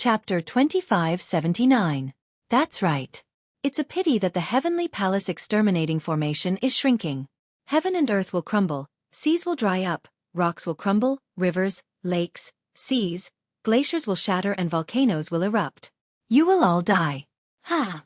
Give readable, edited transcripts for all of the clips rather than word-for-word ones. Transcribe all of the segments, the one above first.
Chapter 2579. That's right. It's a pity that the Heavenly Palace Exterminating Formation is shrinking. Heaven and earth will crumble, seas will dry up, rocks will crumble, rivers, lakes, seas, glaciers will shatter and volcanoes will erupt. You will all die. Ha!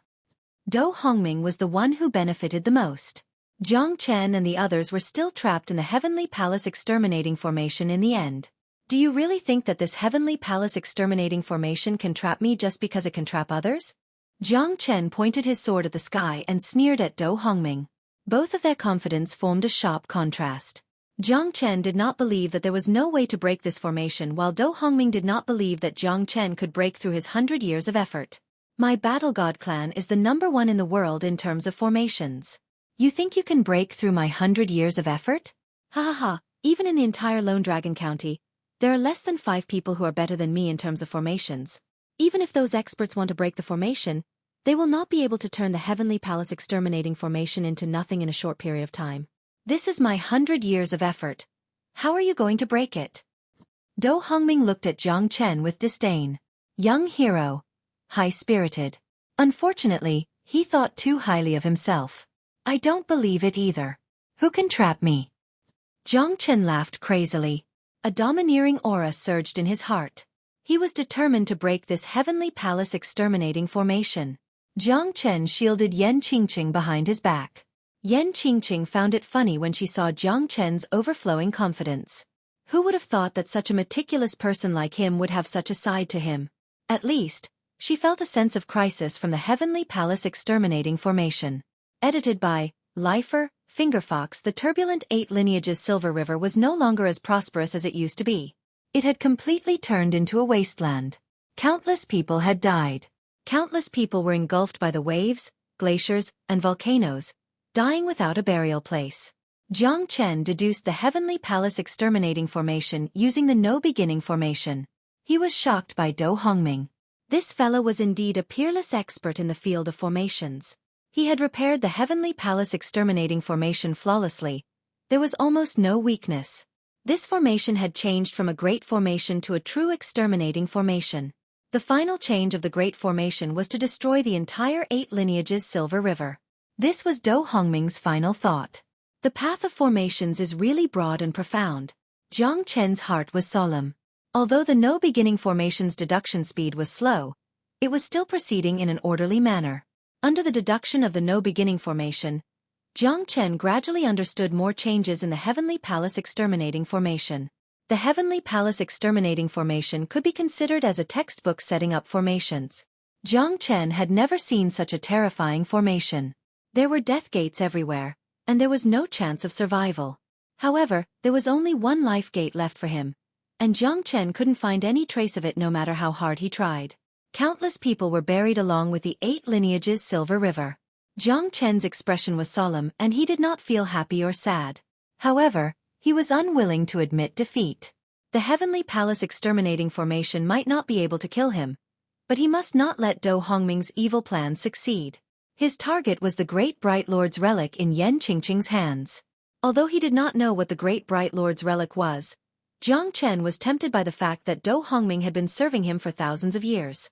Do Hongming was the one who benefited the most. Jiang Chen and the others were still trapped in the Heavenly Palace Exterminating Formation in the end. Do you really think that this Heavenly Palace Exterminating Formation can trap me just because it can trap others? Jiang Chen pointed his sword at the sky and sneered at Do Hongming. Both of their confidence formed a sharp contrast. Jiang Chen did not believe that there was no way to break this formation, while Do Hongming did not believe that Jiang Chen could break through his 100 years of effort. My Battle God clan is the #1 in the world in terms of formations. You think you can break through my 100 years of effort? Ha ha ha, even in the entire Lone Dragon County, there are less than 5 people who are better than me in terms of formations. Even if those experts want to break the formation, they will not be able to turn the Heavenly Palace Exterminating Formation into nothing in a short period of time. This is my 100 years of effort. How are you going to break it? Do Hongming looked at Jiang Chen with disdain. Young hero. High-spirited. Unfortunately, he thought too highly of himself. I don't believe it either. Who can trap me? Jiang Chen laughed crazily. A domineering aura surged in his heart. He was determined to break this Heavenly Palace Exterminating Formation. Jiang Chen shielded Yan Qingqing behind his back. Yan Qingqing found it funny when she saw Jiang Chen's overflowing confidence. Who would have thought that such a meticulous person like him would have such a side to him? At least, she felt a sense of crisis from the Heavenly Palace Exterminating Formation. Edited by Lifer, Fingerfox. The turbulent 8 lineages Silver River was no longer as prosperous as it used to be. It had completely turned into a wasteland. Countless people had died. Countless people were engulfed by the waves, glaciers, and volcanoes, dying without a burial place. Jiang Chen deduced the Heavenly Palace Exterminating Formation using the No Beginning Formation. He was shocked by Do Hongming. This fellow was indeed a peerless expert in the field of formations. He had repaired the Heavenly Palace Exterminating Formation flawlessly. There was almost no weakness. This formation had changed from a great formation to a true exterminating formation. The final change of the Great Formation was to destroy the entire 8 lineages Silver River. This was Do Hongming's final thought. The path of formations is really broad and profound. Jiang Chen's heart was solemn. Although the No Beginning Formation's deduction speed was slow, it was still proceeding in an orderly manner. Under the deduction of the No Beginning Formation, Jiang Chen gradually understood more changes in the Heavenly Palace Exterminating Formation. The Heavenly Palace Exterminating Formation could be considered as a textbook setting up formations. Jiang Chen had never seen such a terrifying formation. There were death gates everywhere, and there was no chance of survival. However, there was only one life gate left for him, and Jiang Chen couldn't find any trace of it no matter how hard he tried. Countless people were buried along with the 8 lineages Silver River. Jiang Chen's expression was solemn and he did not feel happy or sad. However, he was unwilling to admit defeat. The Heavenly Palace Exterminating Formation might not be able to kill him, but he must not let Do Hongming's evil plan succeed. His target was the Great Bright Lord's relic in Yan Qingqing's hands. Although he did not know what the Great Bright Lord's relic was, Jiang Chen was tempted by the fact that Do Hongming had been serving him for thousands of years.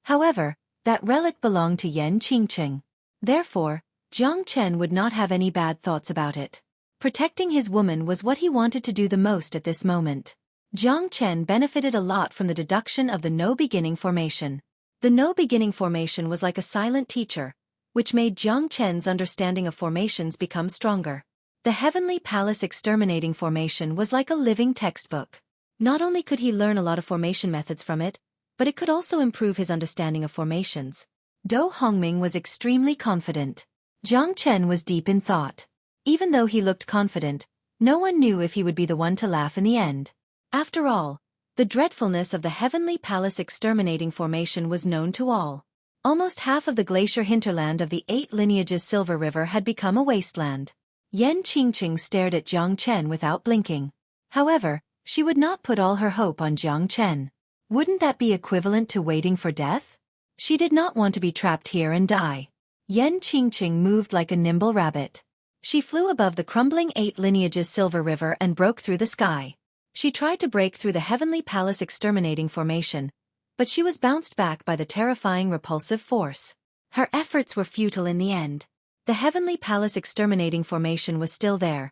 However, that relic belonged to Yan Qingqing. Therefore, Jiang Chen would not have any bad thoughts about it. Protecting his woman was what he wanted to do the most at this moment. Jiang Chen benefited a lot from the deduction of the No Beginning Formation. The No Beginning Formation was like a silent teacher, which made Jiang Chen's understanding of formations become stronger. The Heavenly Palace Exterminating Formation was like a living textbook. Not only could he learn a lot of formation methods from it, but it could also improve his understanding of formations. Do Hongming was extremely confident. Jiang Chen was deep in thought. Even though he looked confident, no one knew if he would be the one to laugh in the end. After all, the dreadfulness of the Heavenly Palace Exterminating Formation was known to all. Almost half of the glacier hinterland of the 8 lineages Silver River had become a wasteland. Yan Qingqing stared at Jiang Chen without blinking. However, she would not put all her hope on Jiang Chen. Wouldn't that be equivalent to waiting for death? She did not want to be trapped here and die. Yan Qingqing moved like a nimble rabbit. She flew above the crumbling 8 lineages Silver River and broke through the sky. She tried to break through the Heavenly Palace Exterminating Formation, but she was bounced back by the terrifying repulsive force. Her efforts were futile in the end. The Heavenly Palace exterminating formation was still there,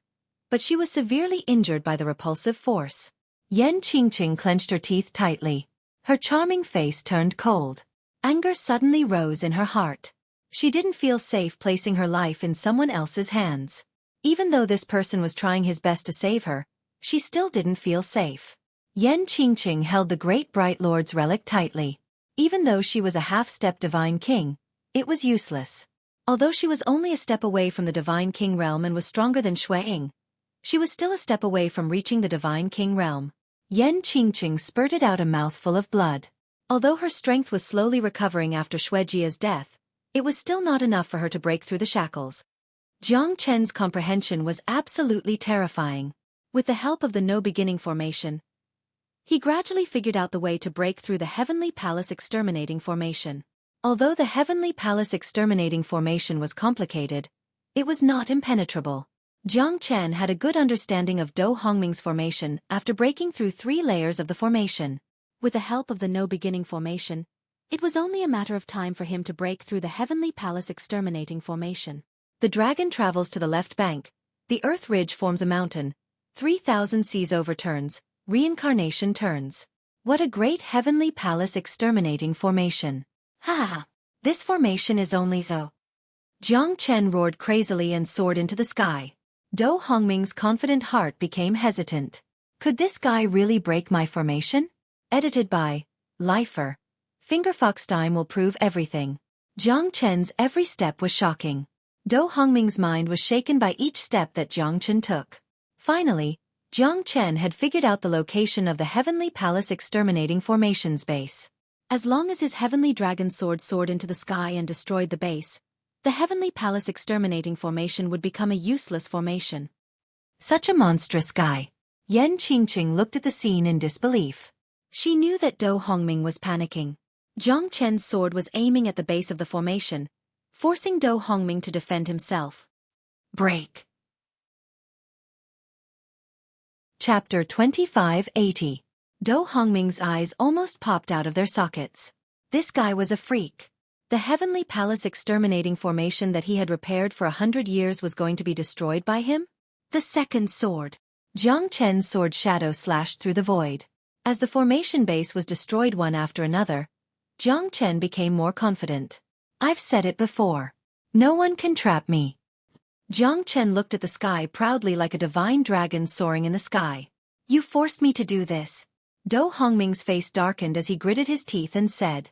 but she was severely injured by the repulsive force. Yan Qingqing clenched her teeth tightly. Her charming face turned cold. Anger suddenly rose in her heart. She didn't feel safe placing her life in someone else's hands. Even though this person was trying his best to save her, she still didn't feel safe. Yan Qingqing held the Great Bright Lord's relic tightly. Even though she was a half-step Divine King, it was useless. Although she was only a step away from the Divine King realm and was stronger than Xueqi, she was still a step away from reaching the Divine King realm. Yan Qingqing spurted out a mouthful of blood. Although her strength was slowly recovering after Xueqi's death, it was still not enough for her to break through the shackles. Jiang Chen's comprehension was absolutely terrifying. With the help of the No Beginning formation, he gradually figured out the way to break through the Heavenly Palace exterminating formation. Although the Heavenly Palace exterminating formation was complicated, it was not impenetrable. Jiang Chen had a good understanding of Do Hongming's formation after breaking through 3 layers of the formation. With the help of the No Beginning formation, it was only a matter of time for him to break through the Heavenly Palace exterminating formation. The dragon travels to the left bank, the earth ridge forms a mountain, 3,000 seas overturns, reincarnation turns. What a great Heavenly Palace exterminating formation. Ha ha! This formation is only so. Jiang Chen roared crazily and soared into the sky. Do Hongming's confident heart became hesitant. Could this guy really break my formation? Edited by Lifer. Fingerfox time will prove everything. Jiang Chen's every step was shocking. Do Hongming's mind was shaken by each step that Jiang Chen took. Finally, Jiang Chen had figured out the location of the Heavenly Palace exterminating formation's base. As long as his Heavenly Dragon Sword soared into the sky and destroyed the base, the Heavenly Palace exterminating formation would become a useless formation. Such a monstrous guy. Yan Qingqing looked at the scene in disbelief. She knew that Do Hongming was panicking. Jiang Chen's sword was aiming at the base of the formation, forcing Do Hongming to defend himself. Break. Chapter 2580. Do Hongming's eyes almost popped out of their sockets. This guy was a freak. The Heavenly Palace exterminating formation that he had repaired for 100 years was going to be destroyed by him? The second sword. Jiang Chen's sword shadow slashed through the void. As the formation base was destroyed one after another, Jiang Chen became more confident. I've said it before. No one can trap me. Jiang Chen looked at the sky proudly like a divine dragon soaring in the sky. You forced me to do this. Do Hongming's face darkened as he gritted his teeth and said.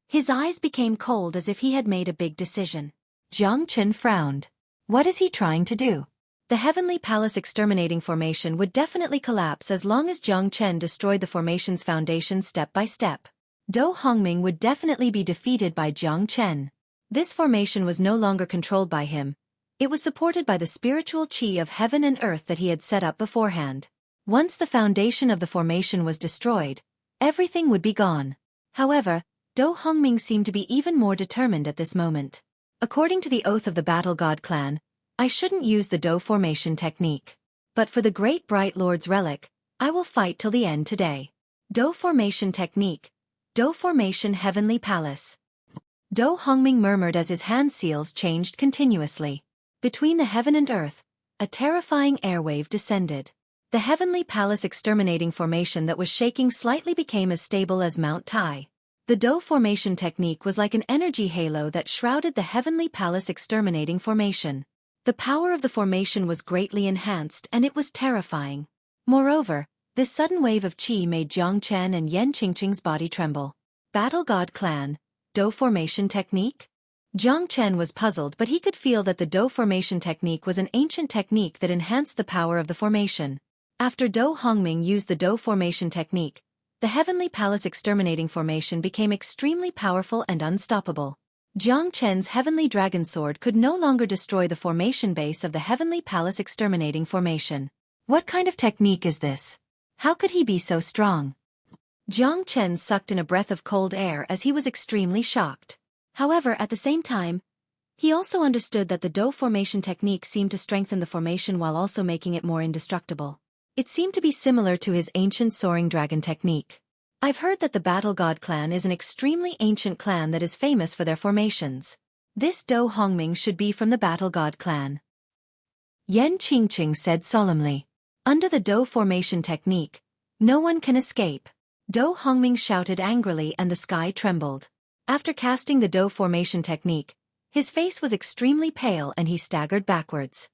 His eyes became cold as if he had made a big decision. Jiang Chen frowned. What is he trying to do? The Heavenly Palace exterminating formation would definitely collapse as long as Jiang Chen destroyed the formation's foundation step by step. Do Hongming would definitely be defeated by Jiang Chen. This formation was no longer controlled by him. It was supported by the spiritual qi of heaven and earth that he had set up beforehand. Once the foundation of the formation was destroyed, everything would be gone. However, Do Hongming seemed to be even more determined at this moment. According to the oath of the Battle God clan, I shouldn't use the Do formation technique. But for the Great Bright Lord's relic, I will fight till the end today. Do formation technique. Do formation Heavenly Palace. Do Hongming murmured as his hand seals changed continuously. Between the heaven and earth, a terrifying airwave descended. The Heavenly Palace exterminating formation that was shaking slightly became as stable as Mount Tai. The Do formation technique was like an energy halo that shrouded the Heavenly Palace exterminating formation. The power of the formation was greatly enhanced and it was terrifying. Moreover, this sudden wave of qi made Jiang Chen and Yan Qingqing's body tremble. Battle God clan, Do formation technique? Jiang Chen was puzzled, but he could feel that the Do formation technique was an ancient technique that enhanced the power of the formation. After Do Hongming used the Do formation technique, the Heavenly Palace exterminating formation became extremely powerful and unstoppable. Jiang Chen's Heavenly Dragon Sword could no longer destroy the formation base of the Heavenly Palace exterminating formation. What kind of technique is this? How could he be so strong? Jiang Chen sucked in a breath of cold air as he was extremely shocked. However, at the same time, he also understood that the Do formation technique seemed to strengthen the formation while also making it more indestructible. It seemed to be similar to his ancient soaring dragon technique. I've heard that the Battle God clan is an extremely ancient clan that is famous for their formations. This Do Hongming should be from the Battle God clan. Yan Qingqing said solemnly. Under the Do formation technique, no one can escape. Do Hongming shouted angrily and the sky trembled. After casting the Do formation technique, his face was extremely pale and he staggered backwards.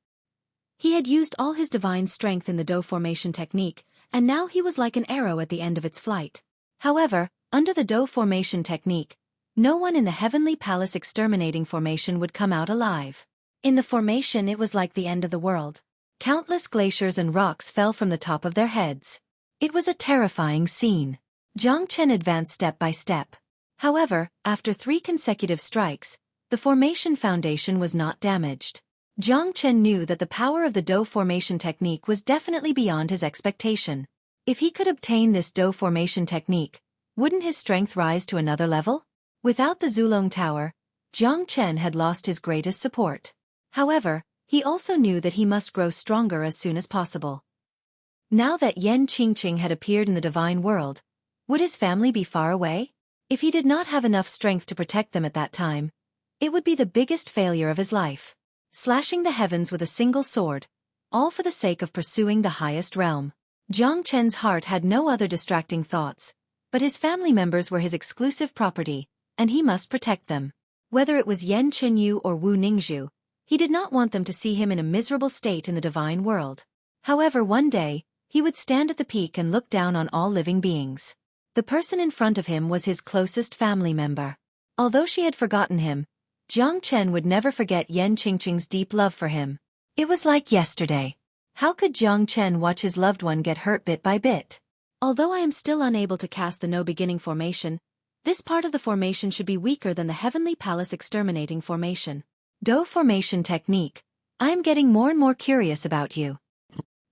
He had used all his divine strength in the Do formation technique, and now he was like an arrow at the end of its flight. However, under the Do formation technique, no one in the Heavenly Palace exterminating formation would come out alive. In the formation it was like the end of the world. Countless glaciers and rocks fell from the top of their heads. It was a terrifying scene. Jiang Chen advanced step by step. However, after 3 consecutive strikes, the formation foundation was not damaged. Jiang Chen knew that the power of the Do formation technique was definitely beyond his expectation. If he could obtain this Do formation technique, wouldn't his strength rise to another level? Without the Zulong Tower, Jiang Chen had lost his greatest support. However, he also knew that he must grow stronger as soon as possible. Now that Yan Qingqing had appeared in the divine world, would his family be far away? If he did not have enough strength to protect them at that time, it would be the biggest failure of his life. Slashing the heavens with a single sword, all for the sake of pursuing the highest realm. Jiang Chen's heart had no other distracting thoughts, but his family members were his exclusive property, and he must protect them. Whether it was Yan Qinyu or Wu Ningzhu, he did not want them to see him in a miserable state in the divine world. However, one day, he would stand at the peak and look down on all living beings. The person in front of him was his closest family member. Although she had forgotten him, Jiang Chen would never forget Yan Qingqing's deep love for him. It was like yesterday. How could Jiang Chen watch his loved one get hurt bit by bit? Although I am still unable to cast the No Beginning formation, this part of the formation should be weaker than the Heavenly Palace exterminating formation. Do formation technique. I am getting more and more curious about you.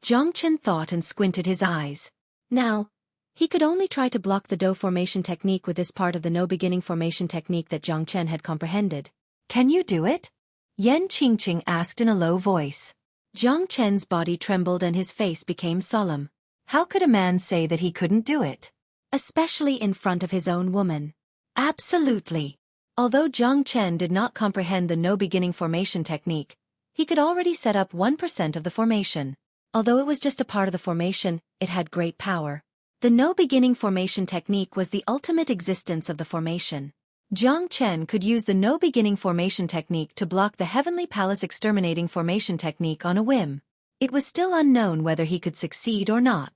Jiang Chen thought and squinted his eyes. Now, he could only try to block the Do formation technique with this part of the No Beginning formation technique that Jiang Chen had comprehended. Can you do it? Yan Qingqing asked in a low voice. Jiang Chen's body trembled and his face became solemn. How could a man say that he couldn't do it? Especially in front of his own woman. Absolutely. Although Jiang Chen did not comprehend the No Beginning formation technique, he could already set up 1% of the formation. Although it was just a part of the formation, it had great power. The No Beginning formation technique was the ultimate existence of the formation. Jiang Chen could use the No Beginning formation technique to block the Heavenly Palace exterminating formation technique on a whim. It was still unknown whether he could succeed or not.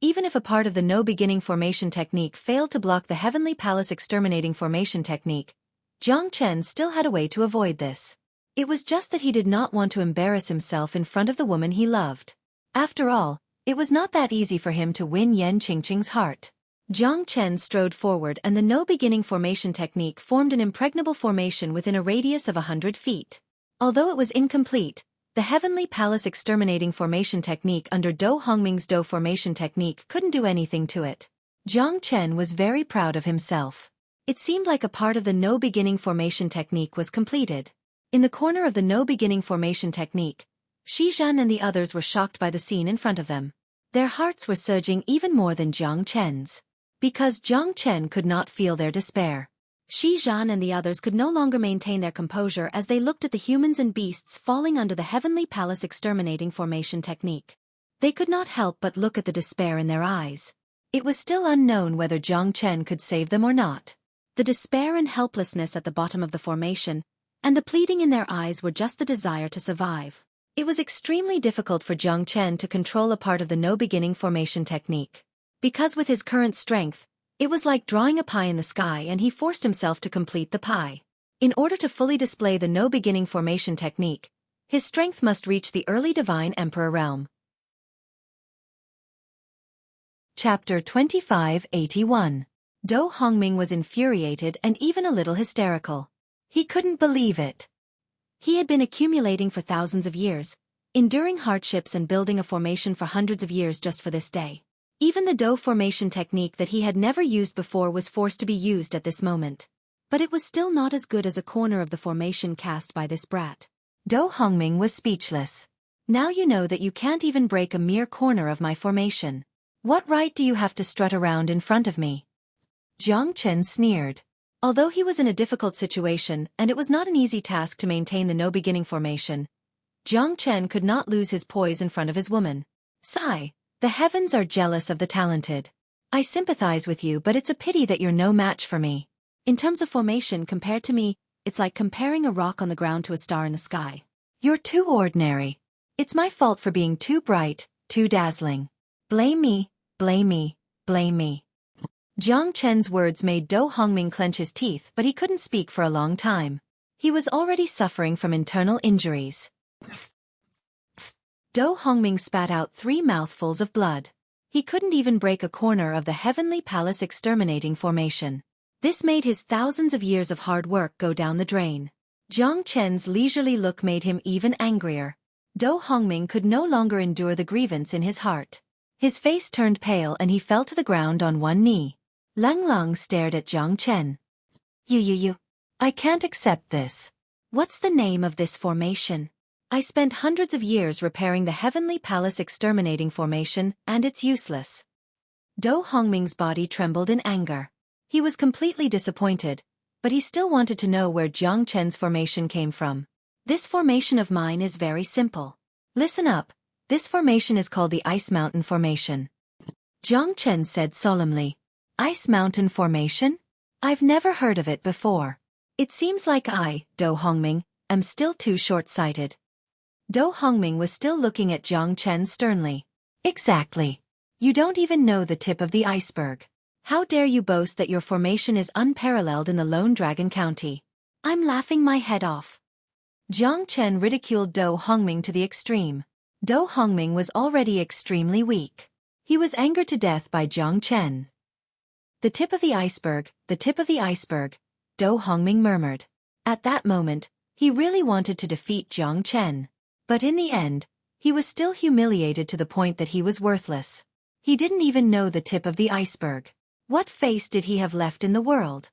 Even if a part of the No Beginning formation technique failed to block the Heavenly Palace exterminating formation technique, Jiang Chen still had a way to avoid this. It was just that he did not want to embarrass himself in front of the woman he loved. After all, it was not that easy for him to win Yan Qingqing's heart. Jiang Chen strode forward and the No Beginning formation technique formed an impregnable formation within a radius of 100 feet. Although it was incomplete, the Heavenly Palace exterminating formation technique under Do Hongming's Do formation technique couldn't do anything to it. Jiang Chen was very proud of himself. It seemed like a part of the No Beginning formation technique was completed. In the corner of the No Beginning formation technique, Xizhan and the others were shocked by the scene in front of them. Their hearts were surging even more than Jiang Chen's. Because Jiang Chen could not feel their despair. Xizhan and the others could no longer maintain their composure as they looked at the humans and beasts falling under the Heavenly Palace exterminating formation technique. They could not help but look at the despair in their eyes. It was still unknown whether Jiang Chen could save them or not. The despair and helplessness at the bottom of the formation, and the pleading in their eyes were just the desire to survive. It was extremely difficult for Jiang Chen to control a part of the No Beginning formation technique. Because with his current strength, it was like drawing a pie in the sky and he forced himself to complete the pie. In order to fully display the No Beginning formation technique, his strength must reach the early Divine Emperor realm. Chapter 2581. Do Hongming was infuriated and even a little hysterical. He couldn't believe it. He had been accumulating for thousands of years, enduring hardships and building a formation for hundreds of years just for this day. Even the Do formation technique that he had never used before was forced to be used at this moment. But it was still not as good as a corner of the formation cast by this brat. Do Hongming was speechless. Now you know that you can't even break a mere corner of my formation. What right do you have to strut around in front of me? Jiang Chen sneered. Although he was in a difficult situation and it was not an easy task to maintain the no-beginning formation, Jiang Chen could not lose his poise in front of his woman. Sigh, the heavens are jealous of the talented. I sympathize with you, but it's a pity that you're no match for me. In terms of formation compared to me, it's like comparing a rock on the ground to a star in the sky. You're too ordinary. It's my fault for being too bright, too dazzling. Blame me, blame me, blame me. Jiang Chen's words made Do Hongming clench his teeth, but he couldn't speak for a long time. He was already suffering from internal injuries. Do Hongming spat out 3 mouthfuls of blood. He couldn't even break a corner of the Heavenly Palace exterminating formation. This made his thousands of years of hard work go down the drain. Jiang Chen's leisurely look made him even angrier. Do Hongming could no longer endure the grievance in his heart. His face turned pale and he fell to the ground on one knee. Lang Lang stared at Jiang Chen. You. I can't accept this. What's the name of this formation? I spent hundreds of years repairing the Heavenly Palace exterminating formation, and it's useless. Do Hongming's body trembled in anger. He was completely disappointed, but he still wanted to know where Jiang Chen's formation came from. This formation of mine is very simple. Listen up, this formation is called the Ice Mountain Formation. Jiang Chen said solemnly. Ice Mountain Formation? I've never heard of it before. It seems like I, Do Hongming, am still too short-sighted. Do Hongming was still looking at Jiang Chen sternly. Exactly. You don't even know the tip of the iceberg. How dare you boast that your formation is unparalleled in the Lone Dragon County? I'm laughing my head off. Jiang Chen ridiculed Do Hongming to the extreme. Do Hongming was already extremely weak. He was angered to death by Jiang Chen. The tip of the iceberg, the tip of the iceberg, Do Hongming murmured. At that moment, he really wanted to defeat Jiang Chen. But in the end, he was still humiliated to the point that he was worthless. He didn't even know the tip of the iceberg. What face did he have left in the world?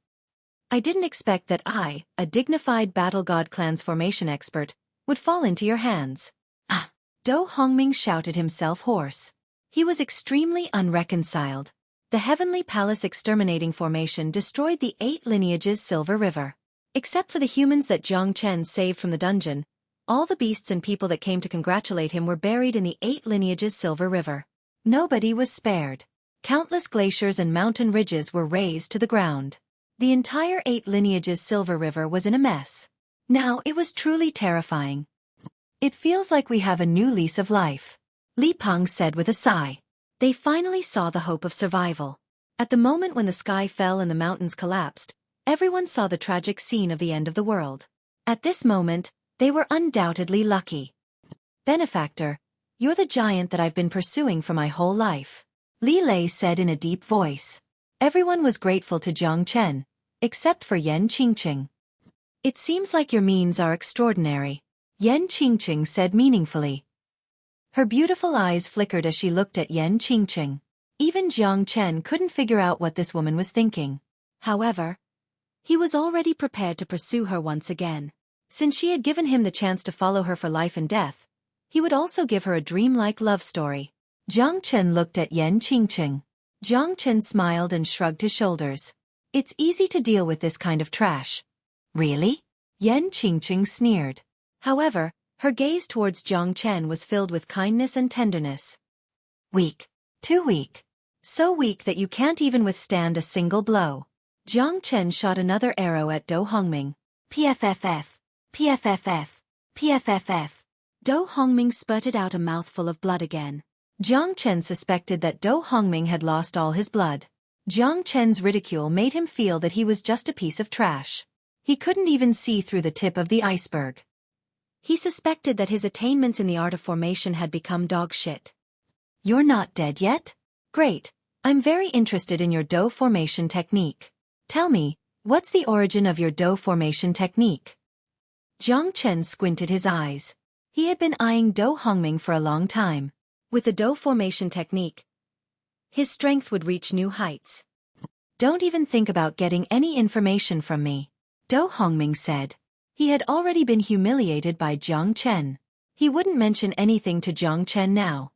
I didn't expect that I, a dignified Battle God clan's formation expert, would fall into your hands. Ah! Do Hongming shouted himself hoarse. He was extremely unreconciled. The Heavenly Palace exterminating formation destroyed the 8 lineages Silver River. Except for the humans that Jiang Chen saved from the dungeon, all the beasts and people that came to congratulate him were buried in the 8 lineages Silver River. Nobody was spared. Countless glaciers and mountain ridges were razed to the ground. The entire 8 lineages Silver River was in a mess. Now it was truly terrifying. It feels like we have a new lease of life, Li Peng said with a sigh. They finally saw the hope of survival. At the moment when the sky fell and the mountains collapsed, everyone saw the tragic scene of the end of the world. At this moment, they were undoubtedly lucky. Benefactor, you're the giant that I've been pursuing for my whole life, Li Lei said in a deep voice. Everyone was grateful to Jiang Chen, except for Yan Qingqing. It seems like your means are extraordinary, Yan Qingqing said meaningfully. Her beautiful eyes flickered as she looked at Yan Qingqing. Even Jiang Chen couldn't figure out what this woman was thinking. However, he was already prepared to pursue her once again. Since she had given him the chance to follow her for life and death, he would also give her a dreamlike love story. Jiang Chen looked at Yan Qingqing. Jiang Chen smiled and shrugged his shoulders. It's easy to deal with this kind of trash. Really? Yan Qingqing sneered. However, her gaze towards Jiang Chen was filled with kindness and tenderness. Weak. Too weak. So weak that you can't even withstand a single blow. Jiang Chen shot another arrow at Do Hongming. PFFF. PFFF. PFFF. Do Hongming spurted out a mouthful of blood again. Jiang Chen suspected that Do Hongming had lost all his blood. Jiang Chen's ridicule made him feel that he was just a piece of trash. He couldn't even see through the tip of the iceberg. He suspected that his attainments in the art of formation had become dog shit. You're not dead yet? Great. I'm very interested in your Do formation technique. Tell me, what's the origin of your Do formation technique? Jiang Chen squinted his eyes. He had been eyeing Do Hongming for a long time. With the Do formation technique, his strength would reach new heights. Don't even think about getting any information from me, Do Hongming said. He had already been humiliated by Jiang Chen. He wouldn't mention anything to Jiang Chen now.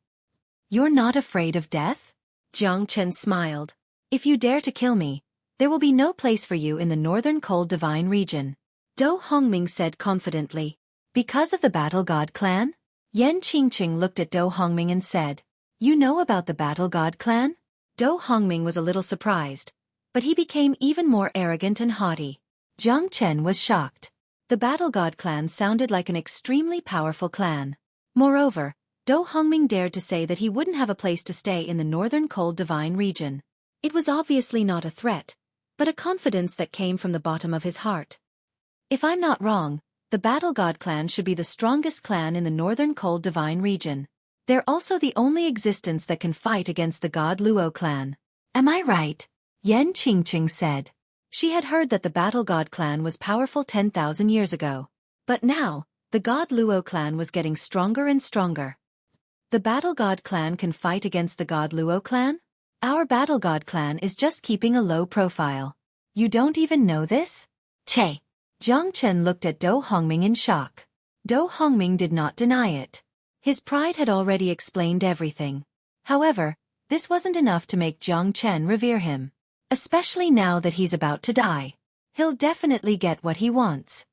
You're not afraid of death? Jiang Chen smiled. If you dare to kill me, There will be no place for you in the northern cold divine region. Do Hongming said confidently. Because of the Battle God clan? Yan Qingqing looked at Do Hongming and said, You know about the Battle God clan? Do Hongming was a little surprised, but he became even more arrogant and haughty. Jiang Chen was shocked. The Battle God clan sounded like an extremely powerful clan. Moreover, Do Hongming dared to say that he wouldn't have a place to stay in the northern cold divine region. It was obviously not a threat, but a confidence that came from the bottom of his heart. If I'm not wrong, the Battle God clan should be the strongest clan in the northern cold divine region. They're also the only existence that can fight against the God Luo clan. Am I right? Yan Qingqing said. She had heard that the Battle God clan was powerful 10,000 years ago. But now, the God Luo clan was getting stronger and stronger. The Battle God clan can fight against the God Luo clan? Our Battle God clan is just keeping a low profile. You don't even know this? Che. Jiang Chen looked at Do Hongming in shock. Do Hongming did not deny it. His pride had already explained everything. However, this wasn't enough to make Jiang Chen revere him. Especially now that he's about to die. He'll definitely get what he wants.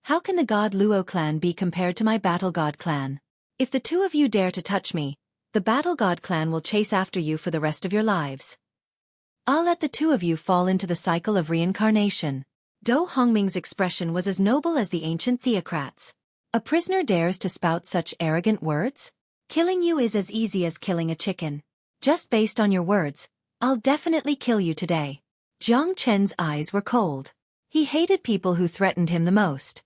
How can the God Luo clan be compared to my Battle God clan? If the two of you dare to touch me, the Battle God clan will chase after you for the rest of your lives. I'll let the two of you fall into the cycle of reincarnation. Do Hongming's expression was as noble as the ancient theocrats. A prisoner dares to spout such arrogant words? Killing you is as easy as killing a chicken. Just based on your words, I'll definitely kill you today. Jiang Chen's eyes were cold. He hated people who threatened him the most.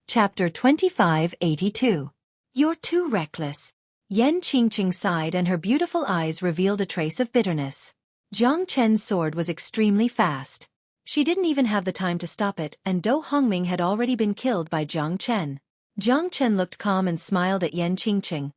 Chapter 2582. You're too reckless. Yan Qingqing sighed and her beautiful eyes revealed a trace of bitterness. Jiang Chen's sword was extremely fast. She didn't even have the time to stop it, and Do Hongming had already been killed by Jiang Chen. Jiang Chen looked calm and smiled at Yan Qingqing.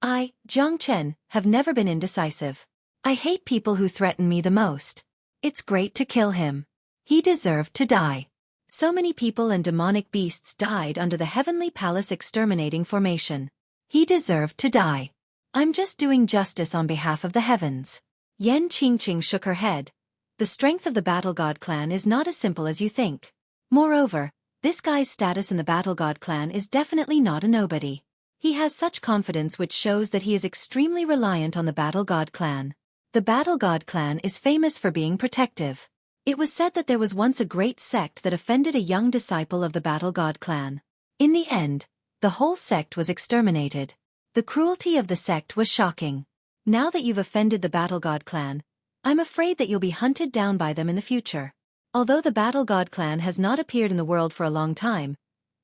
Jiang Chen, have never been indecisive. I hate people who threaten me the most. It's great to kill him. He deserved to die. So many people and demonic beasts died under the Heavenly Palace exterminating formation. He deserved to die. I'm just doing justice on behalf of the heavens. Yan Qingqing shook her head. The strength of the Battle God clan is not as simple as you think. Moreover, this guy's status in the Battle God clan is definitely not a nobody. He has such confidence which shows that he is extremely reliant on the Battle God clan. The Battle God clan is famous for being protective. It was said that there was once a great sect that offended a young disciple of the Battle God clan. In the end, the whole sect was exterminated. The cruelty of the sect was shocking. Now that you've offended the Battle God clan, I'm afraid that you'll be hunted down by them in the future. Although the Battle God clan has not appeared in the world for a long time,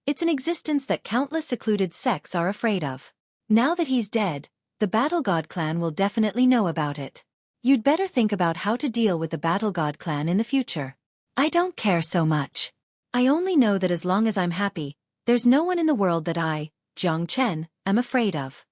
it's an existence that countless secluded sects are afraid of. Now that he's dead, the Battle God clan will definitely know about it. You'd better think about how to deal with the Battle God clan in the future. I don't care so much. I only know that as long as I'm happy, there's no one in the world that I, Jiang Chen, am afraid of.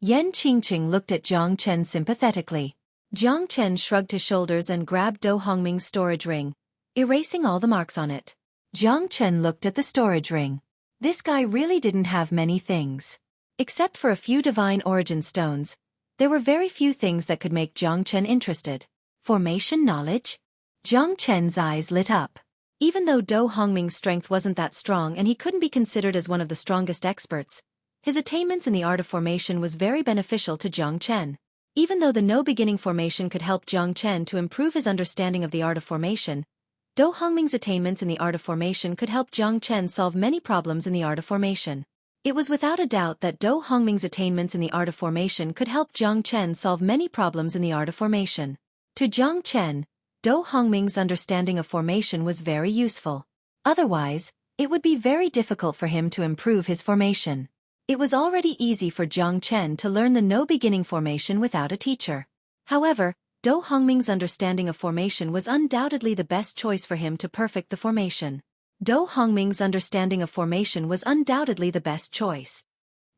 Yan Qingqing looked at Jiang Chen sympathetically. Jiang Chen shrugged his shoulders and grabbed Do Hongming's storage ring, erasing all the marks on it. Jiang Chen looked at the storage ring. This guy really didn't have many things. Except for a few divine origin stones, there were very few things that could make Jiang Chen interested. Formation knowledge? Jiang Chen's eyes lit up. Even though Do Hongming's strength wasn't that strong and he couldn't be considered as one of the strongest experts, his attainments in the art of formation was very beneficial to Jiang Chen. Even though the no-beginning formation could help Jiang Chen to improve his understanding of the art of formation, Do Hongming's attainments in the art of formation could help Jiang Chen solve many problems in the art of formation. It was without a doubt that Do Hongming's attainments in the art of formation could help Jiang Chen solve many problems in the art of formation. To Jiang Chen, Do Hongming's understanding of formation was very useful. Otherwise, it would be very difficult for him to improve his formation. It was already easy for Jiang Chen to learn the no-beginning formation without a teacher. However, Do Hongming's understanding of formation was undoubtedly the best choice for him to perfect the formation. Do Hongming's understanding of formation was undoubtedly the best choice.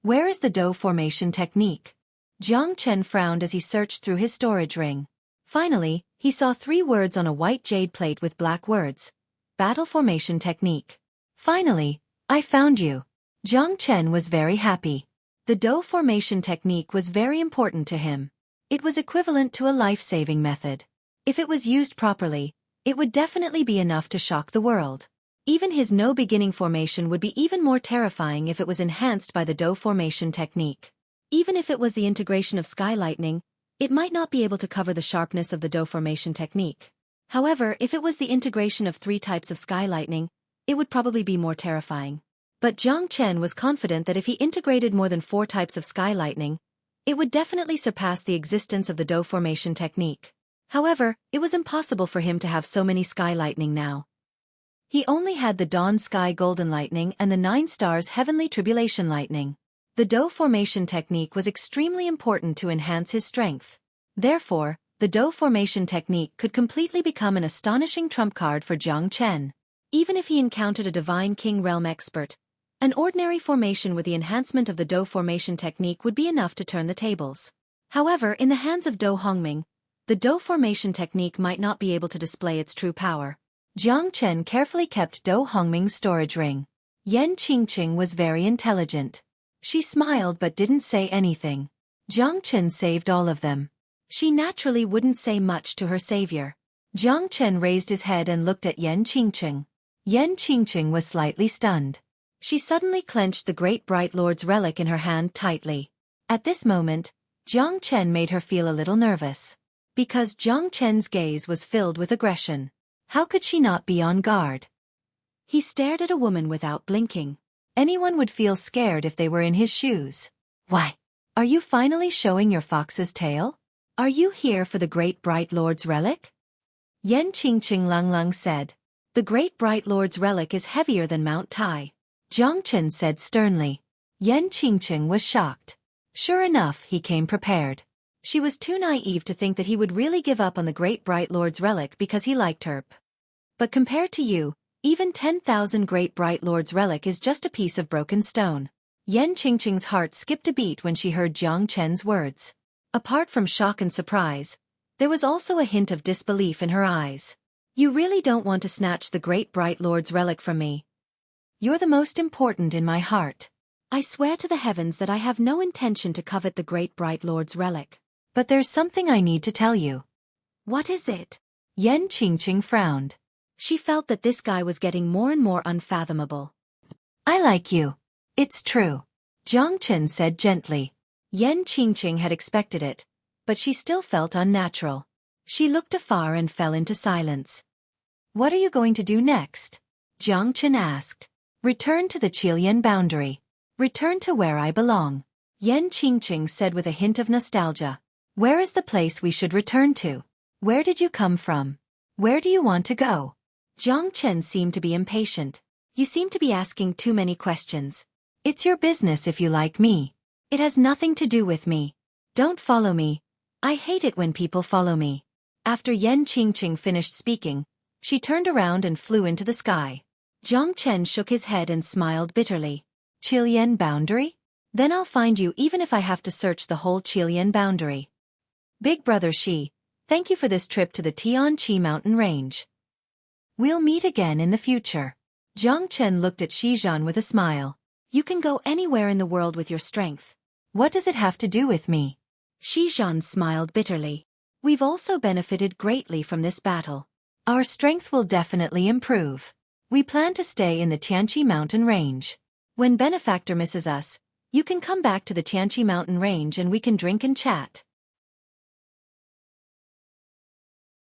Where is the Do formation technique? Jiang Chen frowned as he searched through his storage ring. Finally, he saw 3 words on a white jade plate with black words. Battle formation technique. Finally, I found you. Jiang Chen was very happy. The Do formation technique was very important to him. It was equivalent to a life-saving method. If it was used properly, it would definitely be enough to shock the world. Even his no-beginning formation would be even more terrifying if it was enhanced by the dough formation technique. Even if it was the integration of sky lightning, it might not be able to cover the sharpness of the dough formation technique. However, if it was the integration of 3 types of sky lightning, it would probably be more terrifying. But Jiang Chen was confident that if he integrated more than 4 types of sky lightning, it would definitely surpass the existence of the dough formation technique. However, it was impossible for him to have so many sky lightning now. He only had the dawn sky golden lightning and the 9 stars heavenly tribulation lightning. The dough formation technique was extremely important to enhance his strength. Therefore, the dough formation technique could completely become an astonishing trump card for Jiang Chen. Even if he encountered a divine king realm expert, an ordinary formation with the enhancement of the dough formation technique would be enough to turn the tables. However, in the hands of Do Hongming, the dough formation technique might not be able to display its true power. Jiang Chen carefully kept Do Hongming's storage ring. Yan Qingqing was very intelligent. She smiled but didn't say anything. Jiang Chen saved all of them. She naturally wouldn't say much to her savior. Jiang Chen raised his head and looked at Yan Qingqing. Yan Qingqing was slightly stunned. She suddenly clenched the Great Bright Lord's relic in her hand tightly. At this moment, Jiang Chen made her feel a little nervous. Because Jiang Chen's gaze was filled with aggression. How could she not be on guard? He stared at a woman without blinking. Anyone would feel scared if they were in his shoes. Why? Are you finally showing your fox's tail? Are you here for the Great Bright Lord's relic? Yan Qingqing Lung said. The Great Bright Lord's relic is heavier than Mount Tai. Jiang Chen said sternly. Yan Qingqing was shocked. Sure enough, he came prepared. She was too naive to think that he would really give up on the Great Bright Lord's relic because he liked her. But compared to you, even 10,000 Great Bright Lord's relic is just a piece of broken stone. Yan Qingqing's heart skipped a beat when she heard Jiang Chen's words. Apart from shock and surprise, there was also a hint of disbelief in her eyes. You really don't want to snatch the Great Bright Lord's relic from me. You're the most important in my heart. I swear to the heavens that I have no intention to covet the Great Bright Lord's relic. But there's something I need to tell you. What is it? Yan Qingqing frowned. She felt that this guy was getting more and more unfathomable. I like you. It's true. Jiang Chen said gently. Yan Qingqing had expected it, but she still felt unnatural. She looked afar and fell into silence. What are you going to do next? Jiang Chen asked. Return to the Qilian boundary. Return to where I belong. Yan Qingqing said with a hint of nostalgia. Where is the place we should return to? Where did you come from? Where do you want to go? Jiang Chen seemed to be impatient. You seem to be asking too many questions. It's your business if you like me. It has nothing to do with me. Don't follow me. I hate it when people follow me. After Yan Qingqing finished speaking, she turned around and flew into the sky. Jiang Chen shook his head and smiled bitterly. Qilian boundary? Then I'll find you even if I have to search the whole Qilian boundary. Big Brother Shi, thank you for this trip to the Tianqi mountain range. We'll meet again in the future. Jiang Chen looked at Xizhan with a smile. You can go anywhere in the world with your strength. What does it have to do with me? Xizhan smiled bitterly. We've also benefited greatly from this battle. Our strength will definitely improve. We plan to stay in the Tianqi mountain range. When Benefactor misses us, you can come back to the Tianqi mountain range and we can drink and chat.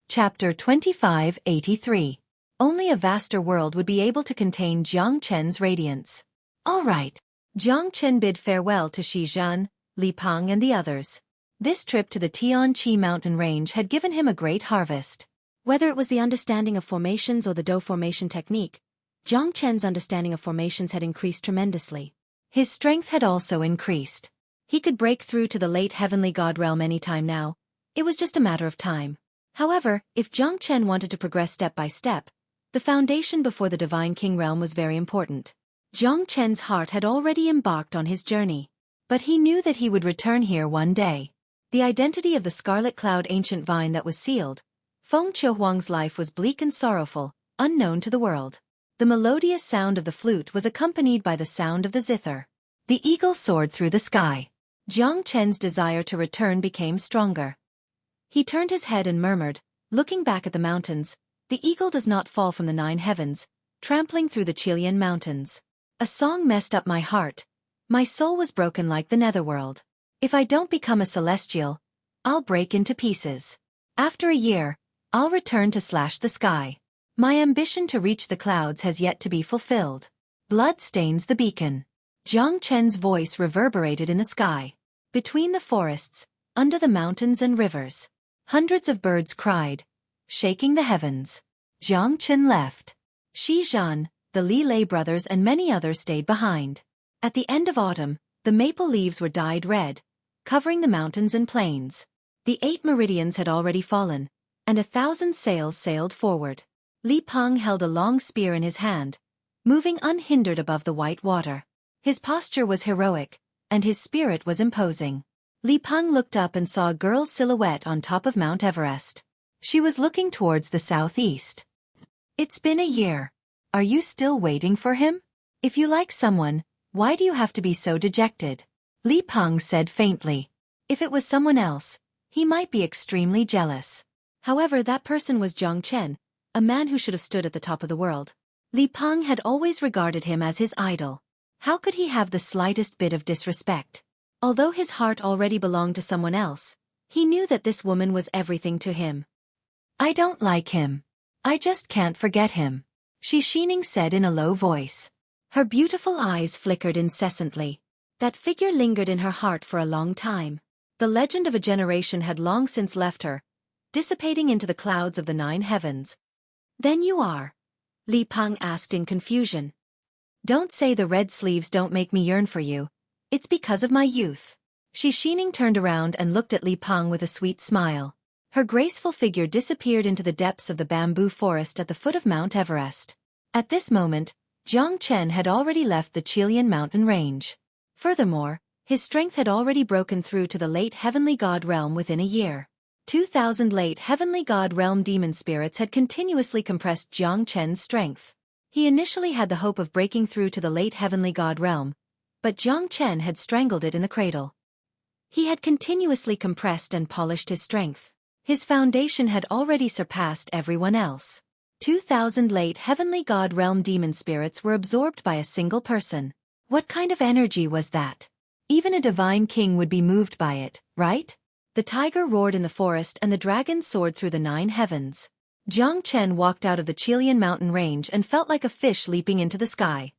Chapter 2583. Only a vaster world would be able to contain Jiang Chen's radiance. All right. Jiang Chen bid farewell to Xizhan, Li Peng and the others. This trip to the Tianqi mountain range had given him a great harvest. Whether it was the understanding of formations or the dough formation technique, Jiang Chen's understanding of formations had increased tremendously. His strength had also increased. He could break through to the late heavenly god realm any time now. It was just a matter of time. However, if Jiang Chen wanted to progress step by step, the foundation before the divine king realm was very important. Jiang Chen's heart had already embarked on his journey. But he knew that he would return here one day. The identity of the scarlet cloud ancient vine that was sealed, Feng Qiuhuang's life was bleak and sorrowful, unknown to the world. The melodious sound of the flute was accompanied by the sound of the zither. The eagle soared through the sky. Jiang Chen's desire to return became stronger. He turned his head and murmured, looking back at the mountains, "The eagle does not fall from the 9 heavens, trampling through the Chilean mountains. A song messed up my heart. My soul was broken like the netherworld. If I don't become a celestial, I'll break into pieces. After a year, I'll return to slash the sky. My ambition to reach the clouds has yet to be fulfilled. Blood stains the beacon." Jiang Chen's voice reverberated in the sky. Between the forests, under the mountains and rivers, hundreds of birds cried, shaking the heavens. Jiang Chen left. Shi Zhan, the Li Lei brothers and many others stayed behind. At the end of autumn, the maple leaves were dyed red, covering the mountains and plains. The 8 meridians had already fallen, and 1,000 sails sailed forward. Li Peng held a long spear in his hand, moving unhindered above the white water. His posture was heroic, and his spirit was imposing. Li Peng looked up and saw a girl's silhouette on top of Mount Everest. She was looking towards the southeast. "It's been a year. Are you still waiting for him? If you like someone, why do you have to be so dejected?" Li Peng said faintly. If it was someone else, he might be extremely jealous. However, that person was Jiang Chen, a man who should have stood at the top of the world. Li Peng had always regarded him as his idol. How could he have the slightest bit of disrespect? Although his heart already belonged to someone else, he knew that this woman was everything to him. "I don't like him. I just can't forget him," Shi Xining said in a low voice. Her beautiful eyes flickered incessantly. That figure lingered in her heart for a long time. The legend of a generation had long since left her, dissipating into the clouds of the 9 heavens. "Then you are?" Li Peng asked in confusion. "Don't say the red sleeves don't make me yearn for you. It's because of my youth." Shi Xining turned around and looked at Li Peng with a sweet smile. Her graceful figure disappeared into the depths of the bamboo forest at the foot of Mount Everest. At this moment, Jiang Chen had already left the Chilean mountain range. Furthermore, his strength had already broken through to the late heavenly god realm within a year. 2,000 late heavenly god realm demon spirits had continuously compressed Jiang Chen's strength. He initially had the hope of breaking through to the late heavenly god realm, but Jiang Chen had strangled it in the cradle. He had continuously compressed and polished his strength. His foundation had already surpassed everyone else. 2,000 late heavenly god realm demon spirits were absorbed by a single person. What kind of energy was that? Even a divine king would be moved by it, right? The tiger roared in the forest and the dragon soared through the 9 heavens. Jiang Chen walked out of the Chilean mountain range and felt like a fish leaping into the sky.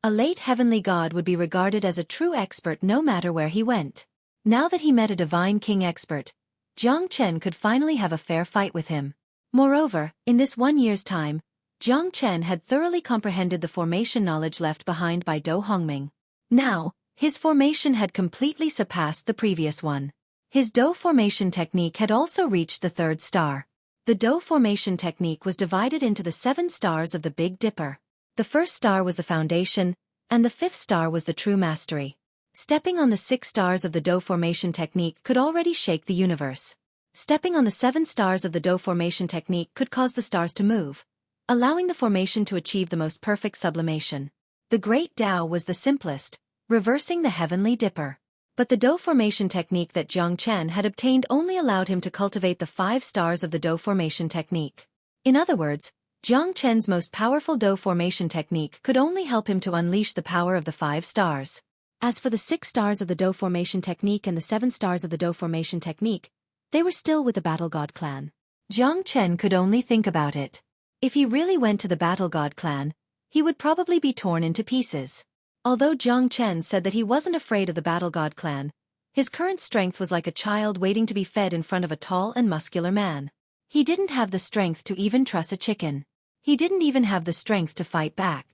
A late heavenly god would be regarded as a true expert no matter where he went. Now that he met a divine king expert, Jiang Chen could finally have a fair fight with him. Moreover, in this 1 year's time, Jiang Chen had thoroughly comprehended the formation knowledge left behind by Do Hongming. Now, his formation had completely surpassed the previous one. His Do formation technique had also reached the 3rd star. The Do formation technique was divided into the 7 stars of the Big Dipper. The 1st star was the foundation, and the 5th star was the true mastery. Stepping on the 6 stars of the Do formation technique could already shake the universe. Stepping on the 7 stars of the Do formation technique could cause the stars to move, allowing the formation to achieve the most perfect sublimation. The Great Tao was the simplest, reversing the Heavenly Dipper. But the Do formation technique that Jiang Chen had obtained only allowed him to cultivate the 5 stars of the Do formation technique. In other words, Jiang Chen's most powerful Do formation technique could only help him to unleash the power of the 5 stars. As for the 6 stars of the Do formation technique and the 7 stars of the Do formation technique, they were still with the Battle God clan. Jiang Chen could only think about it. If he really went to the Battle God clan, he would probably be torn into pieces. Although Jiang Chen said that he wasn't afraid of the Battle God clan, his current strength was like a child waiting to be fed in front of a tall and muscular man. He didn't have the strength to even truss a chicken. He didn't even have the strength to fight back.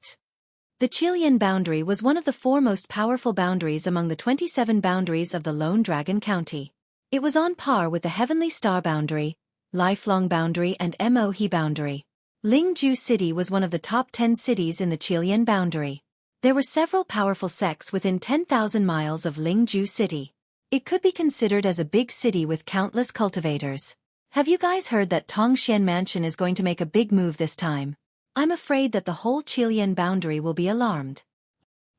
The Chilean boundary was one of the 4 most powerful boundaries among the 27 boundaries of the Lone Dragon County. It was on par with the Heavenly Star boundary, Lifelong boundary and Mohe boundary. Lingju City was one of the top 10 cities in the Chilean boundary. There were several powerful sects within 10,000 miles of Lingju City. It could be considered as a big city with countless cultivators. Have you guys heard that Tongxian Mansion is going to make a big move this time? I'm afraid that the whole Chilean boundary will be alarmed.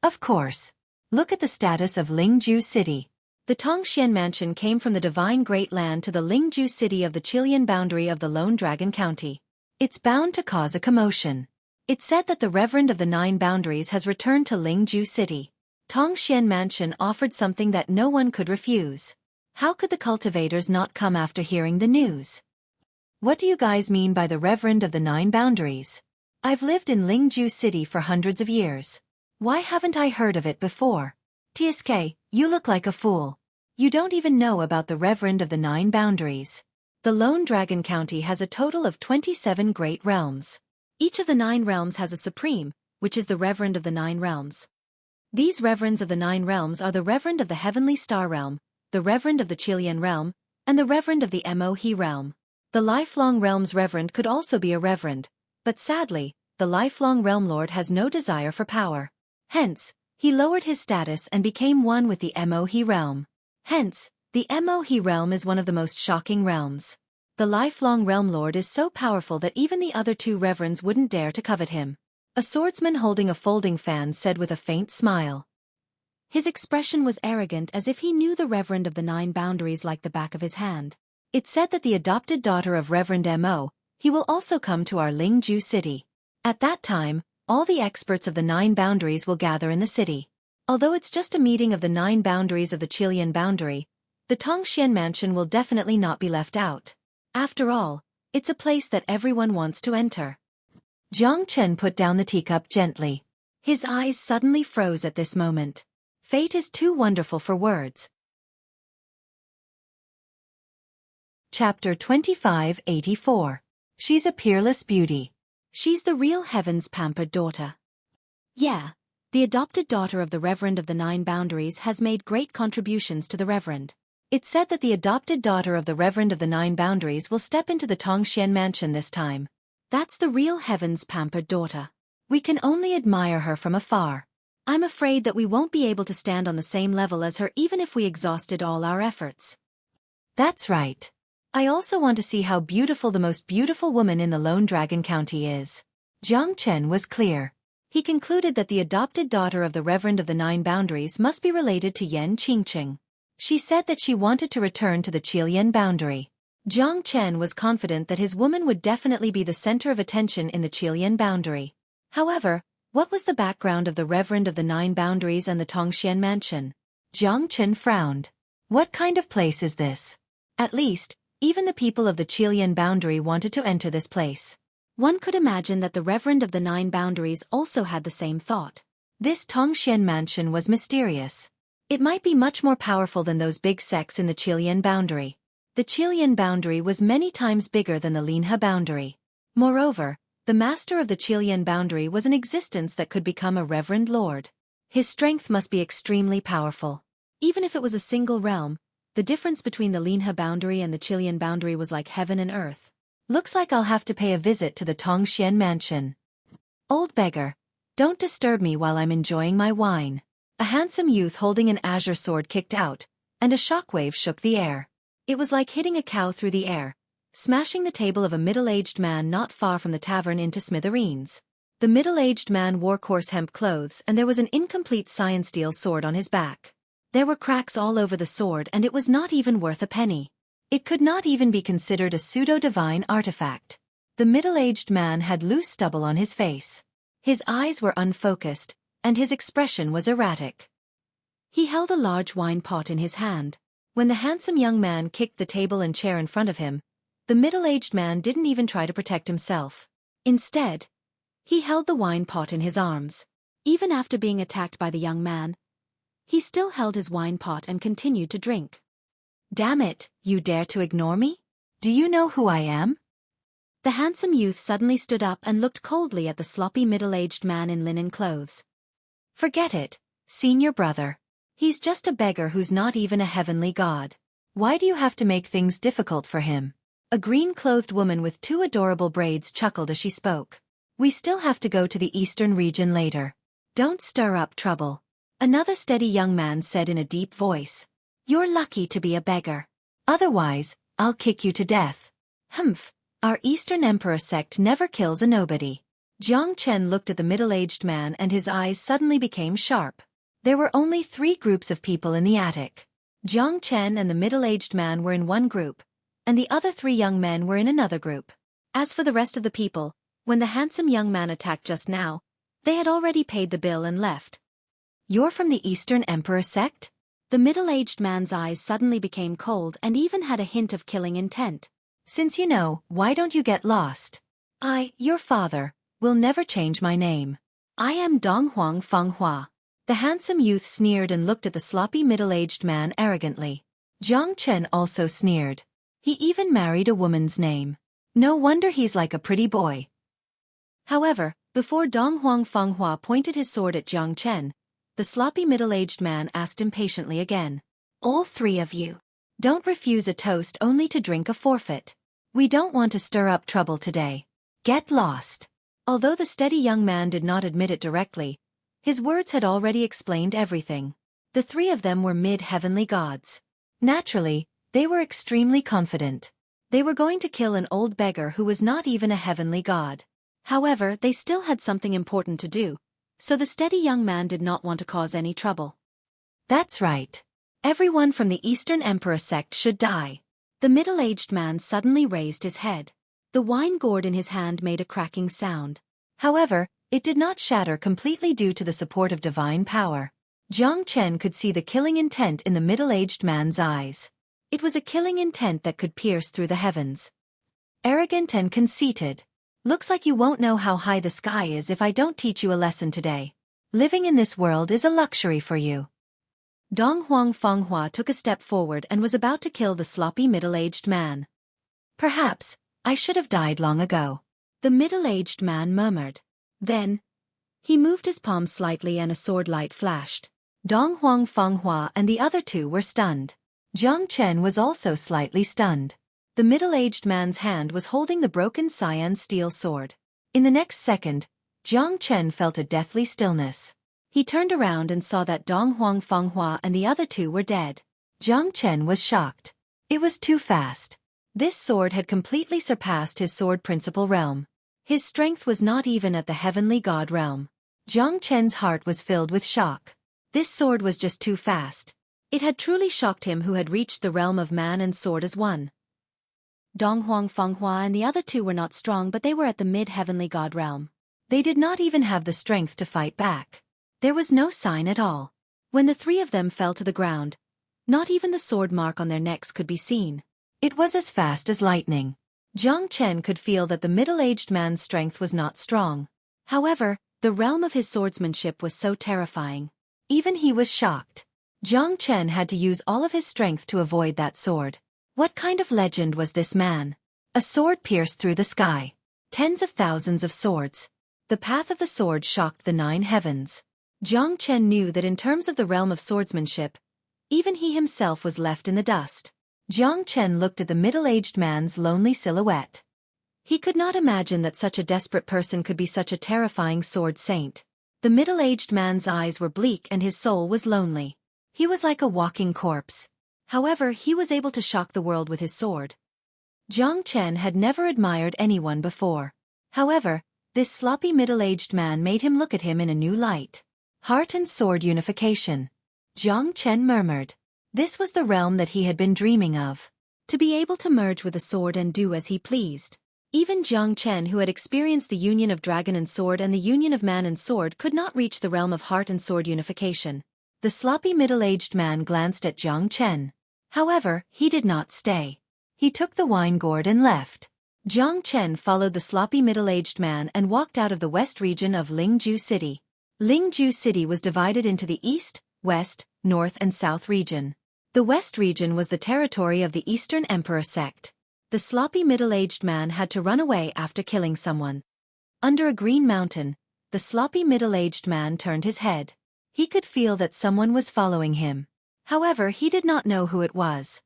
Of course. Look at the status of Lingju City. The Tongxian mansion came from the divine Great Land to the Lingju city of the Chilean boundary of the Lone Dragon County. It's bound to cause a commotion. It's said that the Reverend of the Nine Boundaries has returned to Lingju city. Tongxian mansion offered something that no one could refuse. How could the cultivators not come after hearing the news? What do you guys mean by the Reverend of the Nine Boundaries? I've lived in Lingju city for hundreds of years. Why haven't I heard of it before? TSK, you look like a fool. You don't even know about the Reverend of the Nine Boundaries. The Lone Dragon County has a total of 27 great realms. Each of the 9 realms has a supreme, which is the Reverend of the 9 realms. These Reverends of the 9 realms are the Reverend of the Heavenly Star realm, the Reverend of the Chilean realm, and the Reverend of the Mohe realm. The Lifelong Realm's Reverend could also be a Reverend, but sadly, the Lifelong Realm Lord has no desire for power. Hence, he lowered his status and became one with the Mohe realm. Hence, the Mohe realm is one of the most shocking realms. The Lifelong Realm Lord is so powerful that even the other 2 Reverends wouldn't dare to covet him. A swordsman holding a folding fan said with a faint smile. His expression was arrogant as if he knew the Reverend of the Nine Boundaries like the back of his hand. It's said that the adopted daughter of Reverend Mo, he will also come to our Lingju city. At that time, all the experts of the 9 boundaries will gather in the city. Although it's just a meeting of the 9 boundaries of the Chilean boundary, the Tongxian mansion will definitely not be left out. After all, it's a place that everyone wants to enter. Jiang Chen put down the teacup gently. His eyes suddenly froze at this moment. Fate is too wonderful for words. Chapter 2584. She's a peerless beauty. She's the real heaven's pampered daughter. Yeah, the adopted daughter of the Reverend of the Nine Boundaries has made great contributions to the Reverend. It's said that the adopted daughter of the Reverend of the Nine Boundaries will step into the Tongxian mansion this time. That's the real heaven's pampered daughter. We can only admire her from afar. I'm afraid that we won't be able to stand on the same level as her even if we exhausted all our efforts. That's right. I also want to see how beautiful the most beautiful woman in the Lone Dragon County is. Jiang Chen was clear. He concluded that the adopted daughter of the Reverend of the Nine Boundaries must be related to Yan Qingqing. She said that she wanted to return to the Chilean boundary. Jiang Chen was confident that his woman would definitely be the center of attention in the Chilean boundary. However, what was the background of the Reverend of the Nine Boundaries and the Tongxian mansion? Jiang Chen frowned. What kind of place is this? At least, even the people of the Chilean boundary wanted to enter this place. One could imagine that the Reverend of the Nine Boundaries also had the same thought. This Tongxian mansion was mysterious. It might be much more powerful than those big sects in the Chilean boundary. The Chilean boundary was many times bigger than the Linha boundary. Moreover, the master of the Chilean boundary was an existence that could become a Reverend Lord. His strength must be extremely powerful. Even if it was a single realm, the difference between the Linha boundary and the Chilean boundary was like heaven and earth. Looks like I'll have to pay a visit to the Tongxian mansion. Old beggar, don't disturb me while I'm enjoying my wine. A handsome youth holding an azure sword kicked out, and a shockwave shook the air. It was like hitting a cow through the air, smashing the table of a middle-aged man not far from the tavern into smithereens. The middle-aged man wore coarse hemp clothes and there was an incomplete cyan steel sword on his back. There were cracks all over the sword and it was not even worth a penny. It could not even be considered a pseudo-divine artifact. The middle-aged man had loose stubble on his face. His eyes were unfocused, and his expression was erratic. He held a large wine pot in his hand. When the handsome young man kicked the table and chair in front of him, the middle-aged man didn't even try to protect himself. Instead, he held the wine pot in his arms. Even after being attacked by the young man, he still held his wine pot and continued to drink. Damn it, you dare to ignore me? Do you know who I am? The handsome youth suddenly stood up and looked coldly at the sloppy middle-aged man in linen clothes. Forget it, senior brother. He's just a beggar who's not even a heavenly god. Why do you have to make things difficult for him? A green-clothed woman with 2 adorable braids chuckled as she spoke. We still have to go to the eastern region later. Don't stir up trouble. Another steady young man said in a deep voice. You're lucky to be a beggar. Otherwise, I'll kick you to death. Humph, our Eastern Emperor sect never kills a nobody. Jiang Chen looked at the middle-aged man and his eyes suddenly became sharp. There were only 3 groups of people in the attic. Jiang Chen and the middle-aged man were in one group, and the other 3 young men were in another group. As for the rest of the people, when the handsome young man attacked just now, they had already paid the bill and left. "You're from the Eastern Emperor sect?" The middle-aged man's eyes suddenly became cold and even had a hint of killing intent. "Since you know, why don't you get lost? Your father, will never change my name. I am Donghuang Fanghua." The handsome youth sneered and looked at the sloppy middle-aged man arrogantly. Jiang Chen also sneered. He even married a woman's name. No wonder he's like a pretty boy. However, before Donghuang Fanghua pointed his sword at Jiang Chen, the sloppy middle-aged man asked impatiently again. "All 3 of you. Don't refuse a toast only to drink a forfeit. We don't want to stir up trouble today. Get lost." Although the steady young man did not admit it directly, his words had already explained everything. The 3 of them were mid-heavenly gods. Naturally, they were extremely confident. They were going to kill an old beggar who was not even a heavenly god. However, they still had something important to do, so the steady young man did not want to cause any trouble. "That's right. Everyone from the Eastern Emperor sect should die." The middle-aged man suddenly raised his head. The wine gourd in his hand made a cracking sound. However, it did not shatter completely due to the support of divine power. Jiang Chen could see the killing intent in the middle-aged man's eyes. It was a killing intent that could pierce through the heavens. Arrogant and conceited. "Looks like you won't know how high the sky is if I don't teach you a lesson today. Living in this world is a luxury for you." Donghuang Fanghua took a step forward and was about to kill the sloppy middle-aged man. "Perhaps, I should have died long ago," the middle-aged man murmured. Then, he moved his palm slightly and a sword light flashed. Donghuang Fanghua and the other 2 were stunned. Jiang Chen was also slightly stunned. The middle-aged man's hand was holding the broken cyan steel sword. In the next second, Jiang Chen felt a deathly stillness. He turned around and saw that Donghuang Fanghua and the other 2 were dead. Jiang Chen was shocked. It was too fast. This sword had completely surpassed his sword principal realm. His strength was not even at the heavenly god realm. Jiang Chen's heart was filled with shock. This sword was just too fast. It had truly shocked him who had reached the realm of man and sword as one. Donghuang Fanghua and the other 2 were not strong, but they were at the mid-heavenly god realm. They did not even have the strength to fight back. There was no sign at all. When the 3 of them fell to the ground, not even the sword mark on their necks could be seen. It was as fast as lightning. Jiang Chen could feel that the middle-aged man's strength was not strong. However, the realm of his swordsmanship was so terrifying. Even he was shocked. Jiang Chen had to use all of his strength to avoid that sword. What kind of legend was this man? A sword pierced through the sky. Tens of thousands of swords. The path of the sword shocked the 9 heavens. Jiang Chen knew that in terms of the realm of swordsmanship, even he himself was left in the dust. Jiang Chen looked at the middle-aged man's lonely silhouette. He could not imagine that such a desperate person could be such a terrifying sword saint. The middle-aged man's eyes were bleak and his soul was lonely. He was like a walking corpse. However, he was able to shock the world with his sword. Jiang Chen had never admired anyone before. However, this sloppy middle-aged man made him look at him in a new light. Heart and sword unification. Jiang Chen murmured. This was the realm that he had been dreaming of. To be able to merge with a sword and do as he pleased. Even Jiang Chen, who had experienced the union of dragon and sword and the union of man and sword, could not reach the realm of heart and sword unification. The sloppy middle-aged man glanced at Jiang Chen. However, he did not stay. He took the wine gourd and left. Jiang Chen followed the sloppy middle-aged man and walked out of the west region of Lingju City. Lingju City was divided into the east, west, north and south region. The west region was the territory of the Eastern Emperor sect. The sloppy middle-aged man had to run away after killing someone. Under a green mountain, the sloppy middle-aged man turned his head. He could feel that someone was following him. However, he did not know who it was.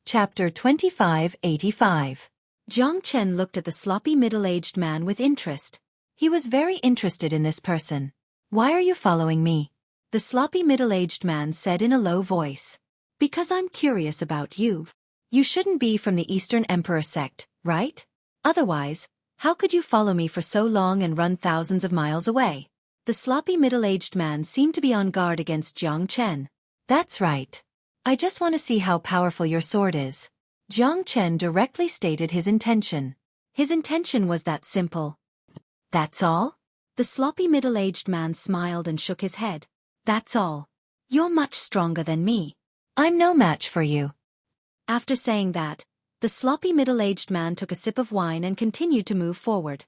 Chapter 2585. Jiang Chen looked at the sloppy middle-aged man with interest. He was very interested in this person. "Why are you following me?" the sloppy middle-aged man said in a low voice. "Because I'm curious about you. You shouldn't be from the Eastern Emperor sect, right? Otherwise, how could you follow me for so long and run thousands of miles away?" The sloppy middle-aged man seemed to be on guard against Jiang Chen. That's right. I just want to see how powerful your sword is. Jiang Chen directly stated his intention. His intention was that simple. That's all? The sloppy middle-aged man smiled and shook his head. That's all. You're much stronger than me. I'm no match for you. After saying that, the sloppy middle-aged man took a sip of wine and continued to move forward.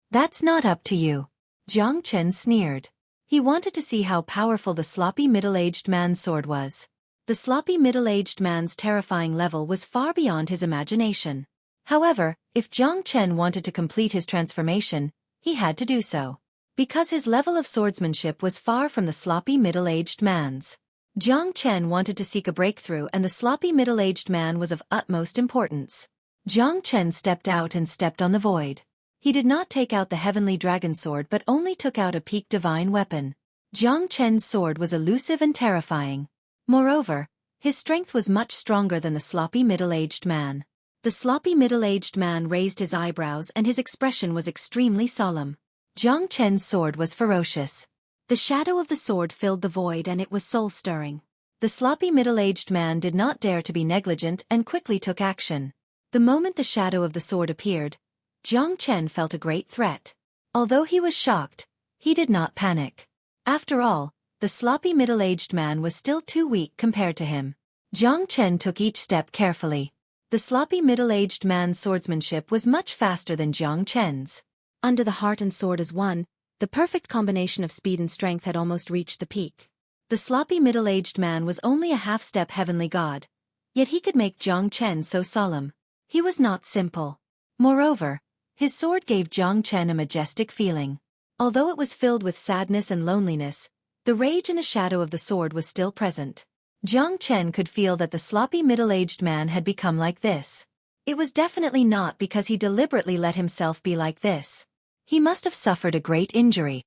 That's not up to you. Jiang Chen sneered. He wanted to see how powerful the sloppy middle-aged man's sword was. The sloppy middle-aged man's terrifying level was far beyond his imagination. However, if Jiang Chen wanted to complete his transformation, he had to do so. Because his level of swordsmanship was far from the sloppy middle-aged man's. Jiang Chen wanted to seek a breakthrough, and the sloppy middle-aged man was of utmost importance. Jiang Chen stepped out and stepped on the void. He did not take out the heavenly dragon sword but only took out a peak divine weapon. Jiang Chen's sword was elusive and terrifying. Moreover, his strength was much stronger than the sloppy middle-aged man. The sloppy middle-aged man raised his eyebrows and his expression was extremely solemn. Jiang Chen's sword was ferocious. The shadow of the sword filled the void and it was soul-stirring. The sloppy middle-aged man did not dare to be negligent and quickly took action. The moment the shadow of the sword appeared, Jiang Chen felt a great threat. Although he was shocked, he did not panic. After all, the sloppy middle-aged man was still too weak compared to him. Jiang Chen took each step carefully. The sloppy middle-aged man's swordsmanship was much faster than Jiang Chen's. Under the heart and sword as one, the perfect combination of speed and strength had almost reached the peak. The sloppy middle-aged man was only a half-step heavenly god, yet he could make Jiang Chen so solemn. He was not simple. Moreover, his sword gave Jiang Chen a majestic feeling. Although it was filled with sadness and loneliness, the rage in the shadow of the sword was still present. Jiang Chen could feel that the sloppy middle-aged man had become like this. It was definitely not because he deliberately let himself be like this. He must have suffered a great injury.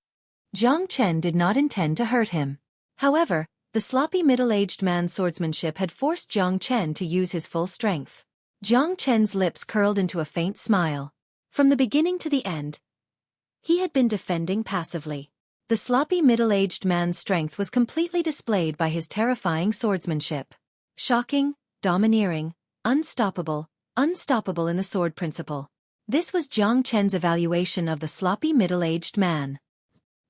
Jiang Chen did not intend to hurt him. However, the sloppy middle-aged man's swordsmanship had forced Jiang Chen to use his full strength. Jiang Chen's lips curled into a faint smile. From the beginning to the end, he had been defending passively. The sloppy middle-aged man's strength was completely displayed by his terrifying swordsmanship. Shocking, domineering, unstoppable in the sword principle. This was Jiang Chen's evaluation of the sloppy middle-aged man.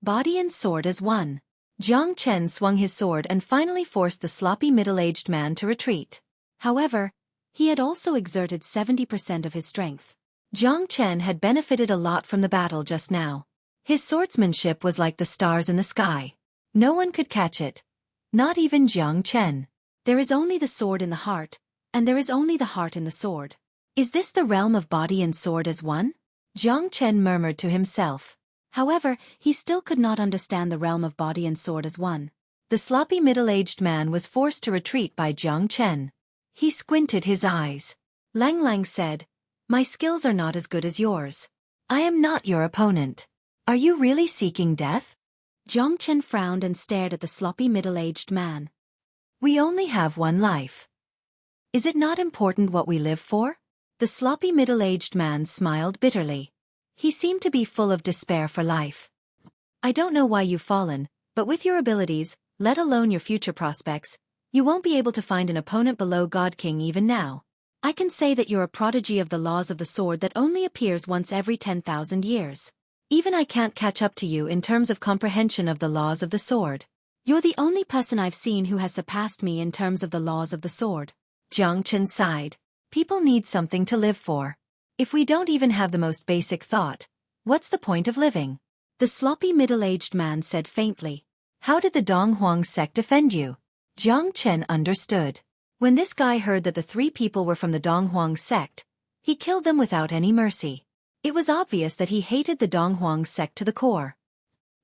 Body and sword as one. Jiang Chen swung his sword and finally forced the sloppy middle-aged man to retreat. However, he had also exerted 70% of his strength. Jiang Chen had benefited a lot from the battle just now. His swordsmanship was like the stars in the sky. No one could catch it. Not even Jiang Chen. There is only the sword in the heart, and there is only the heart in the sword. Is this the realm of body and sword as one? Jiang Chen murmured to himself. However, he still could not understand the realm of body and sword as one. The sloppy middle-aged man was forced to retreat by Jiang Chen. He squinted his eyes. Lang Lang said, "My skills are not as good as yours. I am not your opponent. Are you really seeking death?" Jiang Chen frowned and stared at the sloppy middle-aged man. "We only have one life. Is it not important what we live for?" The sloppy middle-aged man smiled bitterly. He seemed to be full of despair for life. "I don't know why you've fallen, but with your abilities, let alone your future prospects, you won't be able to find an opponent below God King even now. I can say that you're a prodigy of the laws of the sword that only appears once every 10,000 years. Even I can't catch up to you in terms of comprehension of the laws of the sword. You're the only person I've seen who has surpassed me in terms of the laws of the sword." Jiang Chen sighed. People need something to live for. If we don't even have the most basic thought, what's the point of living? The sloppy middle-aged man said faintly. "How did the Donghuang sect offend you?" Jiang Chen understood. When this guy heard that the three people were from the Donghuang sect, he killed them without any mercy. It was obvious that he hated the Donghuang sect to the core.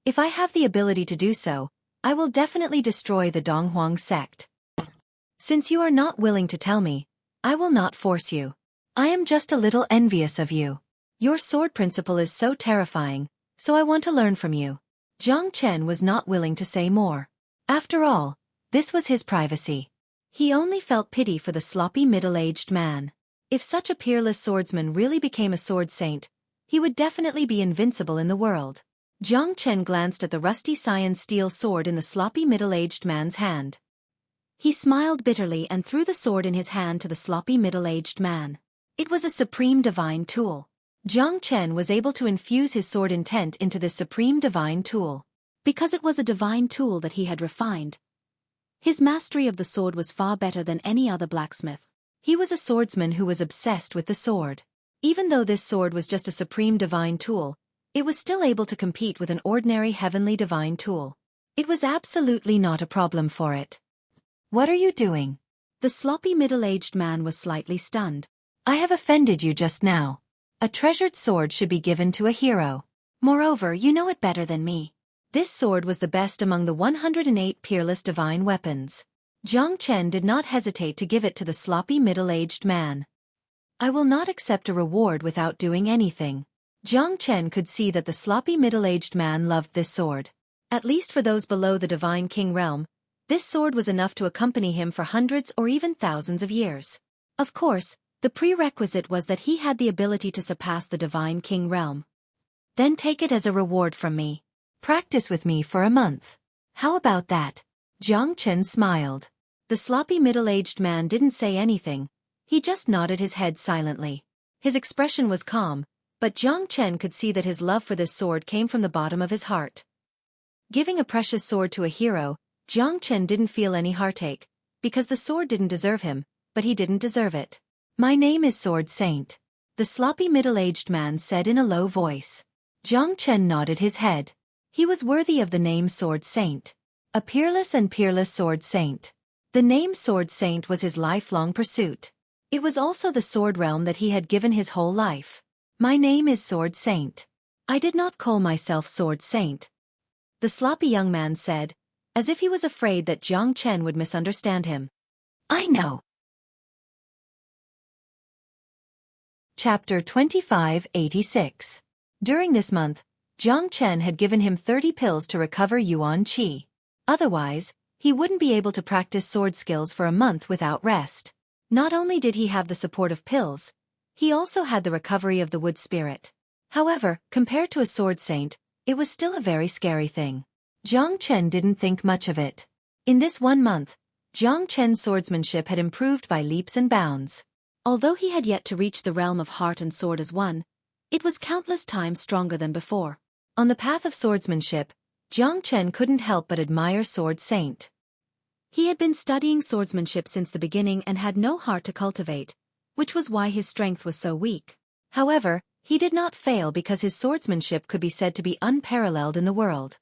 "If I have the ability to do so, I will definitely destroy the Donghuang sect. Since you are not willing to tell me, I will not force you. I am just a little envious of you. Your sword principle is so terrifying, so I want to learn from you." Jiang Chen was not willing to say more. After all, this was his privacy. He only felt pity for the sloppy middle-aged man. If such a peerless swordsman really became a sword saint, he would definitely be invincible in the world. Jiang Chen glanced at the rusty cyan steel sword in the sloppy middle-aged man's hand. He smiled bitterly and threw the sword in his hand to the sloppy middle-aged man. It was a supreme divine tool. Jiang Chen was able to infuse his sword intent into this supreme divine tool. Because it was a divine tool that he had refined, his mastery of the sword was far better than any other blacksmith. He was a swordsman who was obsessed with the sword. Even though this sword was just a supreme divine tool, it was still able to compete with an ordinary heavenly divine tool. It was absolutely not a problem for it. "What are you doing?" The sloppy middle-aged man was slightly stunned. "I have offended you just now. A treasured sword should be given to a hero. Moreover, you know it better than me. This sword was the best among the 108 peerless divine weapons." Jiang Chen did not hesitate to give it to the sloppy middle-aged man. "I will not accept a reward without doing anything." Jiang Chen could see that the sloppy middle-aged man loved this sword. At least for those below the divine king realm, this sword was enough to accompany him for hundreds or even thousands of years. Of course, the prerequisite was that he had the ability to surpass the divine king realm. "Then take it as a reward from me. Practice with me for a month. How about that?" Jiang Chen smiled. The sloppy middle-aged man didn't say anything. He just nodded his head silently. His expression was calm, but Jiang Chen could see that his love for this sword came from the bottom of his heart. Giving a precious sword to a hero, Jiang Chen didn't feel any heartache, because the sword didn't deserve him, but he didn't deserve it. "My name is Sword Saint," the sloppy middle-aged man said in a low voice. Jiang Chen nodded his head. He was worthy of the name Sword Saint. A peerless and peerless Sword Saint. The name Sword Saint was his lifelong pursuit. It was also the sword realm that he had given his whole life. "My name is Sword Saint. I did not call myself Sword Saint," the sloppy young man said, as if he was afraid that Jiang Chen would misunderstand him. "I know." Chapter 2586. During this month, Jiang Chen had given him 30 pills to recover Yuan Qi. Otherwise, he wouldn't be able to practice sword skills for a month without rest. Not only did he have the support of pills, he also had the recovery of the wood spirit. However, compared to a sword saint, it was still a very scary thing. Jiang Chen didn't think much of it. In this 1 month, Jiang Chen's swordsmanship had improved by leaps and bounds. Although he had yet to reach the realm of heart and sword as one, it was countless times stronger than before. On the path of swordsmanship, Jiang Chen couldn't help but admire Sword Saint. He had been studying swordsmanship since the beginning and had no heart to cultivate, which was why his strength was so weak. However, he did not fail because his swordsmanship could be said to be unparalleled in the world.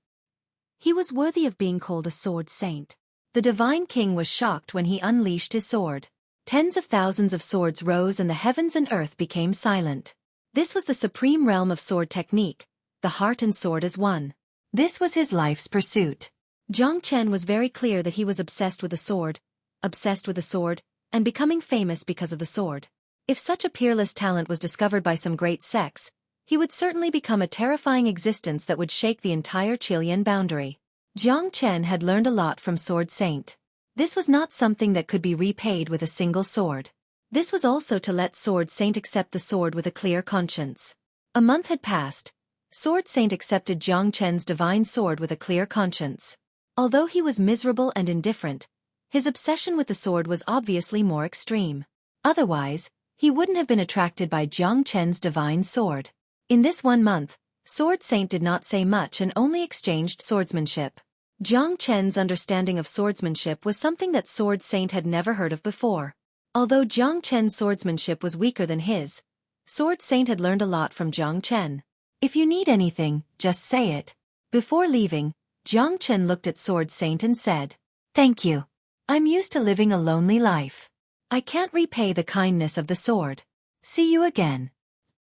He was worthy of being called a sword saint. The divine king was shocked when he unleashed his sword. Tens of thousands of swords rose and the heavens and earth became silent. This was the supreme realm of sword technique, the heart and sword as one. This was his life's pursuit. Jiang Chen was very clear that he was obsessed with the sword, and becoming famous because of the sword. If such a peerless talent was discovered by some great sex, he would certainly become a terrifying existence that would shake the entire Chilean boundary. Jiang Chen had learned a lot from Sword Saint. This was not something that could be repaid with a single sword. This was also to let Sword Saint accept the sword with a clear conscience. A month had passed. Sword Saint accepted Jiang Chen's divine sword with a clear conscience. Although he was miserable and indifferent, his obsession with the sword was obviously more extreme. Otherwise, he wouldn't have been attracted by Jiang Chen's divine sword. In this 1 month, Sword Saint did not say much and only exchanged swordsmanship. Jiang Chen's understanding of swordsmanship was something that Sword Saint had never heard of before. Although Jiang Chen's swordsmanship was weaker than his, Sword Saint had learned a lot from Jiang Chen. "If you need anything, just say it." Before leaving, Jiang Chen looked at Sword Saint and said, "Thank you. I'm used to living a lonely life. I can't repay the kindness of the sword. See you again."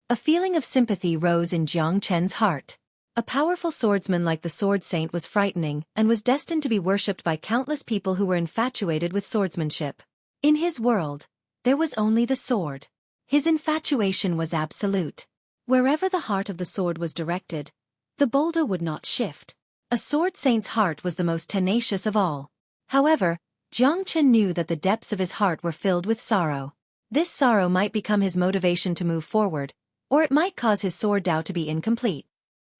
A feeling of sympathy rose in Jiang Chen's heart. A powerful swordsman like the Sword Saint was frightening and was destined to be worshipped by countless people who were infatuated with swordsmanship. In his world, there was only the sword. His infatuation was absolute. Wherever the heart of the sword was directed, the boulder would not shift. A Sword Saint's heart was the most tenacious of all. However, Jiang Chen knew that the depths of his heart were filled with sorrow. This sorrow might become his motivation to move forward, or it might cause his sword Dao to be incomplete.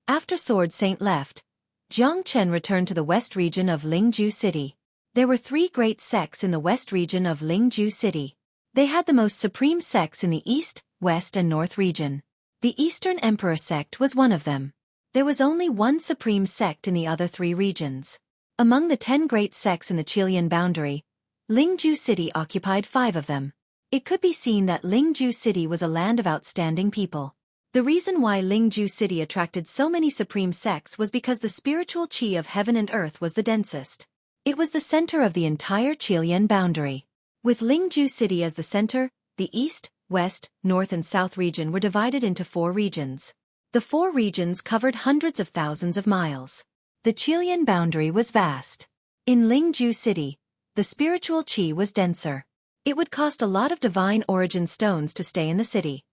After Sword Saint left, Jiang Chen returned to the west region of Lingju City. There were 3 great sects in the west region of Lingju City. They had the most supreme sects in the east, west and north region. The Eastern Emperor sect was one of them. There was only one supreme sect in the other 3 regions. Among the 10 great sects in the Chilean boundary, Lingju City occupied 5 of them. It could be seen that Lingju City was a land of outstanding people. The reason why Lingju City attracted so many supreme sects was because the spiritual qi of heaven and earth was the densest. It was the center of the entire Chilean boundary. With Lingju City as the center, the east, west, north and south region were divided into 4 regions. The 4 regions covered hundreds of thousands of miles. The Chilean boundary was vast. In Lingju City, the spiritual qi was denser. It would cost a lot of divine origin stones to stay in the city.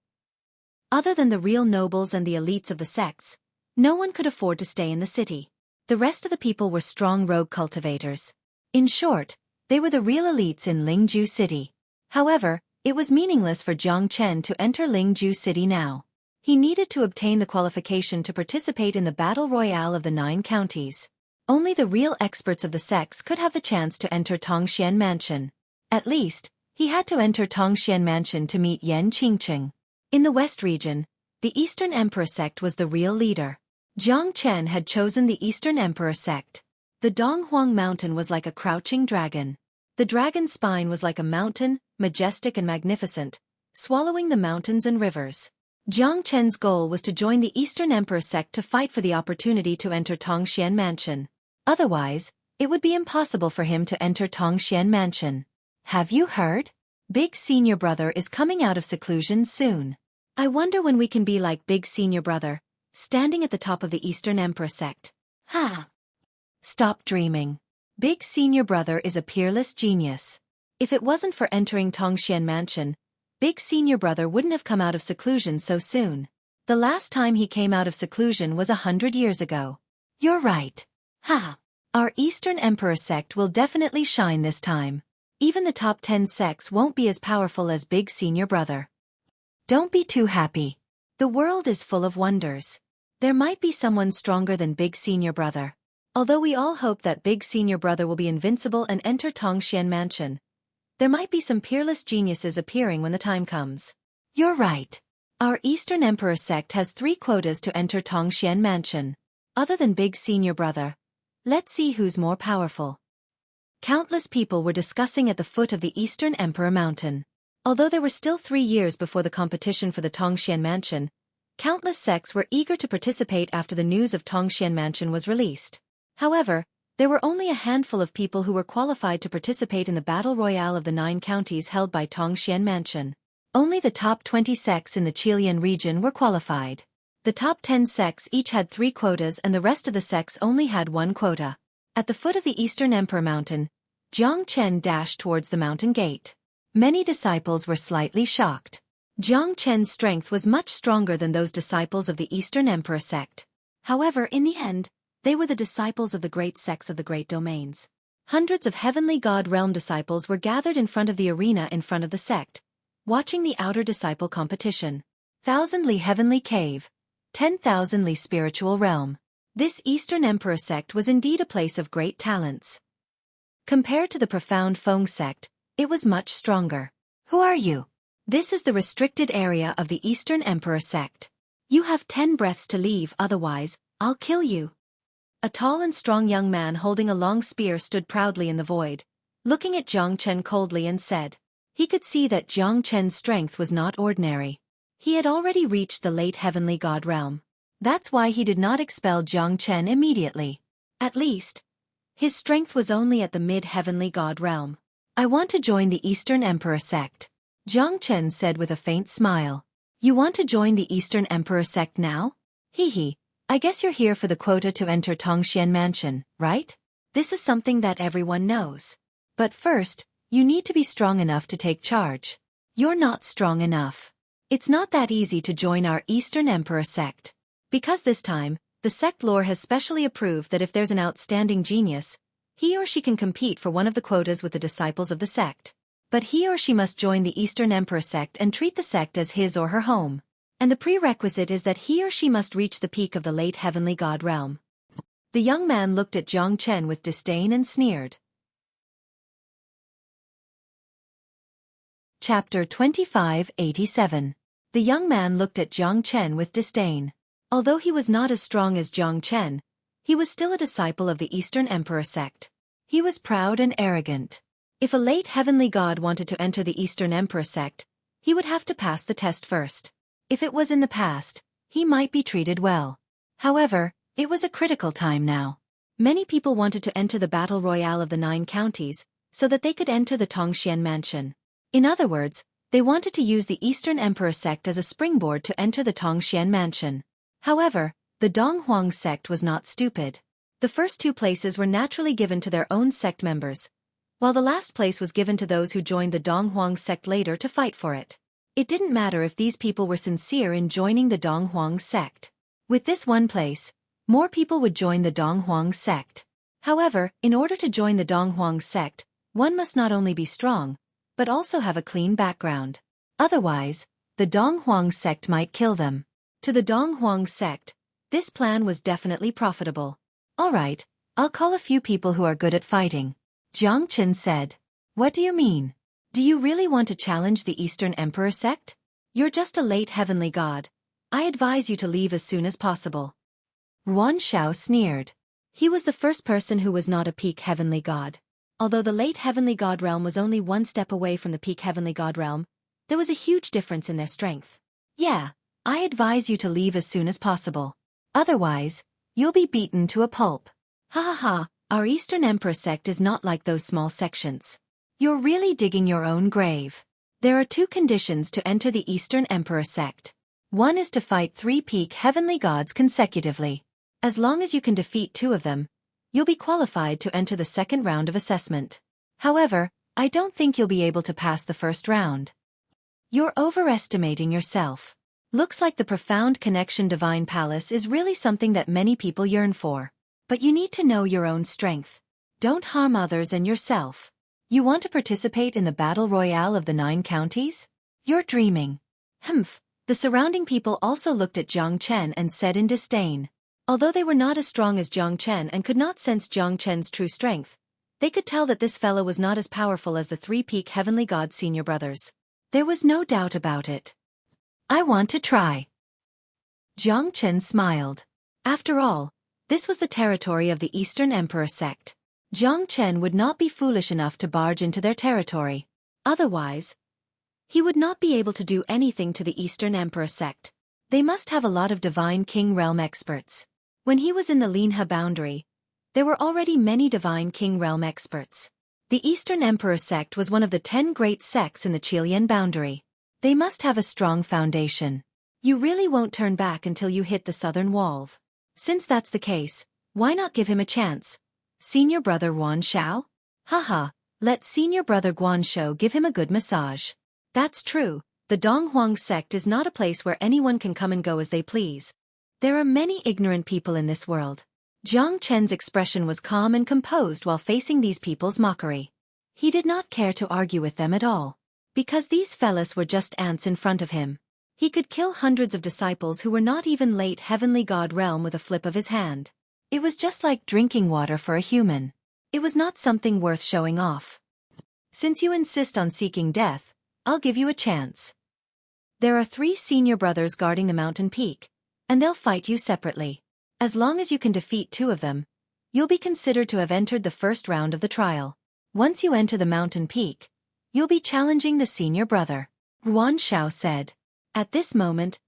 Other than the real nobles and the elites of the sects, no one could afford to stay in the city. The rest of the people were strong rogue cultivators. In short, they were the real elites in Lingju City. However, it was meaningless for Jiang Chen to enter Lingju City now. He needed to obtain the qualification to participate in the battle royale of the 9 counties. Only the real experts of the sects could have the chance to enter Tongxian Mansion. At least, he had to enter Tongxian Mansion to meet Yan Qingqing. In the West region, the Eastern Emperor sect was the real leader. Jiang Chen had chosen the Eastern Emperor sect. The Donghuang Mountain was like a crouching dragon. The dragon's spine was like a mountain, majestic and magnificent, swallowing the mountains and rivers. Jiang Chen's goal was to join the Eastern Emperor sect to fight for the opportunity to enter Tongxian Mansion. Otherwise, it would be impossible for him to enter Tongxian Mansion. Have you heard? Big Senior Brother is coming out of seclusion soon. I wonder when we can be like Big Senior Brother, standing at the top of the Eastern Emperor sect. Ha! Stop dreaming. Big Senior Brother is a peerless genius. If it wasn't for entering Tongxian Mansion, Big Senior Brother wouldn't have come out of seclusion so soon. The last time he came out of seclusion was 100 years ago. You're right. Ha! Our Eastern Emperor sect will definitely shine this time. Even the top 10 sects won't be as powerful as Big Senior Brother. Don't be too happy. The world is full of wonders. There might be someone stronger than Big Senior Brother. Although we all hope that Big Senior Brother will be invincible and enter Tongxian Mansion, there might be some peerless geniuses appearing when the time comes. You're right. Our Eastern Emperor sect has 3 quotas to enter Tongxian Mansion. Other than Big Senior Brother, let's see who's more powerful. Countless people were discussing at the foot of the Eastern Emperor Mountain. Although there were still 3 years before the competition for the Tongxian Mansion, countless sects were eager to participate after the news of Tongxian Mansion was released. However, there were only a handful of people who were qualified to participate in the battle royale of the 9 counties held by Tongxian Mansion. Only the top 20 sects in the Chilean region were qualified. The top 10 sects each had 3 quotas and the rest of the sects only had 1 quota. At the foot of the Eastern Emperor Mountain, Jiang Chen dashed towards the mountain gate. Many disciples were slightly shocked. Jiang Chen's strength was much stronger than those disciples of the Eastern Emperor sect. However, in the end, they were the disciples of the great sects of the great domains. Hundreds of heavenly god realm disciples were gathered in front of the arena in front of the sect, watching the outer disciple competition. 1,000-li heavenly cave, 10,000-li spiritual realm. This Eastern Emperor sect was indeed a place of great talents. Compared to the profound Feng sect, it was much stronger. Who are you? This is the restricted area of the Eastern Emperor sect. You have 10 breaths to leave, otherwise, I'll kill you. A tall and strong young man holding a long spear stood proudly in the void, looking at Jiang Chen coldly and said. He could see that Jiang Chen's strength was not ordinary. He had already reached the late heavenly god realm. That's why he did not expel Jiang Chen immediately. At least, his strength was only at the mid-heavenly god realm. I want to join the Eastern Emperor sect, Jiang Chen said with a faint smile. You want to join the Eastern Emperor sect now? Hee. I guess you're here for the quota to enter Tongxian Mansion, right? This is something that everyone knows. But first, you need to be strong enough to take charge. You're not strong enough. It's not that easy to join our Eastern Emperor sect. Because this time, the sect lore has specially approved that if there's an outstanding genius, he or she can compete for one of the quotas with the disciples of the sect. But he or she must join the Eastern Emperor sect and treat the sect as his or her home. And the prerequisite is that he or she must reach the peak of the late heavenly god realm. The young man looked at Jiang Chen with disdain and sneered. Chapter 2587. The young man looked at Jiang Chen with disdain. Although he was not as strong as Jiang Chen, he was still a disciple of the Eastern Emperor sect. He was proud and arrogant. If a late heavenly god wanted to enter the Eastern Emperor sect, he would have to pass the test first. If it was in the past, he might be treated well. However, it was a critical time now. Many people wanted to enter the battle royale of the 9 counties, so that they could enter the Tongxian mansion. In other words, they wanted to use the Eastern Emperor sect as a springboard to enter the Tongxian mansion. However, the Donghuang sect was not stupid. The first 2 places were naturally given to their own sect members, while the last place was given to those who joined the Donghuang sect later to fight for it. It didn't matter if these people were sincere in joining the Donghuang sect. With this one place, more people would join the Donghuang sect. However, in order to join the Donghuang sect, one must not only be strong, but also have a clean background. Otherwise, the Donghuang sect might kill them. To the Donghuang sect, this plan was definitely profitable. Alright, I'll call a few people who are good at fighting. Jiang Chen said. What do you mean? Do you really want to challenge the Eastern Emperor sect? You're just a late heavenly god. I advise you to leave as soon as possible. Yuan Shao sneered. He was the first person who was not a peak heavenly god. Although the late heavenly god realm was only 1 step away from the peak heavenly god realm, there was a huge difference in their strength. Yeah, I advise you to leave as soon as possible. Otherwise, you'll be beaten to a pulp. Ha ha ha, our Eastern Emperor sect is not like those small sections. You're really digging your own grave. There are 2 conditions to enter the Eastern Emperor sect. One is to fight 3 peak heavenly gods consecutively. As long as you can defeat 2 of them, you'll be qualified to enter the second round of assessment. However, I don't think you'll be able to pass the first round. You're overestimating yourself. Looks like the profound connection Divine Palace is really something that many people yearn for. But you need to know your own strength. Don't harm others and yourself. You want to participate in the battle royale of the 9 counties? You're dreaming. Humph. The surrounding people also looked at Jiang Chen and said in disdain. Although they were not as strong as Jiang Chen and could not sense Jiang Chen's true strength, they could tell that this fellow was not as powerful as the 3 peak heavenly god senior brothers. There was no doubt about it. I want to try. Jiang Chen smiled. After all, this was the territory of the Eastern Emperor sect. Jiang Chen would not be foolish enough to barge into their territory. Otherwise, he would not be able to do anything to the Eastern Emperor sect. They must have a lot of Divine King Realm experts. When he was in the Linhe boundary, there were already many Divine King Realm experts. The Eastern Emperor sect was one of the 10 great sects in the Qilian boundary. They must have a strong foundation. You really won't turn back until you hit the southern wall. Since that's the case, why not give him a chance? Senior brother Yuan Shao? Haha, let senior brother Guanshou give him a good massage. That's true, the Donghuang sect is not a place where anyone can come and go as they please. There are many ignorant people in this world. Jiang Chen's expression was calm and composed while facing these people's mockery. He did not care to argue with them at all. Because these fellas were just ants in front of him. He could kill hundreds of disciples who were not even late heavenly god realm with a flip of his hand. It was just like drinking water for a human. It was not something worth showing off. Since you insist on seeking death, I'll give you a chance. There are 3 senior brothers guarding the mountain peak, and they'll fight you separately. As long as you can defeat 2 of them, you'll be considered to have entered the first round of the trial. Once you enter the mountain peak, you'll be challenging the senior brother, Yuan Shao said. At this moment,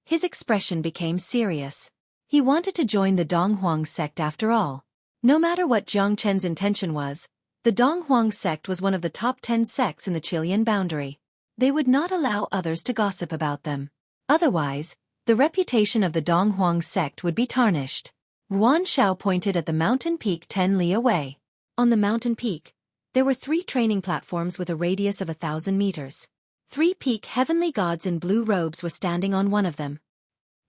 his expression became serious. He wanted to join the Donghuang sect after all. No matter what Jiang Chen's intention was, the Donghuang sect was one of the top 10 sects in the Qilian boundary. They would not allow others to gossip about them. Otherwise, the reputation of the Donghuang sect would be tarnished. Yuan Shao pointed at the mountain peak 10 li away. On the mountain peak, there were 3 training platforms with a radius of 1,000 meters. 3 peak heavenly gods in blue robes were standing on one of them.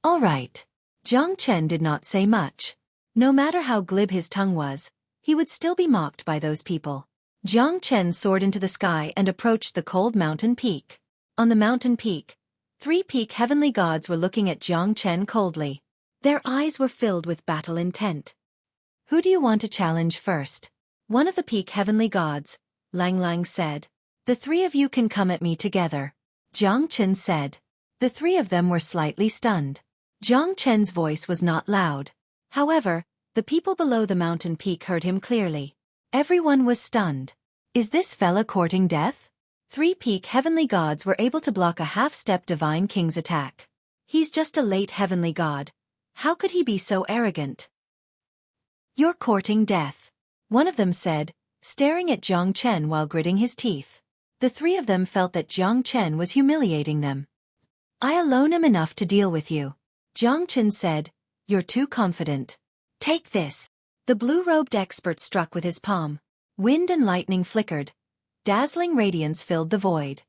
All right. Jiang Chen did not say much. No matter how glib his tongue was, he would still be mocked by those people. Jiang Chen soared into the sky and approached the cold mountain peak. On the mountain peak, Three peak heavenly gods were looking at Jiang Chen coldly. Their eyes were filled with battle intent. Who do you want to challenge first? One of the peak heavenly gods, Lang Lang said. The three of you can come at me together. Jiang Chen said. The three of them were slightly stunned. Jiang Chen's voice was not loud. However, the people below the mountain peak heard him clearly. Everyone was stunned. Is this fella courting death? Three peak heavenly gods were able to block a half-step divine king's attack. He's just a late heavenly god. How could he be so arrogant? You're courting death, one of them said, staring at Jiang Chen while gritting his teeth. The three of them felt that Jiang Chen was humiliating them. I alone am enough to deal with you. Jiang Chen said, you're too confident. Take this. The blue-robed expert struck with his palm. Wind and lightning flickered. Dazzling radiance filled the void.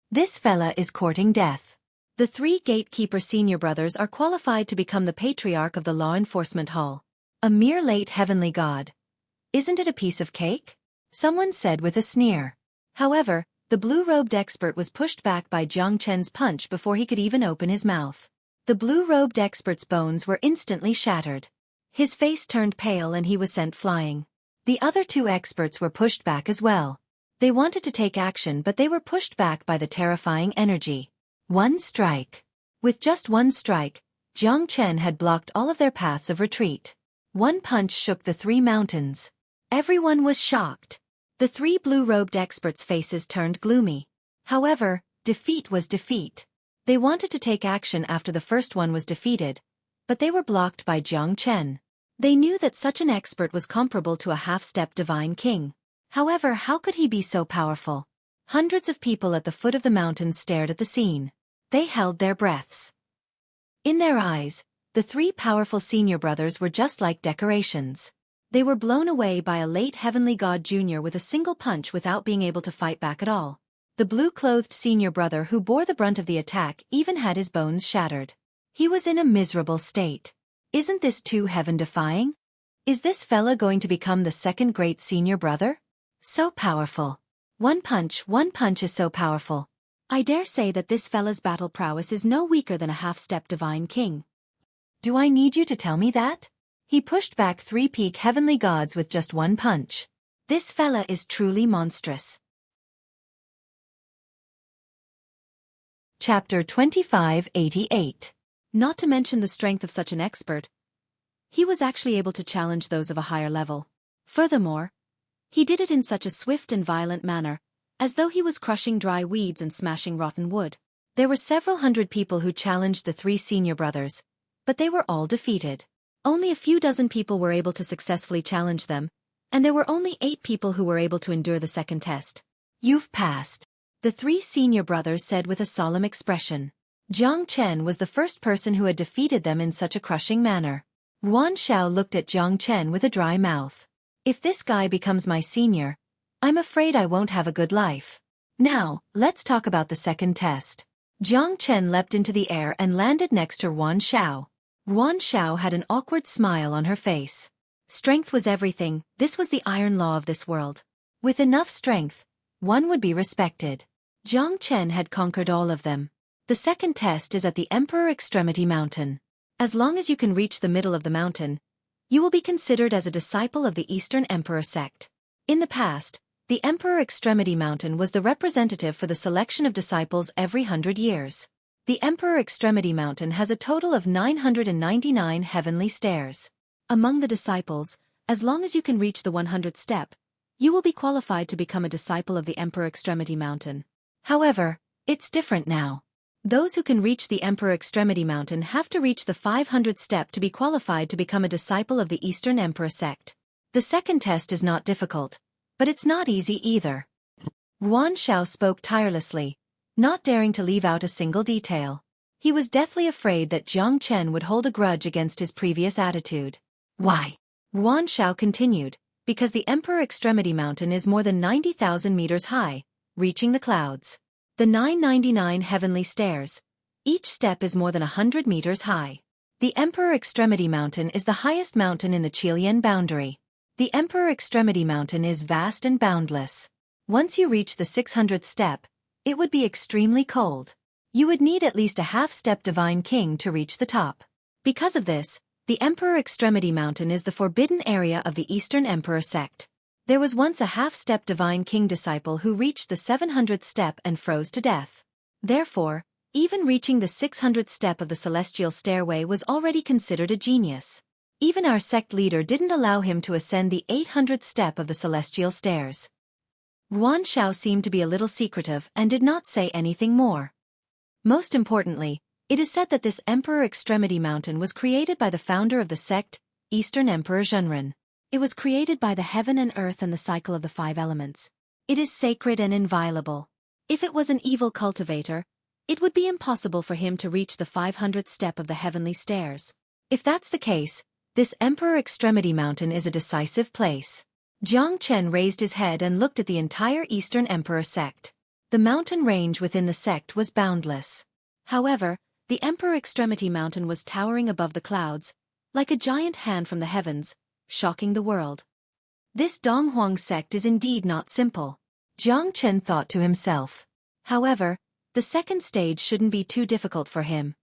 This fella is courting death. The three gatekeeper senior brothers are qualified to become the patriarch of the law enforcement hall. A mere late heavenly god. Isn't it a piece of cake? Someone said with a sneer. However, the blue-robed expert was pushed back by Jiang Chen's punch before he could even open his mouth. The blue-robed expert's bones were instantly shattered. His face turned pale and he was sent flying. The other two experts were pushed back as well. They wanted to take action but they were pushed back by the terrifying energy. One strike. With just one strike, Jiang Chen had blocked all of their paths of retreat. One punch shook the three mountains. Everyone was shocked. The three blue-robed experts' faces turned gloomy. However, defeat was defeat. They wanted to take action after the first one was defeated, but they were blocked by Jiang Chen. They knew that such an expert was comparable to a half-step divine king. However, how could he be so powerful? Hundreds of people at the foot of the mountains stared at the scene. They held their breaths. In their eyes, the three powerful senior brothers were just like decorations. They were blown away by a late heavenly god junior with a single punch without being able to fight back at all. The blue-clothed senior brother who bore the brunt of the attack even had his bones shattered. He was in a miserable state. Isn't this too heaven-defying? Is this fella going to become the second great senior brother? So powerful. One punch is so powerful. I dare say that this fella's battle prowess is no weaker than a half-step divine king. Do I need you to tell me that? He pushed back three peak heavenly gods with just one punch. This fella is truly monstrous. Chapter 2588. Not to mention the strength of such an expert, he was actually able to challenge those of a higher level. Furthermore, he did it in such a swift and violent manner, as though he was crushing dry weeds and smashing rotten wood. There were several hundred people who challenged the three senior brothers, but they were all defeated. Only a few dozen people were able to successfully challenge them, and there were only 8 people who were able to endure the second test. You've passed, the three senior brothers said with a solemn expression. Jiang Chen was the first person who had defeated them in such a crushing manner. Yuan Shao looked at Jiang Chen with a dry mouth. If this guy becomes my senior, I'm afraid I won't have a good life. Now, let's talk about the second test. Jiang Chen leapt into the air and landed next to Yuan Shao. Yuan Shao had an awkward smile on her face. Strength was everything, this was the iron law of this world. With enough strength, one would be respected. Jiang Chen had conquered all of them. The second test is at the Emperor Extremity Mountain. As long as you can reach the middle of the mountain, you will be considered as a disciple of the Eastern Emperor sect. In the past, the Emperor Extremity Mountain was the representative for the selection of disciples every 100 years. The Emperor Extremity Mountain has a total of 999 heavenly stairs. Among the disciples, as long as you can reach the 100th step, you will be qualified to become a disciple of the Emperor Extremity Mountain. However, it's different now. Those who can reach the Emperor Extremity Mountain have to reach the 500th step to be qualified to become a disciple of the Eastern Emperor sect. The second test is not difficult, but it's not easy either. Yuan Shao spoke tirelessly, not daring to leave out a single detail. He was deathly afraid that Jiang Chen would hold a grudge against his previous attitude. Why? Yuan Shao continued, because the Emperor Extremity Mountain is more than 90,000 meters high, reaching the clouds. The 999 heavenly stairs. Each step is more than 100 meters high. The Emperor Extremity Mountain is the highest mountain in the Chilean boundary. The Emperor Extremity Mountain is vast and boundless. Once you reach the 600th step, it would be extremely cold. You would need at least a half-step divine king to reach the top. Because of this, the Emperor Extremity Mountain is the forbidden area of the Eastern Emperor sect. There was once a half-step divine king disciple who reached the 700th step and froze to death. Therefore, even reaching the 600th step of the celestial stairway was already considered a genius. Even our sect leader didn't allow him to ascend the 800th step of the celestial stairs. Yuan Shao seemed to be a little secretive and did not say anything more. Most importantly, it is said that this Emperor Extremity Mountain was created by the founder of the sect, Eastern Emperor Zhenren. It was created by the heaven and earth and the cycle of the 5 elements. It is sacred and inviolable. If it was an evil cultivator, it would be impossible for him to reach the 500th step of the heavenly stairs. If that's the case, this Emperor Extremity Mountain is a decisive place. Jiang Chen raised his head and looked at the entire Eastern Emperor sect. The mountain range within the sect was boundless. However, the Emperor Extremity Mountain was towering above the clouds, like a giant hand from the heavens, shocking the world. This Donghuang sect is indeed not simple, Jiang Chen thought to himself. However, the second stage shouldn't be too difficult for him.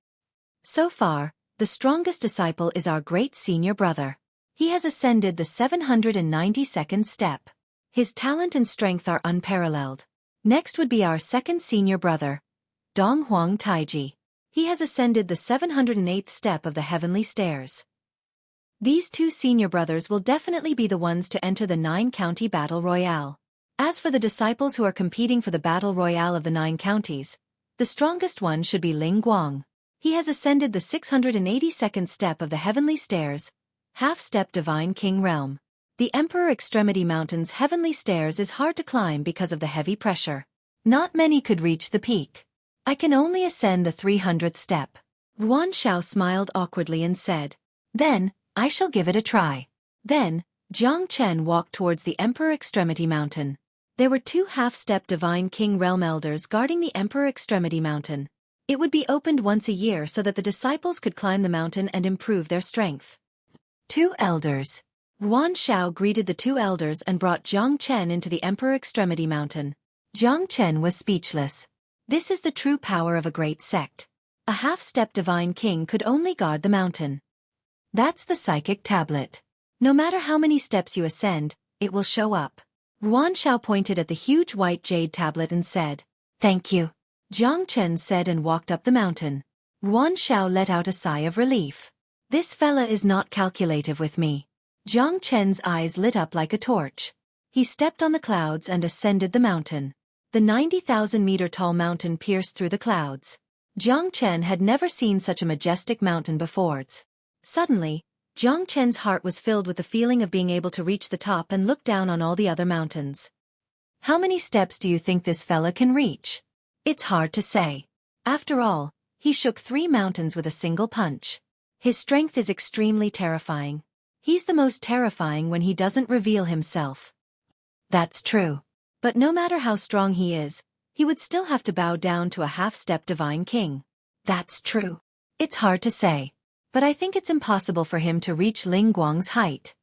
So far, the strongest disciple is our great senior brother. He has ascended the 792nd step. His talent and strength are unparalleled. Next would be our second senior brother, Donghuang Taiji. He has ascended the 708th step of the heavenly stairs. These 2 senior brothers will definitely be the ones to enter the 9-county battle royale. As for the disciples who are competing for the battle royale of the 9 counties, the strongest one should be Ling Guang. He has ascended the 682nd step of the heavenly stairs, half-step divine king realm. The Emperor Extremity Mountain's heavenly stairs is hard to climb because of the heavy pressure. Not many could reach the peak. I can only ascend the 300th step. Yuan Shao smiled awkwardly and said, "Then, I shall give it a try." Then, Jiang Chen walked towards the Emperor Extremity Mountain. There were 2 half-step divine king realm elders guarding the Emperor Extremity Mountain. It would be opened once a year so that the disciples could climb the mountain and improve their strength. 2 elders. Yuan Shao greeted the 2 elders and brought Jiang Chen into the Emperor Extremity Mountain. Jiang Chen was speechless. This is the true power of a great sect. A half-step divine king could only guard the mountain. That's the psychic tablet. No matter how many steps you ascend, it will show up. Yuan Shao pointed at the huge white jade tablet and said, "Thank you." Jiang Chen said and walked up the mountain. Yuan Shao let out a sigh of relief. This fella is not calculative with me. Jiang Chen's eyes lit up like a torch. He stepped on the clouds and ascended the mountain. The 90,000-meter-tall mountain pierced through the clouds. Jiang Chen had never seen such a majestic mountain before. Suddenly, Jiang Chen's heart was filled with the feeling of being able to reach the top and look down on all the other mountains. How many steps do you think this fella can reach? It's hard to say. After all, he shook 3 mountains with a single punch. His strength is extremely terrifying. He's the most terrifying when he doesn't reveal himself. That's true. But no matter how strong he is, he would still have to bow down to a half-step divine king. That's true. It's hard to say. But I think it's impossible for him to reach Ling Guang's height.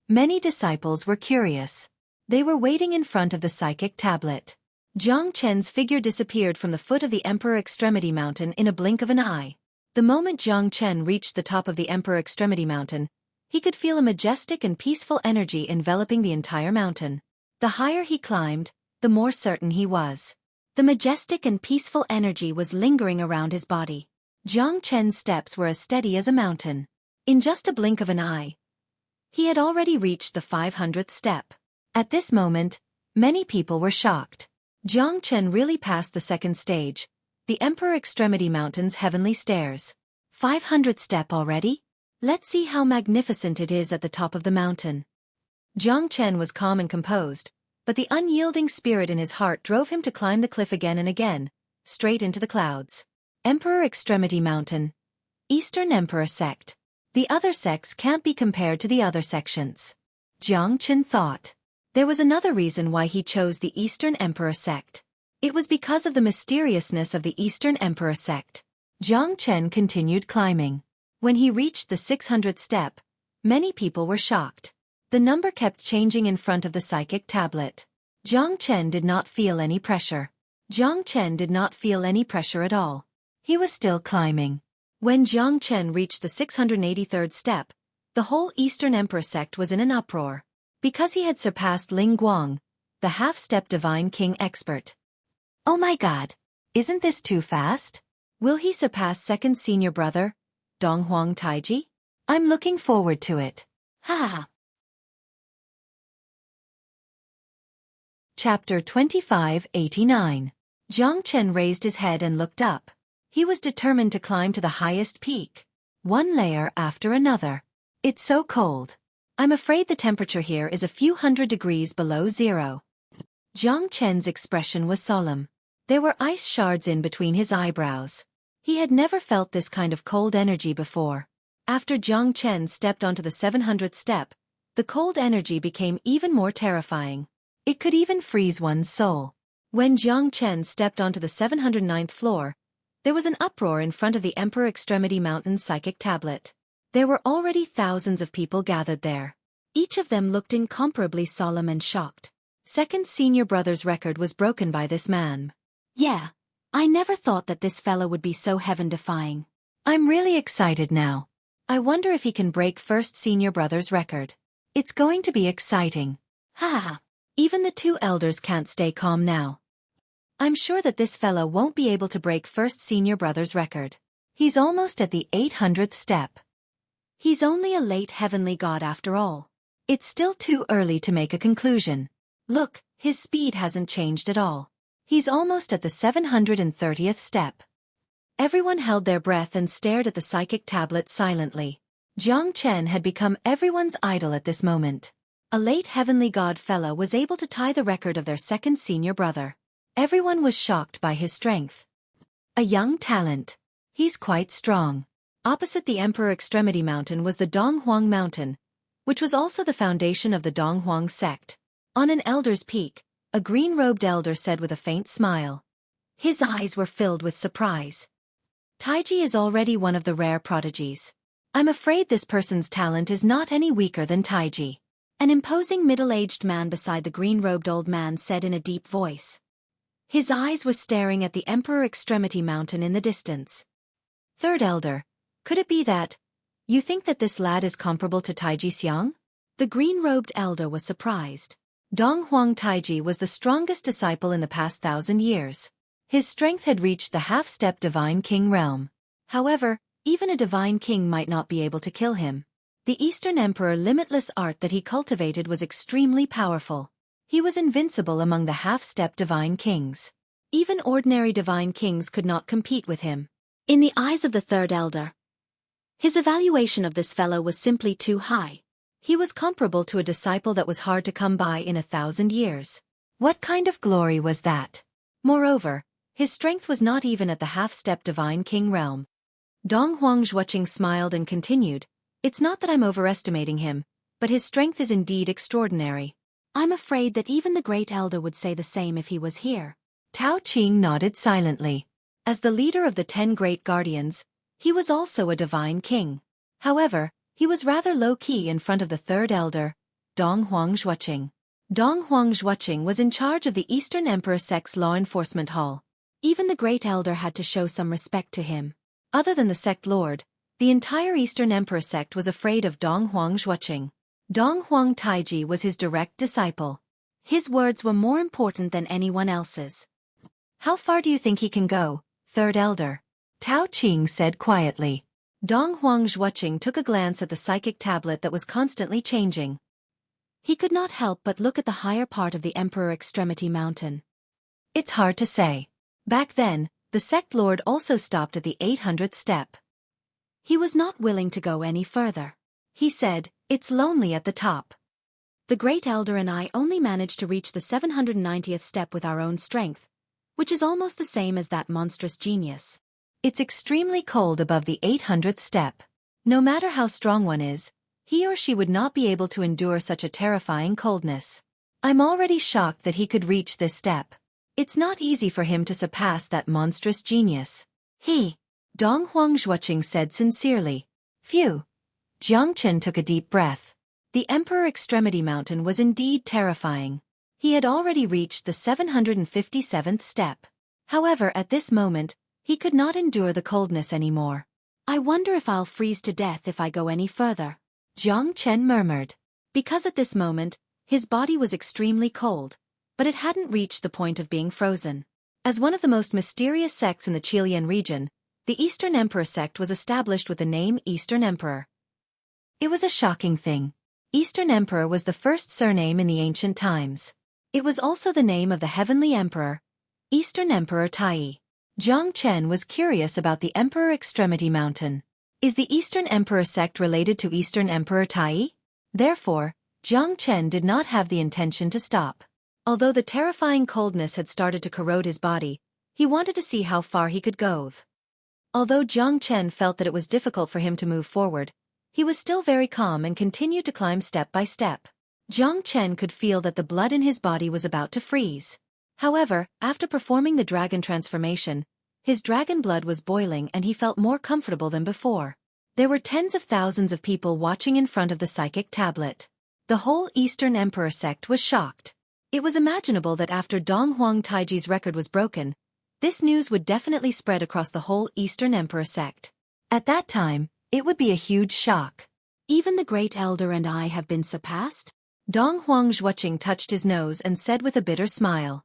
Many disciples were curious. They were waiting in front of the psychic tablet. Jiang Chen's figure disappeared from the foot of the Emperor Extremity Mountain in a blink of an eye. The moment Jiang Chen reached the top of the Emperor Extremity Mountain, he could feel a majestic and peaceful energy enveloping the entire mountain. The higher he climbed, the more certain he was. The majestic and peaceful energy was lingering around his body. Jiang Chen's steps were as steady as a mountain. In just a blink of an eye, he had already reached the 500th step. At this moment, many people were shocked. Jiang Chen really passed the second stage, the Emperor Extremity Mountain's heavenly stairs. 500th step already? Let's see how magnificent it is at the top of the mountain. Jiang Chen was calm and composed, but the unyielding spirit in his heart drove him to climb the cliff again and again, straight into the clouds. Emperor Extremity Mountain. Eastern Emperor Sect. The other sects can't be compared to the other sections. Jiang Chen thought. There was another reason why he chose the Eastern Emperor Sect. It was because of the mysteriousness of the Eastern Emperor Sect. Jiang Chen continued climbing. When he reached the 600th step, many people were shocked. The number kept changing in front of the psychic tablet. Jiang Chen did not feel any pressure. Jiang Chen did not feel any pressure at all. He was still climbing. When Jiang Chen reached the 683rd step, the whole Eastern Emperor sect was in an uproar. Because he had surpassed Ling Guang, the half-step Divine King expert. Oh my god! Isn't this too fast? Will he surpass second senior brother, Donghuang Taiji? I'm looking forward to it. Ha! Chapter 2589. Jiang Chen raised his head and looked up. He was determined to climb to the highest peak. One layer after another. It's so cold. I'm afraid the temperature here is a few hundred degrees below zero. Jiang Chen's expression was solemn. There were ice shards in between his eyebrows. He had never felt this kind of cold energy before. After Jiang Chen stepped onto the 700th step, the cold energy became even more terrifying. It could even freeze one's soul. When Jiang Chen stepped onto the 709th floor, there was an uproar in front of the Emperor Extremity Mountain's psychic tablet. There were already thousands of people gathered there. Each of them looked incomparably solemn and shocked. Second senior brother's record was broken by this man. Yeah, I never thought that this fellow would be so heaven-defying. I'm really excited now. I wonder if he can break first senior brother's record. It's going to be exciting. Ha! Even the two elders can't stay calm now. I'm sure that this fellow won't be able to break first senior brother's record. He's almost at the 800th step. He's only a late heavenly god after all. It's still too early to make a conclusion. Look, his speed hasn't changed at all. He's almost at the 730th step. Everyone held their breath and stared at the psychic tablet silently. Jiang Chen had become everyone's idol at this moment. A late heavenly god fellow was able to tie the record of their second senior brother. Everyone was shocked by his strength. A young talent. He's quite strong. Opposite the Emperor Extremity Mountain was the Donghuang Mountain, which was also the foundation of the Donghuang sect. On an elder's peak, a green-robed elder said with a faint smile. His eyes were filled with surprise. Taiji is already one of the rare prodigies. I'm afraid this person's talent is not any weaker than Taiji. An imposing middle-aged man beside the green-robed old man said in a deep voice. His eyes were staring at the Emperor Extremity Mountain in the distance. Third elder, could it be that you think that this lad is comparable to Taiji Xiang? The green-robed elder was surprised. Donghuang Taiji was the strongest disciple in the past 1,000 years. His strength had reached the half-step Divine King realm. However, even a Divine King might not be able to kill him. The Eastern Emperor's limitless art that he cultivated was extremely powerful. He was invincible among the half-step Divine Kings. Even ordinary Divine Kings could not compete with him. In the eyes of the third elder, his evaluation of this fellow was simply too high. He was comparable to a disciple that was hard to come by in 1,000 years. What kind of glory was that? Moreover, his strength was not even at the half-step Divine King realm. Donghuang Xueqi smiled and continued, It's not that I'm overestimating him, but his strength is indeed extraordinary. I'm afraid that even the great elder would say the same if he was here. Tao Qing nodded silently. As the leader of the 10 great guardians, he was also a divine king. However, he was rather low-key in front of the third elder, Donghuang Xueqi. Donghuang Xueqi was in charge of the Eastern Emperor sect's law enforcement hall. Even the great elder had to show some respect to him. Other than the sect lord, the entire Eastern Emperor sect was afraid of Donghuang Xueqi. Donghuang Taiji was his direct disciple. His words were more important than anyone else's. How far do you think he can go, third elder? Tao Qing said quietly. Donghuang Xueqi took a glance at the psychic tablet that was constantly changing. He could not help but look at the higher part of the Emperor Extremity Mountain. It's hard to say. Back then, the sect lord also stopped at the 800th step. He was not willing to go any further. He said, It's lonely at the top. The great elder and I only managed to reach the 790th step with our own strength, which is almost the same as that monstrous genius. It's extremely cold above the 800th step. No matter how strong one is, he or she would not be able to endure such a terrifying coldness. I'm already shocked that he could reach this step. It's not easy for him to surpass that monstrous genius. Donghuang Xueqi said sincerely. Phew. Jiang Chen took a deep breath. The Emperor Extremity Mountain was indeed terrifying. He had already reached the 757th step. However, at this moment, he could not endure the coldness anymore. I wonder if I'll freeze to death if I go any further, Jiang Chen murmured. Because at this moment, his body was extremely cold, but it hadn't reached the point of being frozen. As one of the most mysterious sects in the Qilian region, the Eastern Emperor sect was established with the name Eastern Emperor. It was a shocking thing. Eastern Emperor was the first surname in the ancient times. It was also the name of the Heavenly Emperor, Eastern Emperor Tai. Jiang Chen was curious about the Emperor Extremity Mountain. Is the Eastern Emperor sect related to Eastern Emperor Tai? Therefore, Jiang Chen did not have the intention to stop. Although the terrifying coldness had started to corrode his body, he wanted to see how far he could go. Although Jiang Chen felt that it was difficult for him to move forward, he was still very calm and continued to climb step by step. Jiang Chen could feel that the blood in his body was about to freeze. However, after performing the dragon transformation, his dragon blood was boiling and he felt more comfortable than before. There were tens of thousands of people watching in front of the psychic tablet. The whole Eastern Emperor sect was shocked. It was imaginable that after Dong Huang Taiji's record was broken, this news would definitely spread across the whole Eastern Emperor sect. At that time, it would be a huge shock. Even the Great Elder and I have been surpassed? Dong Huang Xueqi touched his nose and said with a bitter smile.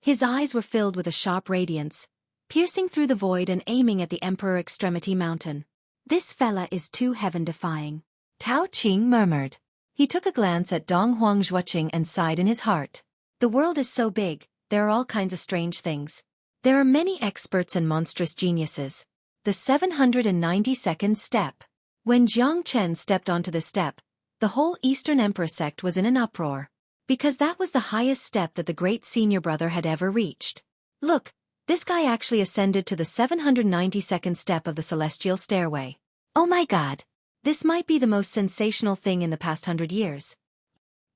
His eyes were filled with a sharp radiance, piercing through the void and aiming at the Emperor Extremity Mountain. This fella is too heaven-defying, Tao Qing murmured. He took a glance at Dong Huang Xueqi and sighed in his heart. The world is so big, there are all kinds of strange things. There are many experts and monstrous geniuses. The 792nd step. When Jiang Chen stepped onto the step, the whole Eastern Emperor sect was in an uproar. Because that was the highest step that the great senior brother had ever reached. Look, this guy actually ascended to the 792nd step of the celestial stairway. Oh my God! This might be the most sensational thing in the past 100 years.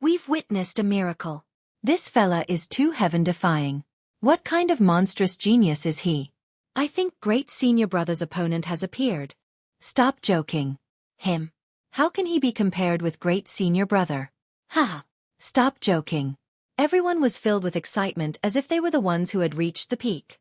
We've witnessed a miracle. This fella is too heaven-defying. What kind of monstrous genius is he? I think great senior brother's opponent has appeared. Stop joking. Him. How can he be compared with great senior brother? Haha. Stop joking. Everyone was filled with excitement as if they were the ones who had reached the peak.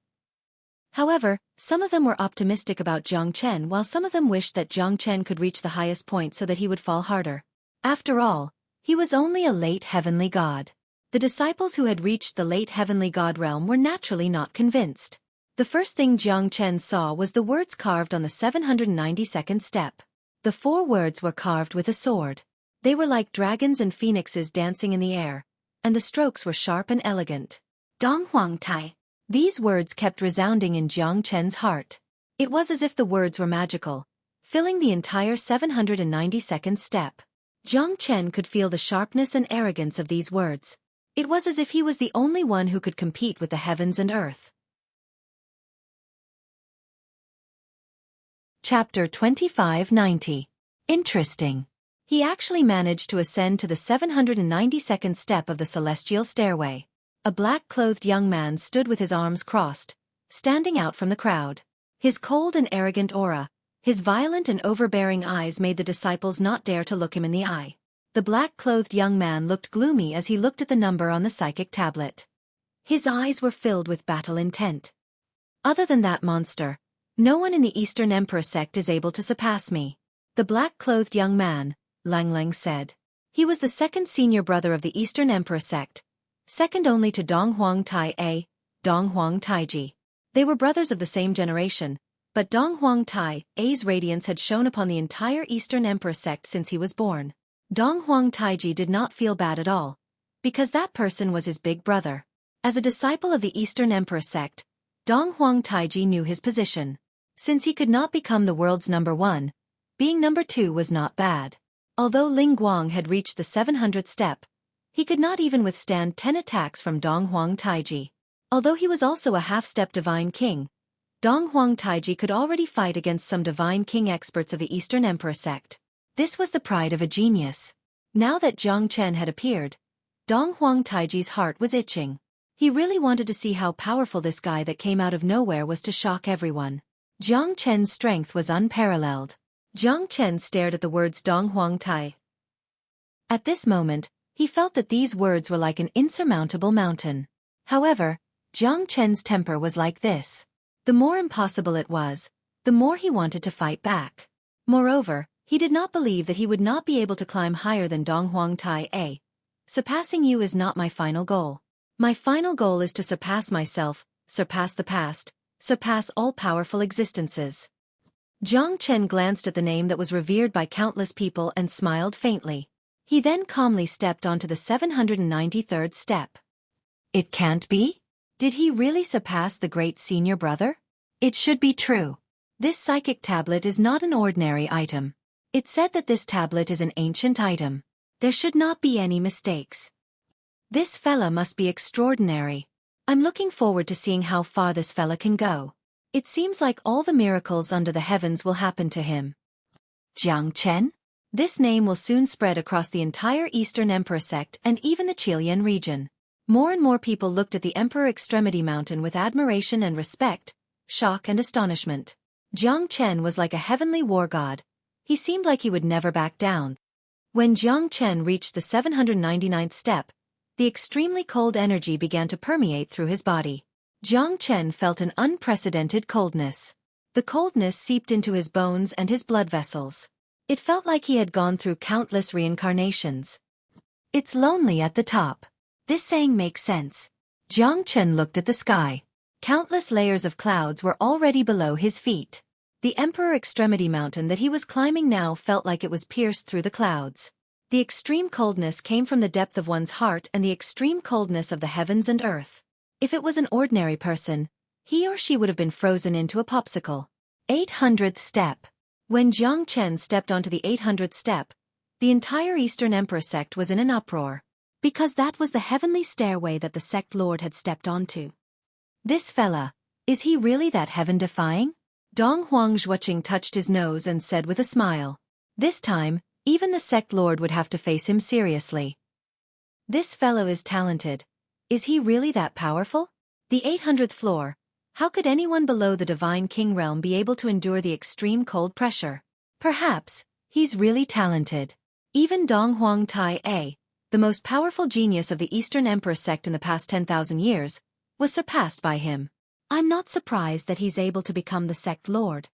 However, some of them were optimistic about Jiang Chen while some of them wished that Jiang Chen could reach the highest point so that he would fall harder. After all, he was only a late heavenly god. The disciples who had reached the late heavenly god realm were naturally not convinced. The first thing Jiang Chen saw was the words carved on the 792nd step. The 4 words were carved with a sword. They were like dragons and phoenixes dancing in the air, and the strokes were sharp and elegant. Dong Huang Tai. These words kept resounding in Jiang Chen's heart. It was as if the words were magical, filling the entire 792nd step. Jiang Chen could feel the sharpness and arrogance of these words. It was as if he was the only one who could compete with the heavens and earth. Chapter 2590. Interesting. He actually managed to ascend to the 792nd step of the celestial stairway. A black-clothed young man stood with his arms crossed, standing out from the crowd. His cold and arrogant aura, his violent and overbearing eyes made the disciples not dare to look him in the eye. The black-clothed young man looked gloomy as he looked at the number on the psychic tablet. His eyes were filled with battle intent. Other than that monster, no one in the Eastern Emperor sect is able to surpass me. The black-clothed young man, Lang Lang said. He was the second senior brother of the Eastern Emperor sect, second only to Dong Huang Tai A, Dong Huang Taiji. They were brothers of the same generation, but Dong Huang Tai A's radiance had shone upon the entire Eastern Emperor sect since he was born. Dong Huang Taiji did not feel bad at all, because that person was his big brother. As a disciple of the Eastern Emperor sect, Dong Huang Taiji knew his position. Since he could not become the world's number 1, being number 2 was not bad. Although Ling Guang had reached the 700th step, he could not even withstand 10 attacks from Dong Huang Taiji. Although he was also a half-step divine king, Dong Huang Taiji could already fight against some divine king experts of the Eastern Emperor sect. This was the pride of a genius. Now that Jiang Chen had appeared, Dong Huang Taiji's heart was itching. He really wanted to see how powerful this guy that came out of nowhere was to shock everyone. Jiang Chen's strength was unparalleled. Jiang Chen stared at the words Dong Huang Tai. At this moment, he felt that these words were like an insurmountable mountain. However, Jiang Chen's temper was like this. The more impossible it was, the more he wanted to fight back. Moreover, he did not believe that he would not be able to climb higher than Donghuang Tai A. Surpassing you is not my final goal. My final goal is to surpass myself, surpass the past, surpass all powerful existences. Jiang Chen glanced at the name that was revered by countless people and smiled faintly. He then calmly stepped onto the 793rd step. It can't be? Did he really surpass the great senior brother? It should be true. This psychic tablet is not an ordinary item. It said that this tablet is an ancient item. There should not be any mistakes. This fella must be extraordinary. I'm looking forward to seeing how far this fella can go. It seems like all the miracles under the heavens will happen to him. Jiang Chen? This name will soon spread across the entire Eastern Emperor sect and even the Qilian region. More and more people looked at the Emperor Extremity Mountain with admiration and respect, shock and astonishment. Jiang Chen was like a heavenly war god. He seemed like he would never back down. When Jiang Chen reached the 799th step, the extremely cold energy began to permeate through his body. Jiang Chen felt an unprecedented coldness. The coldness seeped into his bones and his blood vessels. It felt like he had gone through countless reincarnations. It's lonely at the top. This saying makes sense. Jiang Chen looked at the sky. Countless layers of clouds were already below his feet. The Emperor Extremity Mountain that he was climbing now felt like it was pierced through the clouds. The extreme coldness came from the depth of one's heart and the extreme coldness of the heavens and earth. If it was an ordinary person, he or she would have been frozen into a popsicle. 800th step. When Jiang Chen stepped onto the 800th step, the entire Eastern Emperor sect was in an uproar. Because that was the heavenly stairway that the sect lord had stepped onto. This fella, is he really that heaven-defying? Donghuang Xueqi touched his nose and said with a smile. This time, even the sect lord would have to face him seriously. This fellow is talented. Is he really that powerful? The 800th floor. How could anyone below the Divine King realm be able to endure the extreme cold pressure? Perhaps, he's really talented. Even Donghuang Tai A, the most powerful genius of the Eastern Emperor sect in the past 10,000 years, was surpassed by him. I'm not surprised that he's able to become the sect lord.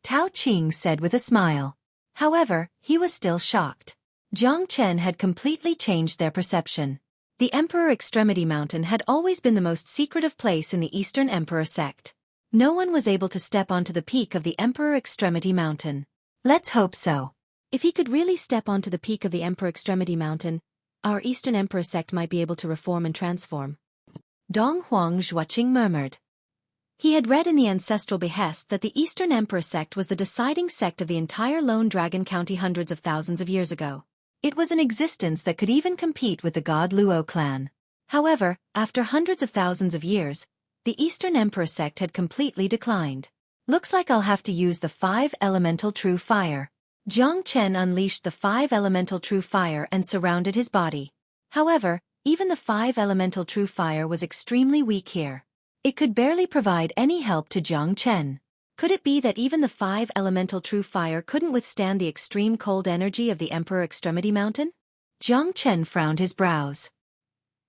Tao Qing said with a smile. However, he was still shocked. Jiang Chen had completely changed their perception. The Emperor Extremity Mountain had always been the most secretive place in the Eastern Emperor sect. No one was able to step onto the peak of the Emperor Extremity Mountain. Let's hope so. If he could really step onto the peak of the Emperor Extremity Mountain, our Eastern Emperor sect might be able to reform and transform. Donghuang Xueqi murmured. He had read in the ancestral behest that the Eastern Emperor sect was the deciding sect of the entire Lone Dragon County hundreds of thousands of years ago. It was an existence that could even compete with the god Luo clan. However, after hundreds of thousands of years, the Eastern Emperor sect had completely declined. Looks like I'll have to use the 5 elemental true fire. Jiang Chen unleashed the 5 elemental true fire and surrounded his body. However, even the 5 elemental true fire was extremely weak here. It could barely provide any help to Jiang Chen. Could it be that even the 5 elemental true fire couldn't withstand the extreme cold energy of the Emperor Extremity Mountain? Jiang Chen frowned his brows.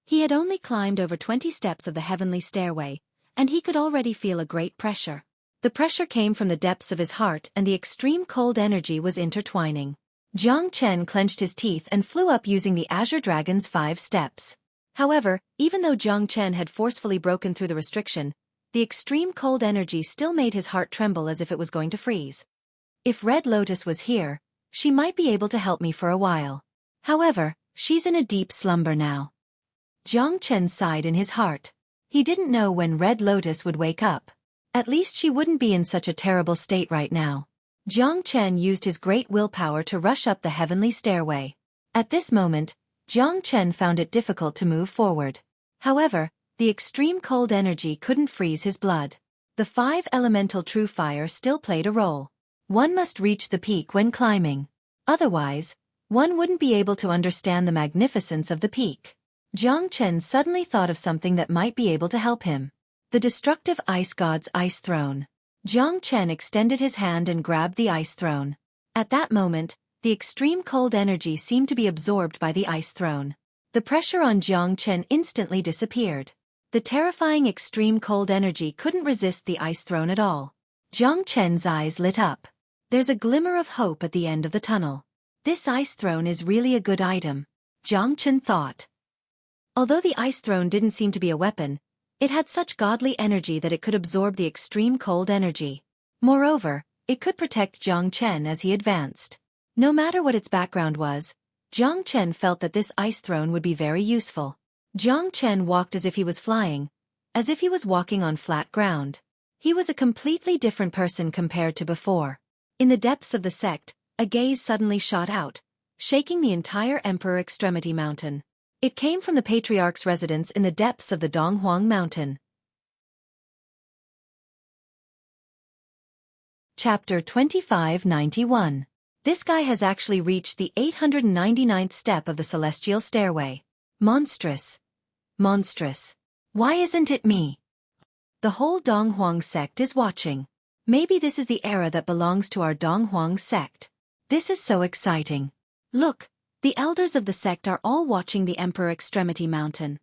He had only climbed over 20 steps of the heavenly stairway, and he could already feel a great pressure. The pressure came from the depths of his heart and the extreme cold energy was intertwining. Jiang Chen clenched his teeth and flew up using the Azure Dragon's 5 steps. However, even though Jiang Chen had forcefully broken through the restriction, the extreme cold energy still made his heart tremble as if it was going to freeze. If Red Lotus was here, she might be able to help me for a while. However, she's in a deep slumber now. Jiang Chen sighed in his heart. He didn't know when Red Lotus would wake up. At least she wouldn't be in such a terrible state right now. Jiang Chen used his great willpower to rush up the heavenly stairway. At this moment, Jiang Chen found it difficult to move forward. However, the extreme cold energy couldn't freeze his blood. The 5 elemental true fire still played a role. One must reach the peak when climbing. Otherwise, one wouldn't be able to understand the magnificence of the peak. Jiang Chen suddenly thought of something that might be able to help him. The destructive ice god's ice throne. Jiang Chen extended his hand and grabbed the ice throne. At that moment, the extreme cold energy seemed to be absorbed by the ice throne. The pressure on Jiang Chen instantly disappeared. The The terrifying extreme cold energy couldn't resist the ice throne at all. Jiang Chen's eyes lit up. There's a glimmer of hope at the end of the tunnel. This ice throne is really a good item, Jiang Chen thought. Although the ice throne didn't seem to be a weapon, it had such godly energy that it could absorb the extreme cold energy. Moreover, it could protect Jiang Chen as he advanced. No matter what its background was, Jiang Chen felt that this ice throne would be very useful. Jiang Chen walked as if he was flying, as if he was walking on flat ground. He was a completely different person compared to before. In the depths of the sect, a gaze suddenly shot out, shaking the entire Emperor Extremity Mountain. It came from the Patriarch's residence in the depths of the Donghuang Mountain. Chapter 2591. This guy has actually reached the 899th step of the Celestial Stairway. Monstrous. Monstrous. Why isn't it me? The whole Donghuang sect is watching. Maybe this is the era that belongs to our Donghuang sect. This is so exciting. Look, the elders of the sect are all watching the Emperor Extremity Mountain.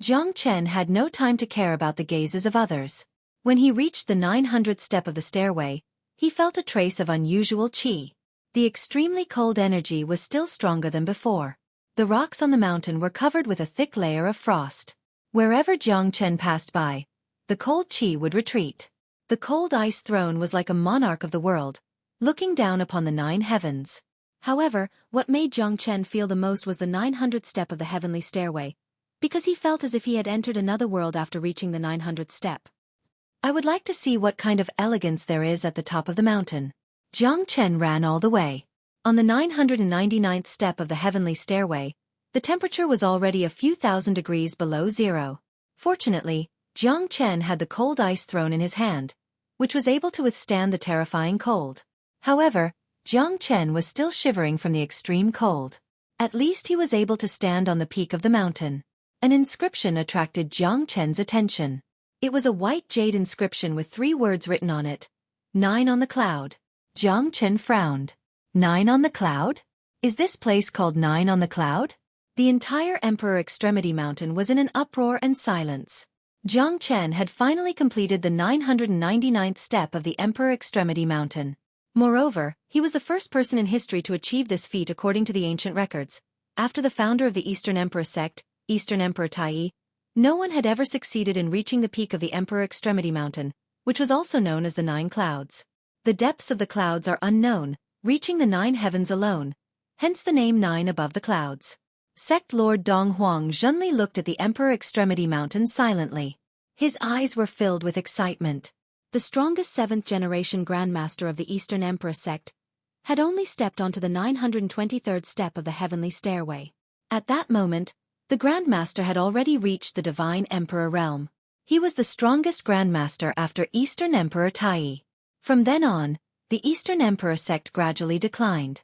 Jiang Chen had no time to care about the gazes of others. When he reached the 900th step of the stairway, he felt a trace of unusual qi. The extremely cold energy was still stronger than before. The rocks on the mountain were covered with a thick layer of frost. Wherever Jiang Chen passed by, the cold qi would retreat. The cold ice throne was like a monarch of the world, looking down upon the 9 heavens. However, what made Jiang Chen feel the most was the 900th step of the heavenly stairway, because he felt as if he had entered another world after reaching the 900th step. I would like to see what kind of elegance there is at the top of the mountain. Jiang Chen ran all the way. On the 999th step of the heavenly stairway, the temperature was already a few thousand degrees below zero. Fortunately, Jiang Chen had the cold ice throne in his hand, which was able to withstand the terrifying cold. However, Jiang Chen was still shivering from the extreme cold. At least he was able to stand on the peak of the mountain. An inscription attracted Jiang Chen's attention. It was a white jade inscription with 3 words written on it. 9 on the cloud. Jiang Chen frowned. 9 on the cloud? Is this place called 9 on the cloud? The entire Emperor Extremity Mountain was in an uproar and silence. Jiang Chen had finally completed the 999th step of the Emperor Extremity Mountain. Moreover, he was the first person in history to achieve this feat according to the ancient records. After the founder of the Eastern Emperor sect, Eastern Emperor Tai, no one had ever succeeded in reaching the peak of the Emperor Extremity Mountain, which was also known as the 9 clouds. The depths of the clouds are unknown, reaching the 9 heavens alone, hence the name 9 above the clouds. Sect Lord Donghuang Zhenli looked at the Emperor Extremity Mountain silently. His eyes were filled with excitement. The strongest 7th-generation Grandmaster of the Eastern Emperor sect had only stepped onto the 923rd step of the heavenly stairway. At that moment, the Grandmaster had already reached the Divine Emperor realm. He was the strongest Grandmaster after Eastern Emperor Tai. From then on, the Eastern Emperor sect gradually declined.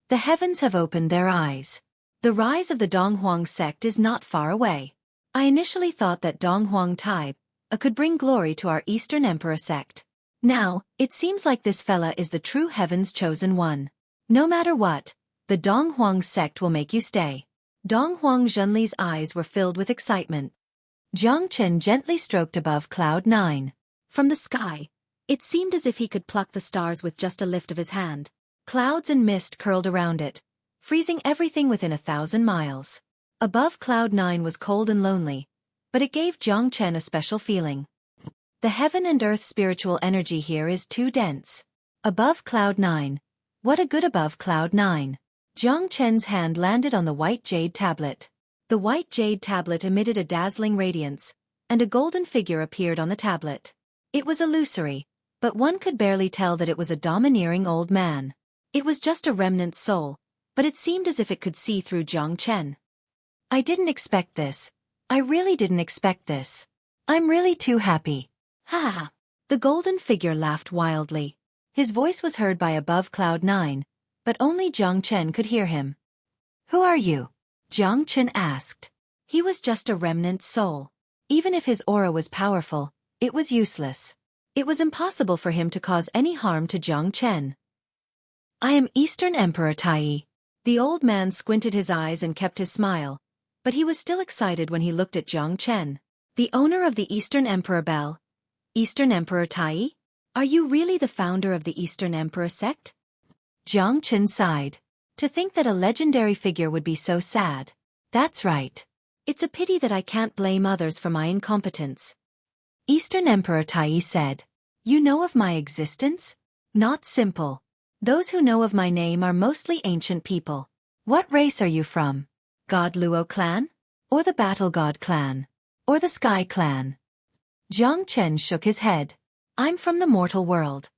The heavens have opened their eyes. The rise of the Donghuang sect is not far away. I initially thought that Donghuang Tai could bring glory to our Eastern Emperor sect. Now, it seems like this fella is the true heaven's chosen one. No matter what, the Donghuang sect will make you stay. Donghuang Zhenli's eyes were filled with excitement. Jiang Chen gently stroked above cloud 9. From the sky, it seemed as if he could pluck the stars with just a lift of his hand. Clouds and mist curled around it, freezing everything within 1,000 miles. Above cloud 9 was cold and lonely, but it gave Jiang Chen a special feeling. The heaven and earth spiritual energy here is too dense. Above cloud 9. What a good above cloud 9. Jiang Chen's hand landed on the white jade tablet. The white jade tablet emitted a dazzling radiance, and a golden figure appeared on the tablet. It was illusory, but one could barely tell that it was a domineering old man. It was just a remnant soul, but it seemed as if it could see through Jiang Chen. I didn't expect this. I really didn't expect this. I'm really too happy. Ha ha. The golden figure laughed wildly. His voice was heard by above cloud 9, but only Jiang Chen could hear him. Who are you? Jiang Chen asked. He was just a remnant soul. Even if his aura was powerful, it was useless. It was impossible for him to cause any harm to Jiang Chen. I am Eastern Emperor Tai. The old man squinted his eyes and kept his smile, but he was still excited when he looked at Jiang Chen. The owner of the Eastern Emperor Bell, Eastern Emperor Tai? Are you really the founder of the Eastern Emperor sect? Jiang Chen sighed. To think that a legendary figure would be so sad. That's right. It's a pity that I can't blame others for my incompetence. Eastern Emperor Tai said. You know of my existence? Not simple. Those who know of my name are mostly ancient people. What race are you from? God Luo clan? Or the Battle God clan? Or the Sky clan? Jiang Chen shook his head. I'm from the mortal world.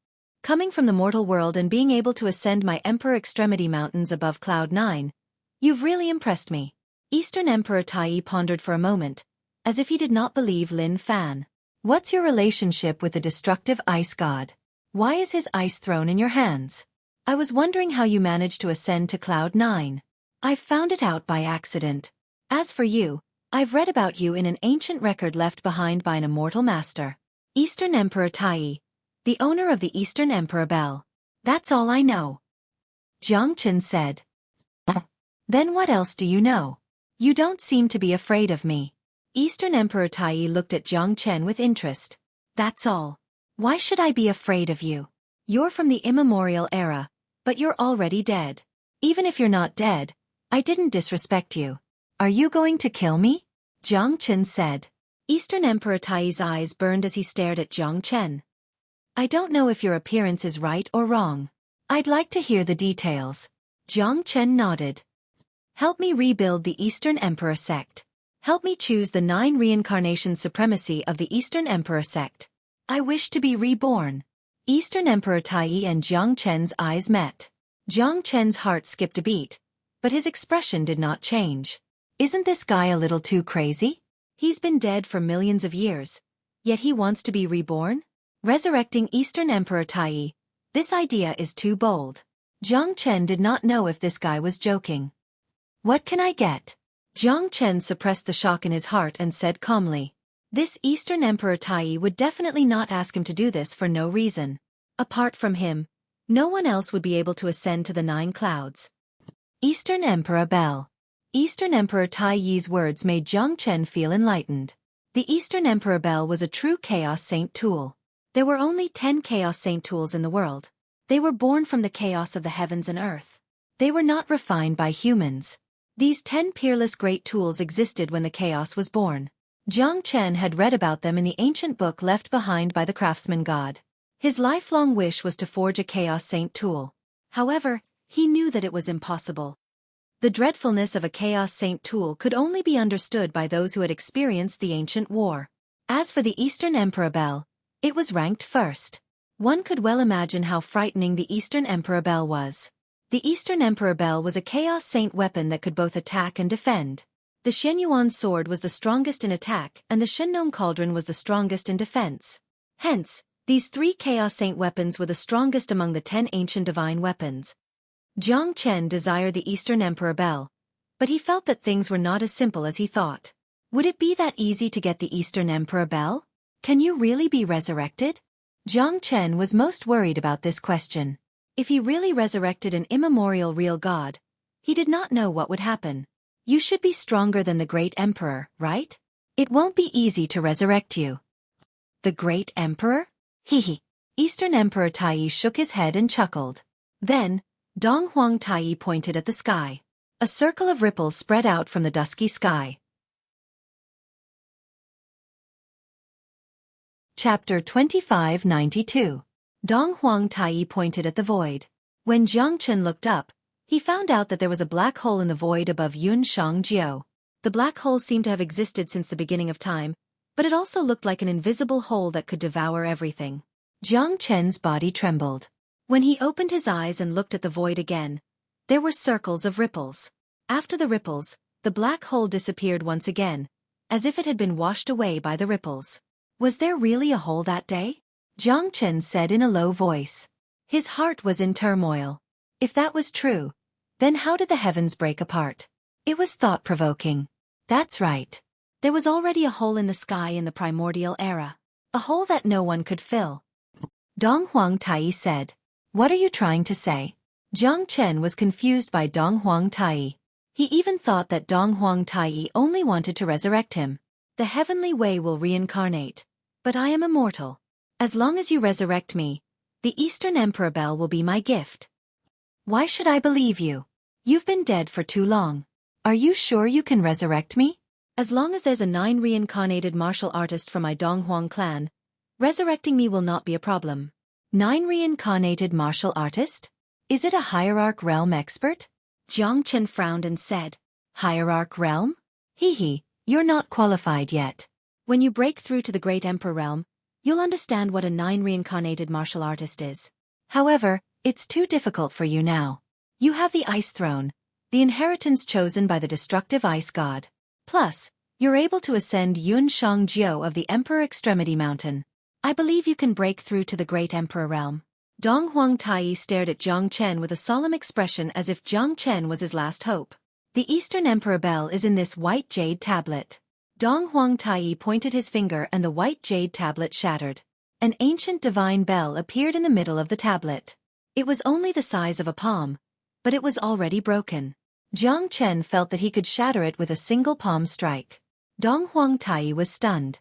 Coming from the mortal world and being able to ascend my Emperor Extremity Mountains above Cloud 9, you've really impressed me. Eastern Emperor Tai pondered for a moment, as if he did not believe Lin Fan. What's your relationship with the destructive ice god? Why is his ice throne in your hands? I was wondering how you managed to ascend to Cloud 9. I've found it out by accident. As for you, I've read about you in an ancient record left behind by an immortal master. Eastern Emperor Tai, the owner of the Eastern Emperor Bell. That's all I know. Jiang Chen said. Then what else do you know? You don't seem to be afraid of me. Eastern Emperor Tai looked at Jiang Chen with interest. That's all. Why should I be afraid of you? You're from the immemorial era, but you're already dead. Even if you're not dead, I didn't disrespect you. Are you going to kill me? Jiang Chen said. Eastern Emperor Tai's eyes burned as he stared at Jiang Chen. I don't know if your appearance is right or wrong. I'd like to hear the details. Jiang Chen nodded. Help me rebuild the Eastern Emperor sect. Help me choose the 9 reincarnation supremacy of the Eastern Emperor sect. I wish to be reborn. Eastern Emperor Tai and Jiang Chen's eyes met. Jiang Chen's heart skipped a beat, but his expression did not change. Isn't this guy a little too crazy? He's been dead for millions of years, yet he wants to be reborn? Resurrecting Eastern Emperor Tai. This idea is too bold. Jiang Chen did not know if this guy was joking. What can I get? Jiang Chen suppressed the shock in his heart and said calmly. This Eastern Emperor Tai would definitely not ask him to do this for no reason. Apart from him, no one else would be able to ascend to the 9 clouds. Eastern Emperor Bell. Eastern Emperor Tai's words made Jiang Chen feel enlightened. The Eastern Emperor Bell was a true Chaos Saint tool. There were only 10 Chaos Saint tools in the world. They were born from the chaos of the heavens and earth. They were not refined by humans. These 10 peerless great tools existed when the chaos was born. Jiang Chen had read about them in the ancient book left behind by the craftsman god. His lifelong wish was to forge a Chaos Saint tool. However, he knew that it was impossible. The dreadfulness of a Chaos Saint tool could only be understood by those who had experienced the ancient war. As for the Eastern Emperor Bell, it was ranked first. One could well imagine how frightening the Eastern Emperor Bell was. The Eastern Emperor Bell was a Chaos Saint weapon that could both attack and defend. The Shenyuan sword was the strongest in attack and the Shenong cauldron was the strongest in defense. Hence, these 3 Chaos Saint weapons were the strongest among the 10 ancient divine weapons. Jiang Chen desired the Eastern Emperor Bell, but he felt that things were not as simple as he thought. Would it be that easy to get the Eastern Emperor Bell? Can you really be resurrected? Jiang Chen was most worried about this question. If he really resurrected an immemorial real god, he did not know what would happen. You should be stronger than the great emperor, right? It won't be easy to resurrect you. The great emperor? Hehe. Eastern Emperor Tai shook his head and chuckled. Then, Dong Huang Tai pointed at the sky. A circle of ripples spread out from the dusky sky. Chapter 2592. Dong Huang Tai pointed at the void. When Jiang Chen looked up, he found out that there was a black hole in the void above Yun Shang Jiao. The black hole seemed to have existed since the beginning of time, but it also looked like an invisible hole that could devour everything. Jiang Chen's body trembled. When he opened his eyes and looked at the void again, there were circles of ripples. After the ripples, the black hole disappeared once again, as if it had been washed away by the ripples. Was there really a hole that day? Jiang Chen said in a low voice. His heart was in turmoil. If that was true, then how did the heavens break apart? It was thought-provoking. That's right. There was already a hole in the sky in the primordial era. A hole that no one could fill. Dong Huang Tai said. What are you trying to say? Jiang Chen was confused by Dong Huang Tai. He even thought that Dong Huang Tai only wanted to resurrect him. The heavenly way will reincarnate. But I am immortal. As long as you resurrect me, the Eastern Emperor Bell will be my gift. Why should I believe you? You've been dead for too long. Are you sure you can resurrect me? As long as there's a 9 reincarnated martial artist from my Donghuang clan, resurrecting me will not be a problem. 9 reincarnated martial artist? Is it a hierarch realm expert? Jiang Chen frowned and said, Hierarch realm? Hee, you're not qualified yet. When you break through to the Great Emperor realm, you'll understand what a 9 reincarnated martial artist is. However, it's too difficult for you now. You have the Ice Throne, the inheritance chosen by the destructive Ice God. Plus, you're able to ascend Yun Shangjiu of the Emperor Extremity Mountain. I believe you can break through to the Great Emperor realm. Dong Huang Tai stared at Jiang Chen with a solemn expression as if Jiang Chen was his last hope. The Eastern Emperor Bell is in this white jade tablet. Dong Huang Tai pointed his finger and the white jade tablet shattered. An ancient divine bell appeared in the middle of the tablet. It was only the size of a palm, but it was already broken. Jiang Chen felt that he could shatter it with a single palm strike. Dong Huang Tai was stunned.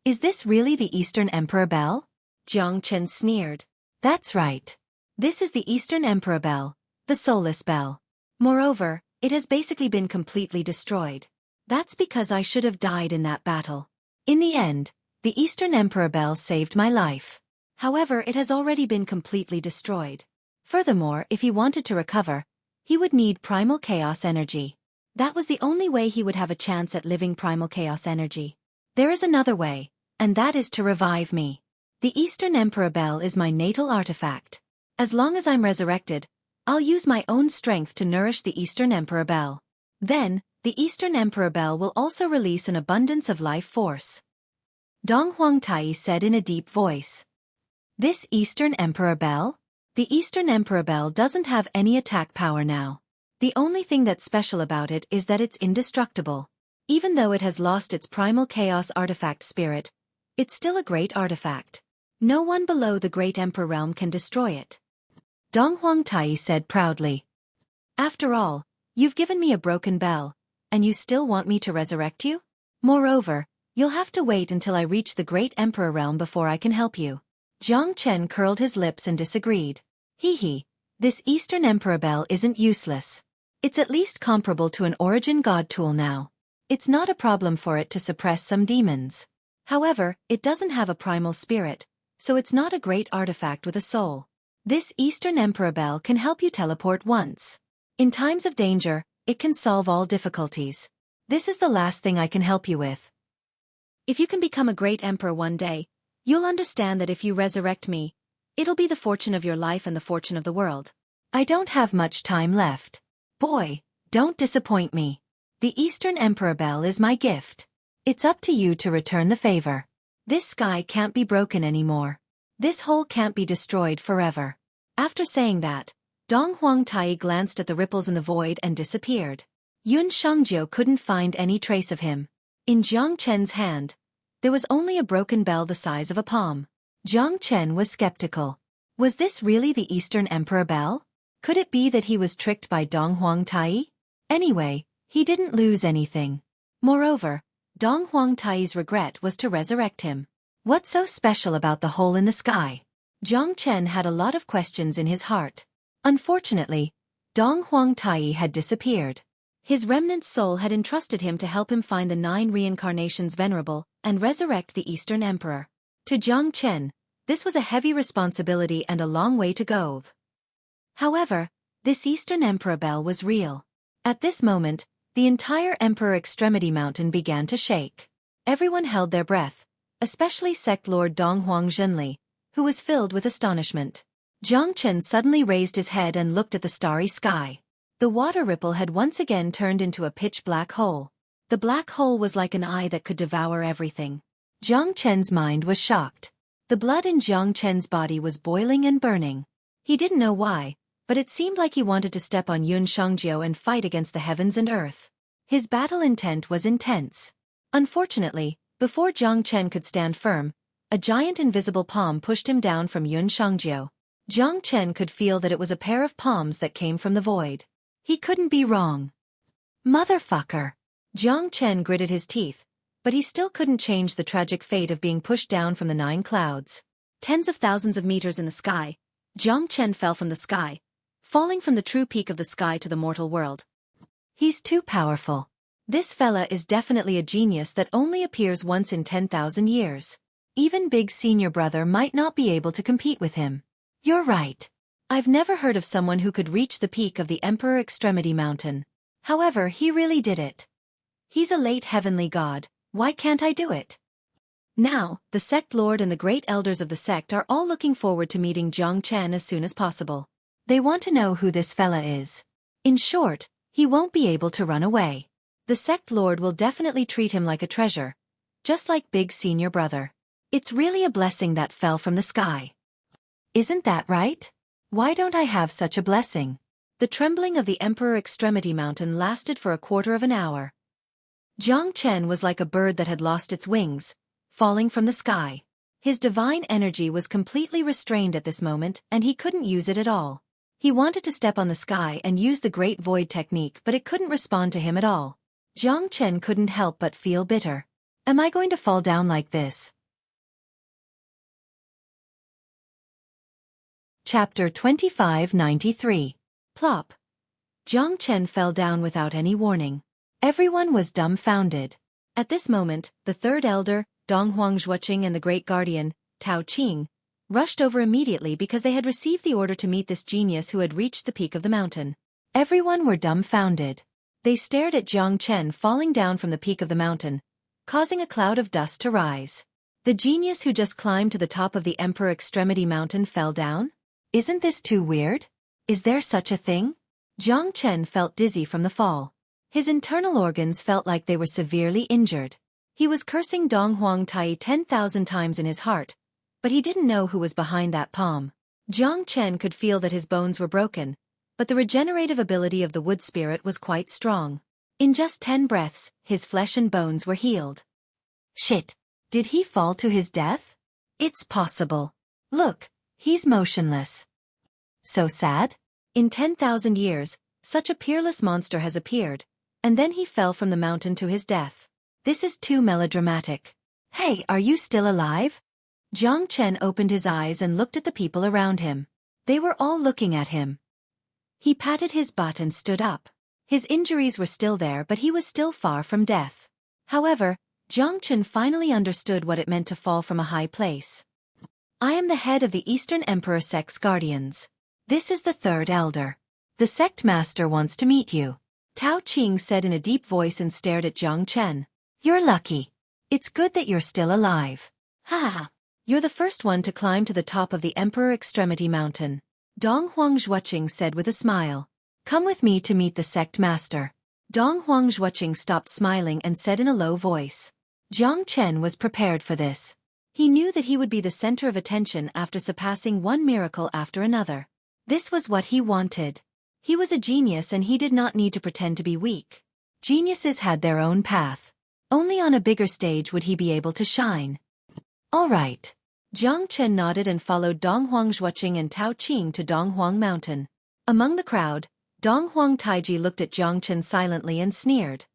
Is this really the Eastern Emperor Bell? Jiang Chen sneered. That's right. This is the Eastern Emperor Bell, the Soulless Bell. Moreover, it has basically been completely destroyed. That's because I should have died in that battle. In the end, the Eastern Emperor Bell saved my life. However, it has already been completely destroyed. Furthermore, if he wanted to recover, he would need primal chaos energy. That was the only way he would have a chance at living primal chaos energy. There is another way, and that is to revive me. The Eastern Emperor Bell is my natal artifact. As long as I'm resurrected, I'll use my own strength to nourish the Eastern Emperor Bell. Then, the Eastern Emperor Bell will also release an abundance of life force. Dong Huang Tai said in a deep voice. This Eastern Emperor Bell? The Eastern Emperor Bell doesn't have any attack power now. The only thing that's special about it is that it's indestructible. Even though it has lost its primal chaos artifact spirit, it's still a great artifact. No one below the Great Emperor realm can destroy it. Dong Huang Tai said proudly. After all, you've given me a broken bell, and you still want me to resurrect you? Moreover, you'll have to wait until I reach the Great Emperor realm before I can help you. Jiang Chen curled his lips and disagreed. Hee, this Eastern Emperor Bell isn't useless. It's at least comparable to an Origin God tool now. It's not a problem for it to suppress some demons. However, it doesn't have a primal spirit, so it's not a great artifact with a soul. This Eastern Emperor Bell can help you teleport once. In times of danger, it can solve all difficulties. This is the last thing I can help you with. If you can become a great emperor one day, you'll understand that if you resurrect me, it'll be the fortune of your life and the fortune of the world. I don't have much time left. Boy, don't disappoint me. The Eastern Emperor Bell is my gift. It's up to you to return the favor. This sky can't be broken anymore. This hole can't be destroyed forever. After saying that, Dong Huang Tai glanced at the ripples in the void and disappeared. Yun Shangjiu couldn't find any trace of him. In Jiang Chen's hand, there was only a broken bell the size of a palm. Jiang Chen was skeptical. Was this really the Eastern Emperor Bell? Could it be that he was tricked by Dong Huang Tai? Anyway, he didn't lose anything. Moreover, Dong Huang Tai's regret was to resurrect him. What's so special about the hole in the sky? Jiang Chen had a lot of questions in his heart. Unfortunately, Dong Huang Tai had disappeared. His remnant soul had entrusted him to help him find the 9 reincarnations venerable and resurrect the Eastern Emperor. To Jiang Chen, this was a heavy responsibility and a long way to go. However, this Eastern Emperor Bell was real. At this moment, the entire Emperor Extremity Mountain began to shake. Everyone held their breath, especially Sect Lord Dong Huang Zhenli, who was filled with astonishment. Jiang Chen suddenly raised his head and looked at the starry sky. The water ripple had once again turned into a pitch-black hole. The black hole was like an eye that could devour everything. Jiang Chen's mind was shocked. The blood in Jiang Chen's body was boiling and burning. He didn't know why, but it seemed like he wanted to step on Yun Shangjiu and fight against the heavens and earth. His battle intent was intense. Unfortunately, before Jiang Chen could stand firm, a giant invisible palm pushed him down from Yun Shangjiu. Jiang Chen could feel that it was a pair of palms that came from the void. He couldn't be wrong. Motherfucker! Jiang Chen gritted his teeth, But he still couldn't change the tragic fate of being pushed down from the 9 clouds. Tens of thousands of meters in the sky, Jiang Chen fell from the sky, falling from the true peak of the sky to the mortal world. He's too powerful. This fella is definitely a genius that only appears once in 10,000 years. Even Big Senior Brother might not be able to compete with him. You're right. I've never heard of someone who could reach the peak of the Emperor Extremity Mountain. However, he really did it. He's a late heavenly god, why can't I do it? Now, the sect lord and the great elders of the sect are all looking forward to meeting Jiang Chen as soon as possible. They want to know who this fella is. In short, he won't be able to run away. The sect lord will definitely treat him like a treasure, just like Big Senior Brother. It's really a blessing that fell from the sky. Isn't that right? Why don't I have such a blessing? The trembling of the Emperor Extremity Mountain lasted for a quarter of an hour. Jiang Chen was like a bird that had lost its wings, falling from the sky. His divine energy was completely restrained at this moment and he couldn't use it at all. He wanted to step on the sky and use the Great Void technique but it couldn't respond to him at all. Jiang Chen couldn't help but feel bitter. Am I going to fall down like this? Chapter 2593. Plop. Jiang Chen fell down without any warning. Everyone was dumbfounded. At this moment, the third elder, Donghuang Xueqi and the great guardian, Tao Qing, rushed over immediately because they had received the order to meet this genius who had reached the peak of the mountain. Everyone were dumbfounded. They stared at Jiang Chen falling down from the peak of the mountain, causing a cloud of dust to rise. The genius who just climbed to the top of the Emperor Extremity Mountain fell down? Isn't this too weird? Is there such a thing? Jiang Chen felt dizzy from the fall. His internal organs felt like they were severely injured. He was cursing Donghuang Tai 10,000 times in his heart, but he didn't know who was behind that palm. Jiang Chen could feel that his bones were broken, but the regenerative ability of the wood spirit was quite strong. In just 10 breaths, his flesh and bones were healed. Shit! Did he fall to his death? It's possible. Look, he's motionless. So sad? In 10,000 years, such a peerless monster has appeared, and then he fell from the mountain to his death. This is too melodramatic. Hey, are you still alive? Jiang Chen opened his eyes and looked at the people around him. They were all looking at him. He patted his butt and stood up. His injuries were still there but he was still far from death. However, Jiang Chen finally understood what it meant to fall from a high place. I am the head of the Eastern Emperor Sect's guardians. This is the third elder. The sect master wants to meet you. Tao Qing said in a deep voice and stared at Jiang Chen. You're lucky. It's good that you're still alive. Ha ha. You're the first one to climb to the top of the Emperor Extremity Mountain. Donghuang Xueqi said with a smile. Come with me to meet the sect master. Donghuang Xueqi stopped smiling and said in a low voice. Jiang Chen was prepared for this. He knew that he would be the center of attention after surpassing one miracle after another. This was what he wanted. He was a genius and he did not need to pretend to be weak. Geniuses had their own path. Only on a bigger stage would he be able to shine. All right. Jiang Chen nodded and followed Donghuang Xueqi and Tao Qing to Donghuang Mountain. Among the crowd, Donghuang Taiji looked at Jiang Chen silently and sneered.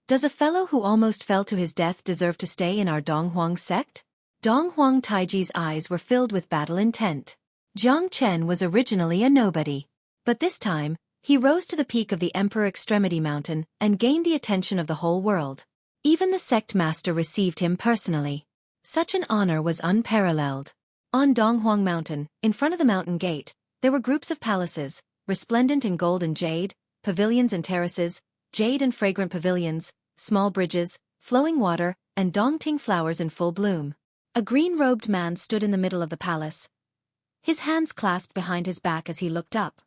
Does a fellow who almost fell to his death deserve to stay in our Donghuang sect? Donghuang Taiji's eyes were filled with battle intent. Jiang Chen was originally a nobody. But this time, he rose to the peak of the Emperor Extremity Mountain and gained the attention of the whole world. Even the sect master received him personally. Such an honor was unparalleled. On Donghuang Mountain, in front of the mountain gate, there were groups of palaces, resplendent in gold and jade, pavilions and terraces, jade and fragrant pavilions, small bridges, flowing water, and dongting flowers in full bloom. A green-robed man stood in the middle of the palace, his hands clasped behind his back as he looked up.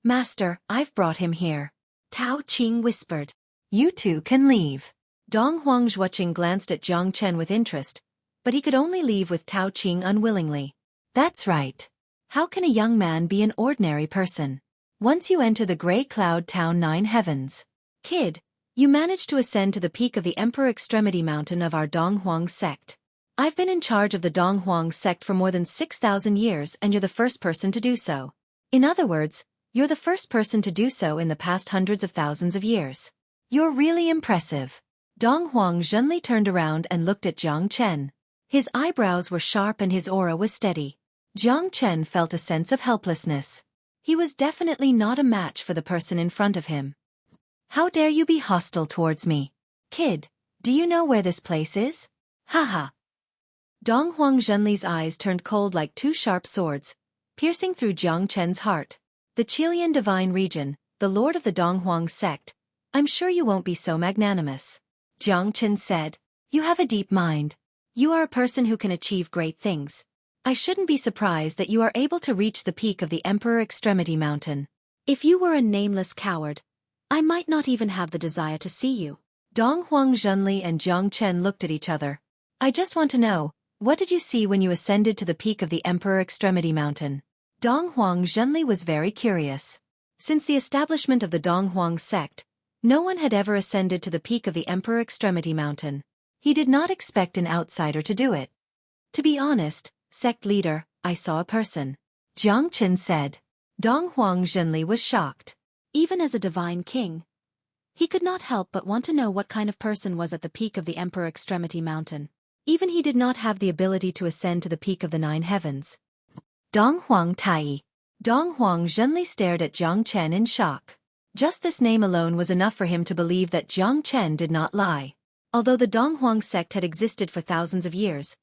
Master, I've brought him here. Tao Qing whispered. You two can leave. Donghuang Xueqi glanced at Jiang Chen with interest, but he could only leave with Tao Qing unwillingly. That's right. How can a young man be an ordinary person? Once you enter the Grey Cloud Town 9 heavens. Kid, you managed to ascend to the peak of the Emperor Extremity Mountain of our Donghuang sect. I've been in charge of the Donghuang sect for more than 6,000 years and you're the first person to do so. In other words, you're the first person to do so in the past hundreds of thousands of years. You're really impressive. Dong Huang Zhenli turned around and looked at Jiang Chen. His eyebrows were sharp and his aura was steady. Jiang Chen felt a sense of helplessness. He was definitely not a match for the person in front of him. How dare you be hostile towards me? Kid, do you know where this place is? Haha. Dong Huang Zhenli's eyes turned cold like two sharp swords, piercing through Jiang Chen's heart. The Qilian divine region, the lord of the Dong Huang sect. I'm sure you won't be so magnanimous. Jiang Chen said, you have a deep mind. You are a person who can achieve great things. I shouldn't be surprised that you are able to reach the peak of the Emperor Extremity Mountain. If you were a nameless coward, I might not even have the desire to see you. Dong Huang Zhenli and Jiang Chen looked at each other. I just want to know, what did you see when you ascended to the peak of the Emperor Extremity Mountain? Dong Huang Zhenli was very curious. Since the establishment of the Dong Huang sect, no one had ever ascended to the peak of the Emperor Extremity Mountain. He did not expect an outsider to do it. To be honest, sect leader, I saw a person. Jiang Chen said. Dong Huang Zhenli was shocked. Even as a divine king, he could not help but want to know what kind of person was at the peak of the Emperor Extremity Mountain. Even he did not have the ability to ascend to the peak of the 9 heavens. Dong Huang Tai. Dong Huang Zhenli stared at Jiang Chen in shock. Just this name alone was enough for him to believe that Jiang Chen did not lie. Although the Dong Huang sect had existed for thousands of years,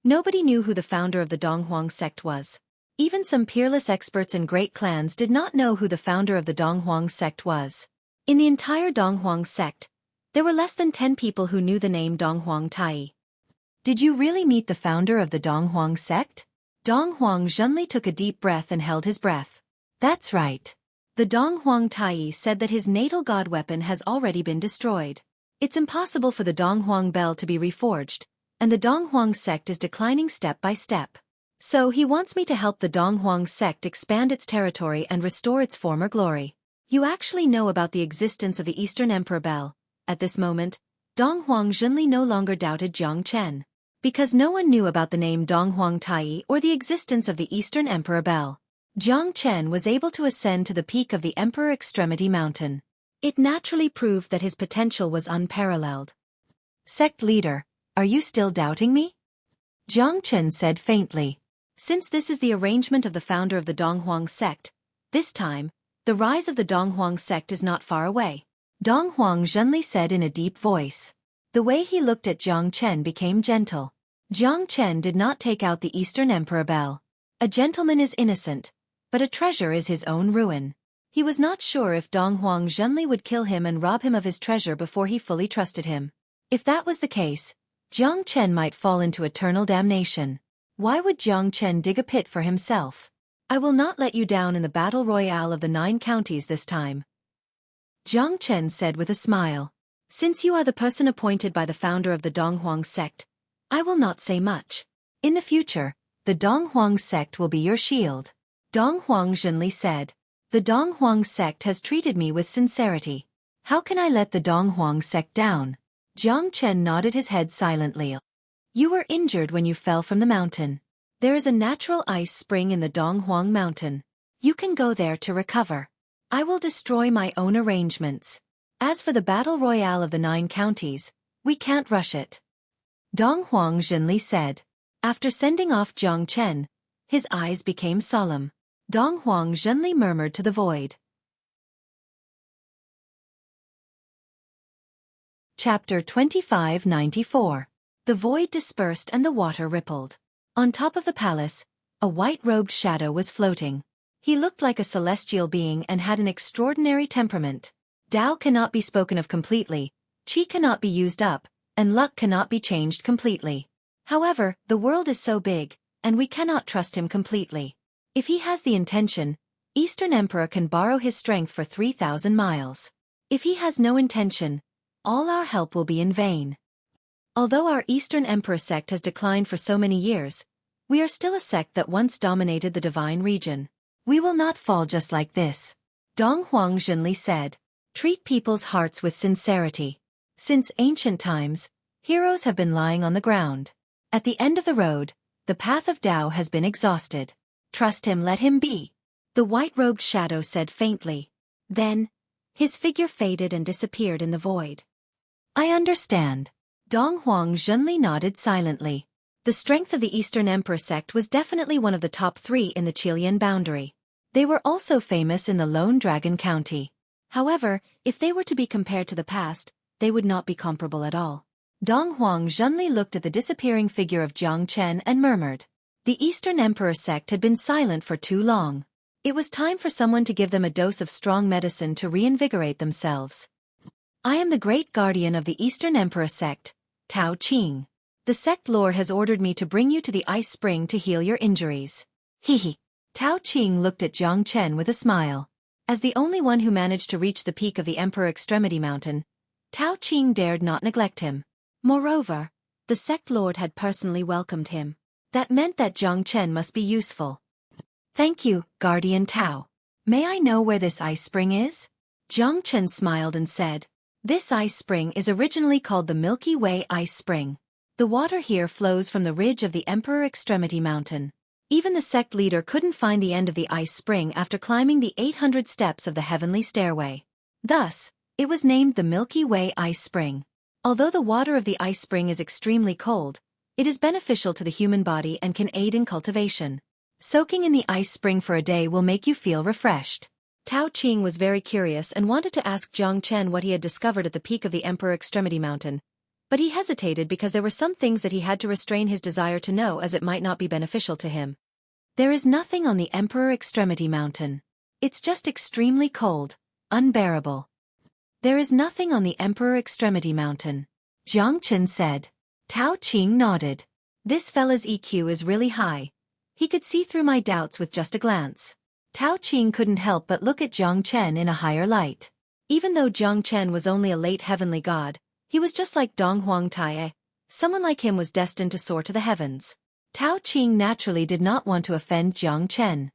nobody knew who the founder of the Dong Huang sect was. Even some peerless experts in great clans did not know who the founder of the Dong Huang sect was. In the entire Dong Huang sect, there were less than 10 people who knew the name Dong Huang Tai. Did you really meet the founder of the Dong Huang sect? Dong Huang Zhenli took a deep breath and held his breath. That's right. The Dong Huang Tai said that his natal god weapon has already been destroyed. It's impossible for the Dong Huang bell to be reforged, and the Dong Huang sect is declining step by step. So he wants me to help the Dong Huang sect expand its territory and restore its former glory. You actually know about the existence of the Eastern Emperor bell. At this moment, Dong Huang Zhenli no longer doubted Jiang Chen. Because no one knew about the name Dong Huang Tai or the existence of the Eastern Emperor bell, Jiang Chen was able to ascend to the peak of the Emperor Extremity Mountain. It naturally proved that his potential was unparalleled. Sect leader, are you still doubting me? Jiang Chen said faintly. Since this is the arrangement of the founder of the Dong Huang sect, this time, the rise of the Dong Huang sect is not far away. Dong Huang Zhenli said in a deep voice. The way he looked at Jiang Chen became gentle. Jiang Chen did not take out the Eastern Emperor bell. A gentleman is innocent, but a treasure is his own ruin. He was not sure if Dong Huang Zhenli would kill him and rob him of his treasure before he fully trusted him. If that was the case, Jiang Chen might fall into eternal damnation. Why would Jiang Chen dig a pit for himself? I will not let you down in the battle royale of the 9 counties this time. Jiang Chen said with a smile. Since you are the person appointed by the founder of the Dong Huang sect, I will not say much. In the future, the Dong Huang sect will be your shield. Dong Huang Zhenli said. The Dong Huang sect has treated me with sincerity. How can I let the Dong Huang sect down? Jiang Chen nodded his head silently. You were injured when you fell from the mountain. There is a natural ice spring in the Dong Huang mountain. You can go there to recover. I will destroy my own arrangements. As for the battle royale of the 9 counties, we can't rush it. Dong Huang Zhenli said. After sending off Jiang Chen, his eyes became solemn. Dong Huang Zhenli murmured to the void. Chapter 2594. The void dispersed and the water rippled. On top of the palace, a white-robed shadow was floating. He looked like a celestial being and had an extraordinary temperament. Tao cannot be spoken of completely, qi cannot be used up, and luck cannot be changed completely. However, the world is so big, and we cannot trust him completely. If he has the intention, Eastern Emperor can borrow his strength for 3,000 miles. If he has no intention, all our help will be in vain. Although our Eastern Emperor sect has declined for so many years, we are still a sect that once dominated the divine region. We will not fall just like this. Dong Huang Zhenli said. Treat people's hearts with sincerity. Since ancient times, heroes have been lying on the ground. At the end of the road, the path of Tao has been exhausted. Trust him, let him be. The white-robed shadow said faintly. Then, his figure faded and disappeared in the void. I understand. Dong Huang Zhenli nodded silently. The strength of the Eastern Emperor sect was definitely one of the top 3 in the Qilian boundary. They were also famous in the Lone Dragon County. However, if they were to be compared to the past, they would not be comparable at all. Dong Huang Zhenli looked at the disappearing figure of Jiang Chen and murmured. The Eastern Emperor sect had been silent for too long. It was time for someone to give them a dose of strong medicine to reinvigorate themselves. I am the great guardian of the Eastern Emperor sect, Tao Qing. The sect lord has ordered me to bring you to the ice spring to heal your injuries. Hehe. Tao Qing looked at Jiang Chen with a smile. As the only one who managed to reach the peak of the Emperor Extremity Mountain, Tao Qing dared not neglect him. Moreover, the sect lord had personally welcomed him. That meant that Jiang Chen must be useful. Thank you, Guardian Tao. May I know where this ice spring is? Jiang Chen smiled and said, this ice spring is originally called the Milky Way Ice Spring. The water here flows from the ridge of the Emperor Extremity Mountain. Even the sect leader couldn't find the end of the ice spring after climbing the 800 steps of the heavenly stairway. Thus, it was named the Milky Way Ice Spring. Although the water of the ice spring is extremely cold, it is beneficial to the human body and can aid in cultivation. Soaking in the ice spring for a day will make you feel refreshed. Tao Qing was very curious and wanted to ask Jiang Chen what he had discovered at the peak of the Emperor Extremity Mountain, but he hesitated because there were some things that he had to restrain his desire to know as it might not be beneficial to him. There is nothing on the Emperor Extremity Mountain. It's just extremely cold, unbearable. There is nothing on the Emperor Extremity Mountain, Jiang Chen said. Tao Qing nodded. This fella's EQ is really high. He could see through my doubts with just a glance. Tao Qing couldn't help but look at Jiang Chen in a higher light. Even though Jiang Chen was only a late heavenly god, he was just like Dong Huang Tai. Someone like him was destined to soar to the heavens. Tao Qing naturally did not want to offend Jiang Chen.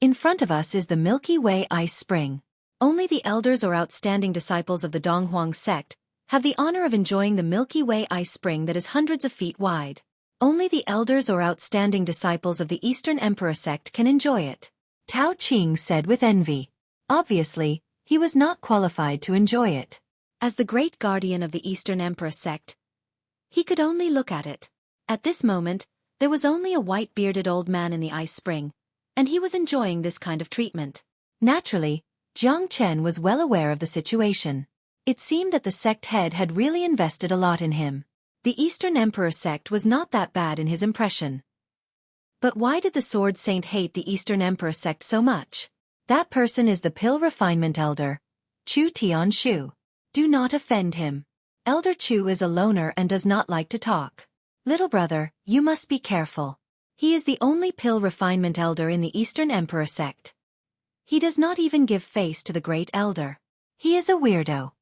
In front of us is the Milky Way Ice Spring. Only the elders or outstanding disciples of the Dong Huang sect have the honor of enjoying the Milky Way Ice Spring that is hundreds of feet wide. Only the elders or outstanding disciples of the Eastern Emperor sect can enjoy it. Tao Qing said with envy. Obviously, he was not qualified to enjoy it. As the great guardian of the Eastern Emperor sect, he could only look at it. At this moment, there was only a white-bearded old man in the ice spring, and he was enjoying this kind of treatment. Naturally, Jiang Chen was well aware of the situation. It seemed that the sect head had really invested a lot in him. The Eastern Emperor sect was not that bad in his impression. But why did the Sword Saint hate the Eastern Emperor sect so much? That person is the Pill Refinement Elder, Chu Tianshu. Do not offend him. Elder Chu is a loner and does not like to talk. Little brother, you must be careful. He is the only Pill Refinement Elder in the Eastern Emperor sect. He does not even give face to the Great Elder. He is a weirdo.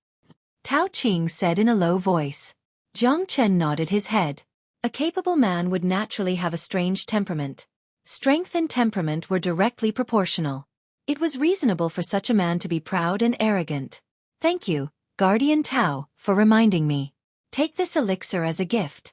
Tao Qing said in a low voice. Jiang Chen nodded his head. A capable man would naturally have a strange temperament. Strength and temperament were directly proportional. It was reasonable for such a man to be proud and arrogant. Thank you, Guardian Tao, for reminding me. Take this elixir as a gift.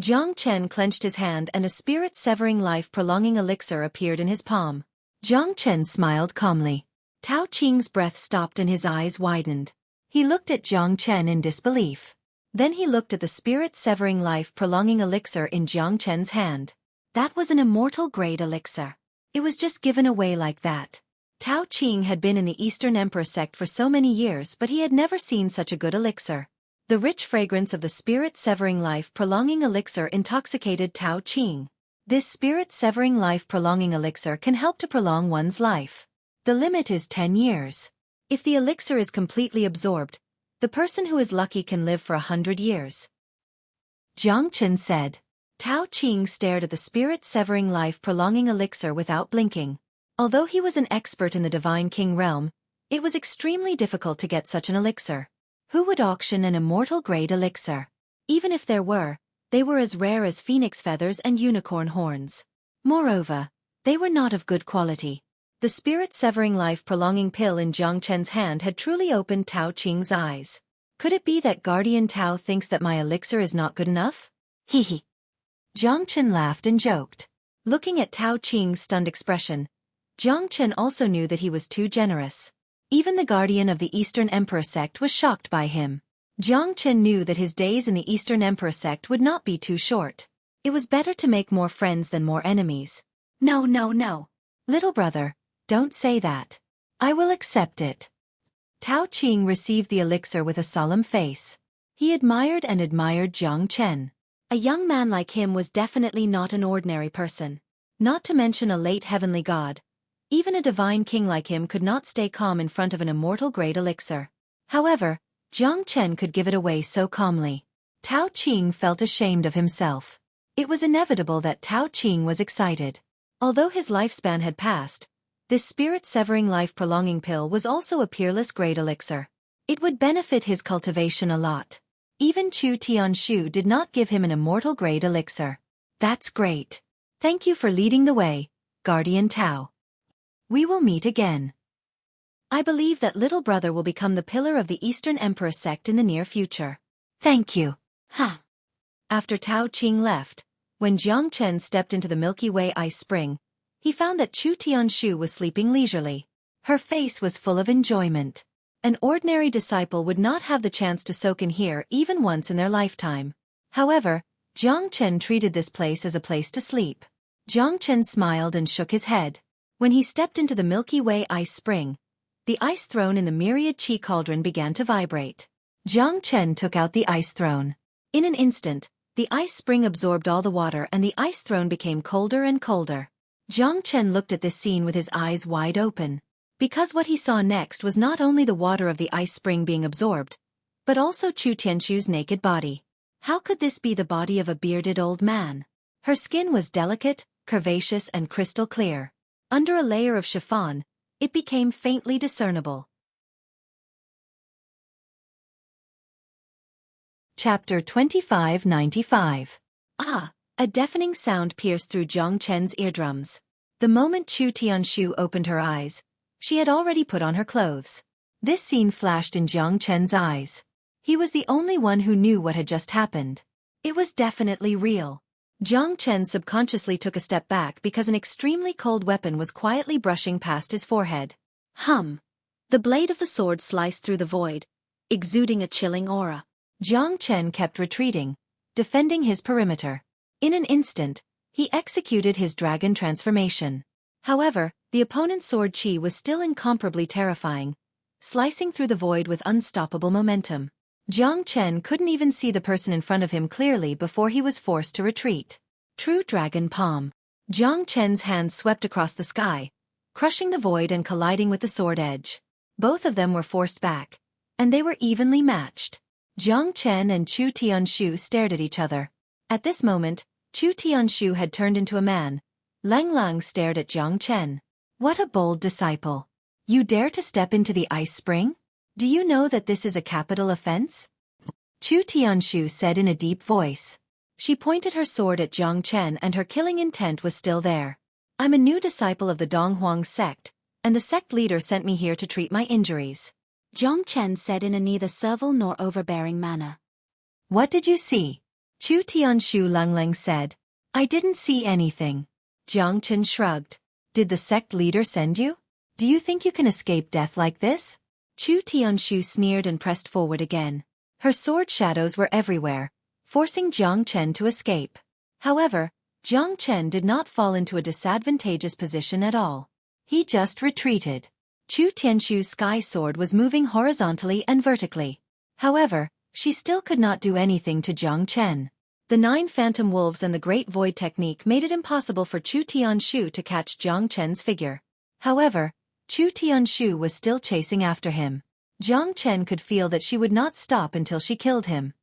Jiang Chen clenched his hand and a spirit-severing life-prolonging elixir appeared in his palm. Jiang Chen smiled calmly. Tao Qing's breath stopped and his eyes widened. He looked at Jiang Chen in disbelief. Then he looked at the spirit-severing life-prolonging elixir in Jiang Chen's hand. That was an immortal-grade elixir. It was just given away like that. Tao Qing had been in the Eastern Emperor sect for so many years but he had never seen such a good elixir. The rich fragrance of the spirit-severing life-prolonging elixir intoxicated Tao Qing. This spirit-severing life-prolonging elixir can help to prolong one's life. The limit is 10 years. If the elixir is completely absorbed, the person who is lucky can live for 100 years. Jiang Chen said. Tao Qing stared at the spirit-severing life-prolonging elixir without blinking. Although he was an expert in the Divine King realm, it was extremely difficult to get such an elixir. Who would auction an immortal-grade elixir? Even if there were, they were as rare as phoenix feathers and unicorn horns. Moreover, they were not of good quality. The spirit-severing life-prolonging pill in Jiang Chen's hand had truly opened Tao Qing's eyes. Could it be that Guardian Tao thinks that my elixir is not good enough? Hehe. Jiang Chen laughed and joked. Looking at Tao Qing's stunned expression, Jiang Chen also knew that he was too generous. Even the guardian of the Eastern Emperor sect was shocked by him. Jiang Chen knew that his days in the Eastern Emperor sect would not be too short. It was better to make more friends than more enemies. No, no, no. Little brother, don't say that. I will accept it. Tao Qing received the elixir with a solemn face. He admired and admired Jiang Chen. A young man like him was definitely not an ordinary person. Not to mention a late heavenly god. Even a divine king like him could not stay calm in front of an immortal grade elixir. However, Jiang Chen could give it away so calmly. Tao Qing felt ashamed of himself. It was inevitable that Tao Qing was excited. Although his lifespan had passed, this spirit-severing life-prolonging pill was also a peerless grade elixir. It would benefit his cultivation a lot. Even Chu Tianshu did not give him an immortal grade elixir. That's great. Thank you for leading the way, Guardian Tao. We will meet again. I believe that little brother will become the pillar of the Eastern Emperor sect in the near future. Thank you. Huh. After Tao Qing left, when Jiang Chen stepped into the Milky Way ice spring, he found that Chu Tianshu was sleeping leisurely. Her face was full of enjoyment. An ordinary disciple would not have the chance to soak in here even once in their lifetime. However, Jiang Chen treated this place as a place to sleep. Jiang Chen smiled and shook his head. When he stepped into the Milky Way ice spring, the ice throne in the myriad chi cauldron began to vibrate. Jiang Chen took out the ice throne. In an instant, the ice spring absorbed all the water and the ice throne became colder and colder. Jiang Chen looked at this scene with his eyes wide open. Because what he saw next was not only the water of the ice spring being absorbed, but also Chu Tianshu's naked body. How could this be the body of a bearded old man? Her skin was delicate, curvaceous and crystal clear. Under a layer of chiffon, it became faintly discernible. Chapter 2595. Ah! A deafening sound pierced through Jiang Chen's eardrums. The moment Chu Tianshu opened her eyes, she had already put on her clothes. This scene flashed in Jiang Chen's eyes. He was the only one who knew what had just happened. It was definitely real. Jiang Chen subconsciously took a step back because an extremely cold weapon was quietly brushing past his forehead. Hum! The blade of the sword sliced through the void, exuding a chilling aura. Jiang Chen kept retreating, defending his perimeter. In an instant, he executed his dragon transformation. However, the opponent's sword chi was still incomparably terrifying, slicing through the void with unstoppable momentum. Jiang Chen couldn't even see the person in front of him clearly before he was forced to retreat. True Dragon Palm. Jiang Chen's hands swept across the sky, crushing the void and colliding with the sword edge. Both of them were forced back, and they were evenly matched. Jiang Chen and Chu Tianshu stared at each other. At this moment, Chu Tianshu had turned into a man. Lang Lang stared at Jiang Chen. What a bold disciple. You dare to step into the ice spring? Do you know that this is a capital offense? Chu Tianshu said in a deep voice. She pointed her sword at Jiang Chen and her killing intent was still there. I'm a new disciple of the Donghuang sect, and the sect leader sent me here to treat my injuries. Jiang Chen said in a neither servile nor overbearing manner. What did you see? Chu Tianshu Lang said. I didn't see anything. Jiang Chen shrugged. Did the sect leader send you? Do you think you can escape death like this? Chu Tianshu sneered and pressed forward again. Her sword shadows were everywhere, forcing Jiang Chen to escape. However, Jiang Chen did not fall into a disadvantageous position at all. He just retreated. Chu Tianshu's sky sword was moving horizontally and vertically. However, she still could not do anything to Jiang Chen. The 9 phantom wolves and the Great Void technique made it impossible for Chu Tianshu to catch Jiang Chen's figure. However, Chu Tianshu was still chasing after him. Jiang Chen could feel that she would not stop until she killed him.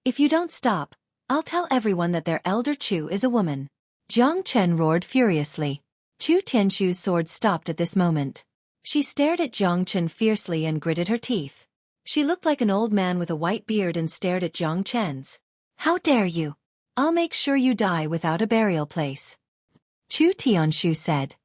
If you don't stop, I'll tell everyone that their elder Chu is a woman. Jiang Chen roared furiously. Chu Tianshu's sword stopped at this moment. She stared at Jiang Chen fiercely and gritted her teeth. She looked like an old man with a white beard and stared at Jiang Chen's. How dare you? I'll make sure you die without a burial place. Chu Tianshu said.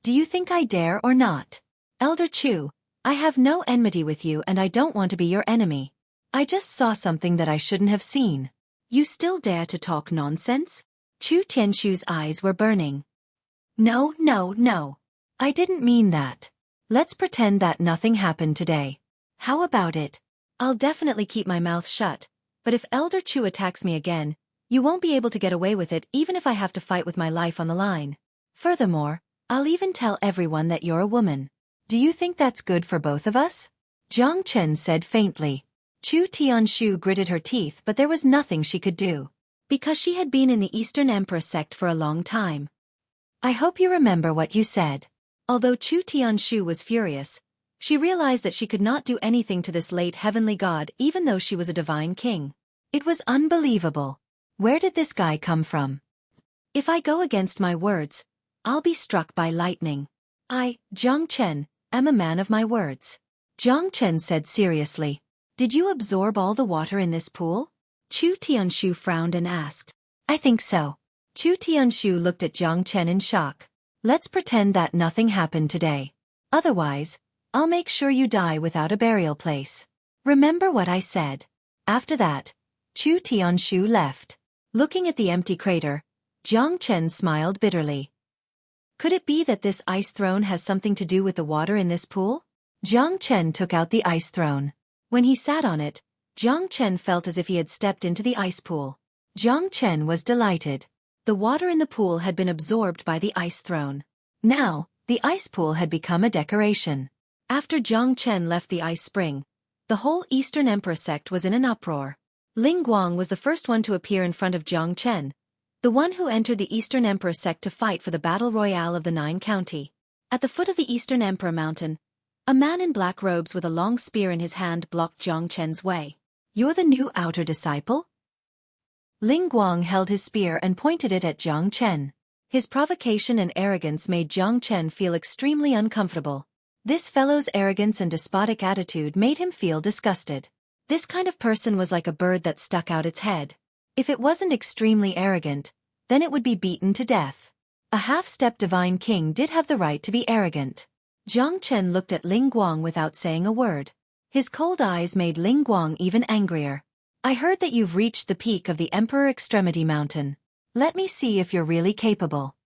Do you think I dare or not? Elder Chu, I have no enmity with you and I don't want to be your enemy. I just saw something that I shouldn't have seen. You still dare to talk nonsense? Chu Tianshu's eyes were burning. No. I didn't mean that. Let's pretend that nothing happened today. How about it? I'll definitely keep my mouth shut, but if Elder Chu attacks me again, you won't be able to get away with it even if I have to fight with my life on the line. Furthermore, I'll even tell everyone that you're a woman. Do you think that's good for both of us? Jiang Chen said faintly. Chu Tianshu gritted her teeth, but there was nothing she could do, because she had been in the Eastern Emperor sect for a long time. I hope you remember what you said. Although Chu Tianshu was furious, she realized that she could not do anything to this late heavenly god even though she was a divine king. It was unbelievable. Where did this guy come from? If I go against my words, I'll be struck by lightning. I, Jiang Chen, am a man of my words. Jiang Chen said seriously. Did you absorb all the water in this pool? Chu Tianshu frowned and asked. I think so. Chu Tianshu looked at Jiang Chen in shock. Let's pretend that nothing happened today. Otherwise, I'll make sure you die without a burial place. Remember what I said. After that, Chu Tianshu left. Looking at the empty crater, Jiang Chen smiled bitterly. Could it be that this ice throne has something to do with the water in this pool? Jiang Chen took out the ice throne. When he sat on it, Jiang Chen felt as if he had stepped into the ice pool. Jiang Chen was delighted. The water in the pool had been absorbed by the ice throne. Now, the ice pool had become a decoration. After Jiang Chen left the ice spring, the whole Eastern Emperor sect was in an uproar. Ling Guang was the first one to appear in front of Jiang Chen, the one who entered the Eastern Emperor sect to fight for the battle royale of the Nine County. At the foot of the Eastern Emperor mountain, a man in black robes with a long spear in his hand blocked Jiang Chen's way. You're the new outer disciple? Ling Guang held his spear and pointed it at Jiang Chen. His provocation and arrogance made Jiang Chen feel extremely uncomfortable. This fellow's arrogance and despotic attitude made him feel disgusted. This kind of person was like a bird that stuck out its head. If it wasn't extremely arrogant, then it would be beaten to death. A half-step divine king did have the right to be arrogant. Jiang Chen looked at Ling Guang without saying a word. His cold eyes made Ling Guang even angrier. I heard that you've reached the peak of the Emperor Extremity Mountain. Let me see if you're really capable.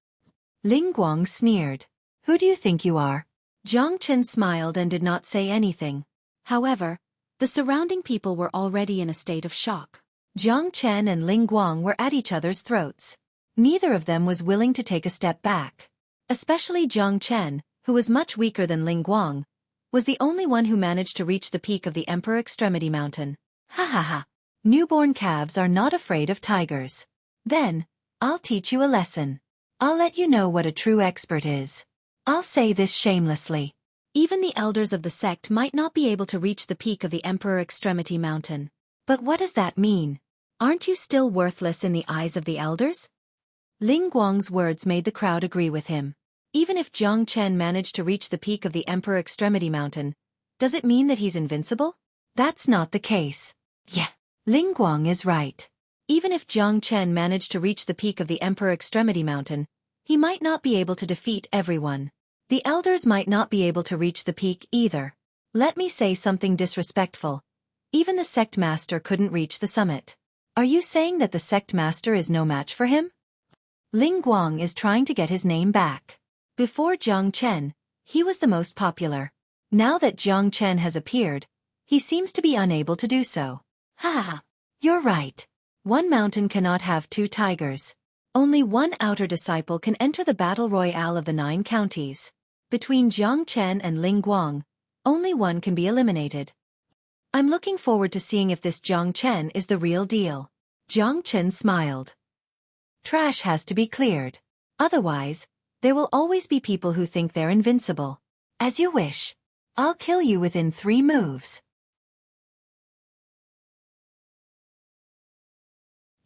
Ling Guang sneered. Who do you think you are? Jiang Chen smiled and did not say anything. However, the surrounding people were already in a state of shock. Jiang Chen and Ling Guang were at each other's throats. Neither of them was willing to take a step back. Especially Jiang Chen, who was much weaker than Ling Guang, was the only one who managed to reach the peak of the Emperor Extremity Mountain. Ha ha ha. Newborn calves are not afraid of tigers. Then, I'll teach you a lesson. I'll let you know what a true expert is. I'll say this shamelessly. Even the elders of the sect might not be able to reach the peak of the Emperor Extremity Mountain. But what does that mean? Aren't you still worthless in the eyes of the elders? Ling Guang's words made the crowd agree with him. Even if Jiang Chen managed to reach the peak of the Emperor Extremity Mountain, does it mean that he's invincible? That's not the case. Yeah, Ling Guang is right. Even if Jiang Chen managed to reach the peak of the Emperor Extremity Mountain, he might not be able to defeat everyone. The elders might not be able to reach the peak either. Let me say something disrespectful. Even the sect master couldn't reach the summit. Are you saying that the sect master is no match for him? Ling Guang is trying to get his name back. Before Jiang Chen, he was the most popular. Now that Jiang Chen has appeared, he seems to be unable to do so. Ha ha ha. You're right. One mountain cannot have two tigers. Only one outer disciple can enter the battle royale of the 9 counties. Between Jiang Chen and Ling Guang, only one can be eliminated. I'm looking forward to seeing if this Jiang Chen is the real deal. Jiang Chen smiled. Trash has to be cleared. Otherwise, there will always be people who think they're invincible. As you wish. I'll kill you within 3 moves.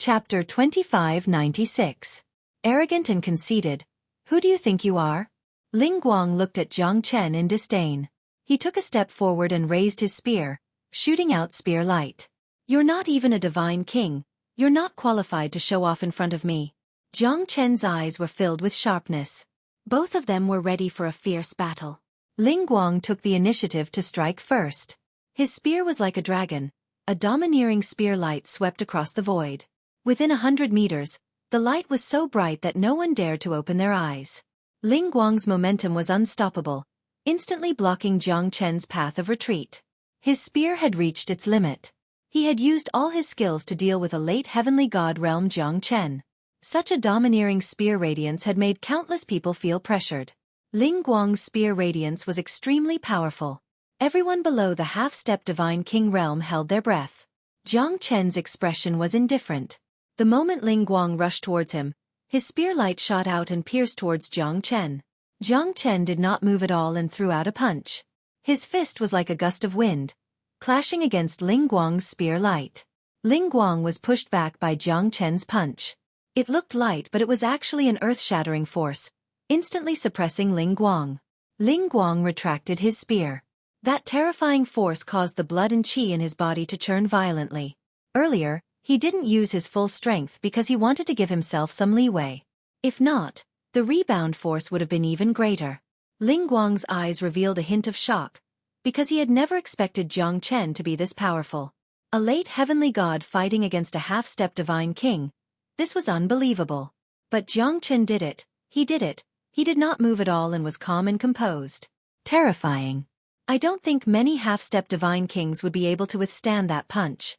Chapter 2596. Arrogant and conceited. Who do you think you are? Ling Guang looked at Jiang Chen in disdain. He took a step forward and raised his spear, shooting out spear light. You're not even a divine king. You're not qualified to show off in front of me. Jiang Chen's eyes were filled with sharpness. Both of them were ready for a fierce battle. Ling Guang took the initiative to strike first. His spear was like a dragon. A domineering spear light swept across the void. Within 100 meters, the light was so bright that no one dared to open their eyes. Ling Guang's momentum was unstoppable, instantly blocking Jiang Chen's path of retreat. His spear had reached its limit. He had used all his skills to deal with a late heavenly god realm Jiang Chen. Such a domineering spear radiance had made countless people feel pressured. Ling Guang's spear radiance was extremely powerful. Everyone below the half-step divine king realm held their breath. Jiang Chen's expression was indifferent. The moment Ling Guang rushed towards him, his spear light shot out and pierced towards Jiang Chen. Jiang Chen did not move at all and threw out a punch. His fist was like a gust of wind, clashing against Ling Guang's spear light. Ling Guang was pushed back by Jiang Chen's punch. It looked light, but it was actually an earth-shattering force, instantly suppressing Ling Guang. Ling Guang retracted his spear. That terrifying force caused the blood and qi in his body to churn violently. Earlier, he didn't use his full strength because he wanted to give himself some leeway. If not, the rebound force would have been even greater. Ling Guang's eyes revealed a hint of shock, because he had never expected Jiang Chen to be this powerful. A late heavenly god fighting against a half-step divine king. This was unbelievable. But Jiang Chen did it. He did it. He did not move at all and was calm and composed. Terrifying. I don't think many half-step divine kings would be able to withstand that punch.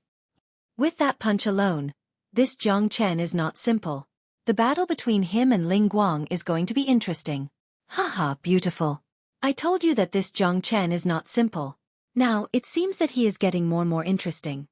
With that punch alone, this Jiang Chen is not simple. The battle between him and Ling Guang is going to be interesting. Haha, beautiful. I told you that this Jiang Chen is not simple. Now, it seems that he is getting more and more interesting.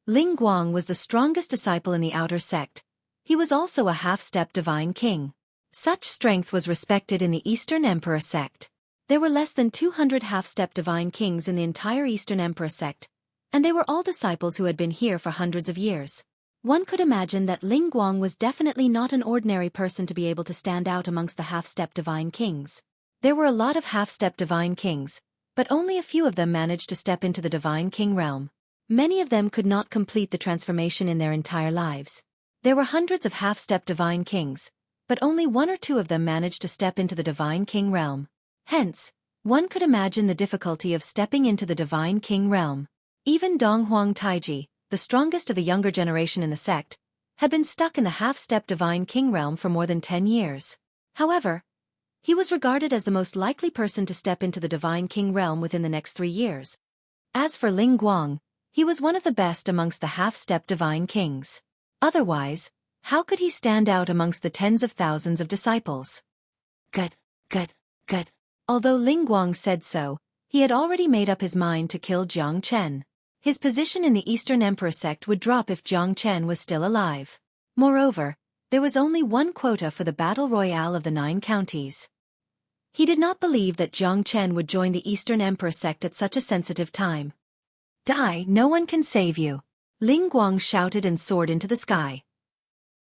Ling Guang was the strongest disciple in the outer sect. He was also a half-step divine king. Such strength was respected in the Eastern Emperor sect. There were less than 200 half-step divine kings in the entire Eastern Emperor sect, and they were all disciples who had been here for hundreds of years. One could imagine that Ling Guang was definitely not an ordinary person to be able to stand out amongst the half-step divine kings. There were a lot of half-step divine kings, but only a few of them managed to step into the divine king realm. Many of them could not complete the transformation in their entire lives. There were hundreds of half-step divine kings, but only one or two of them managed to step into the divine king realm. Hence, one could imagine the difficulty of stepping into the divine king realm. Even Donghuang Taiji, the strongest of the younger generation in the sect, had been stuck in the half-step divine king realm for more than 10 years. However, he was regarded as the most likely person to step into the divine king realm within the next 3 years. As for Ling Guang, he was one of the best amongst the half-step divine kings. Otherwise, how could he stand out amongst the tens of thousands of disciples? Good. Although Ling Guang said so, he had already made up his mind to kill Jiang Chen. His position in the Eastern Emperor sect would drop if Jiang Chen was still alive. Moreover, there was only one quota for the battle royale of the 9 counties. He did not believe that Jiang Chen would join the Eastern Emperor sect at such a sensitive time. Die, no one can save you. Ling Guang shouted and soared into the sky.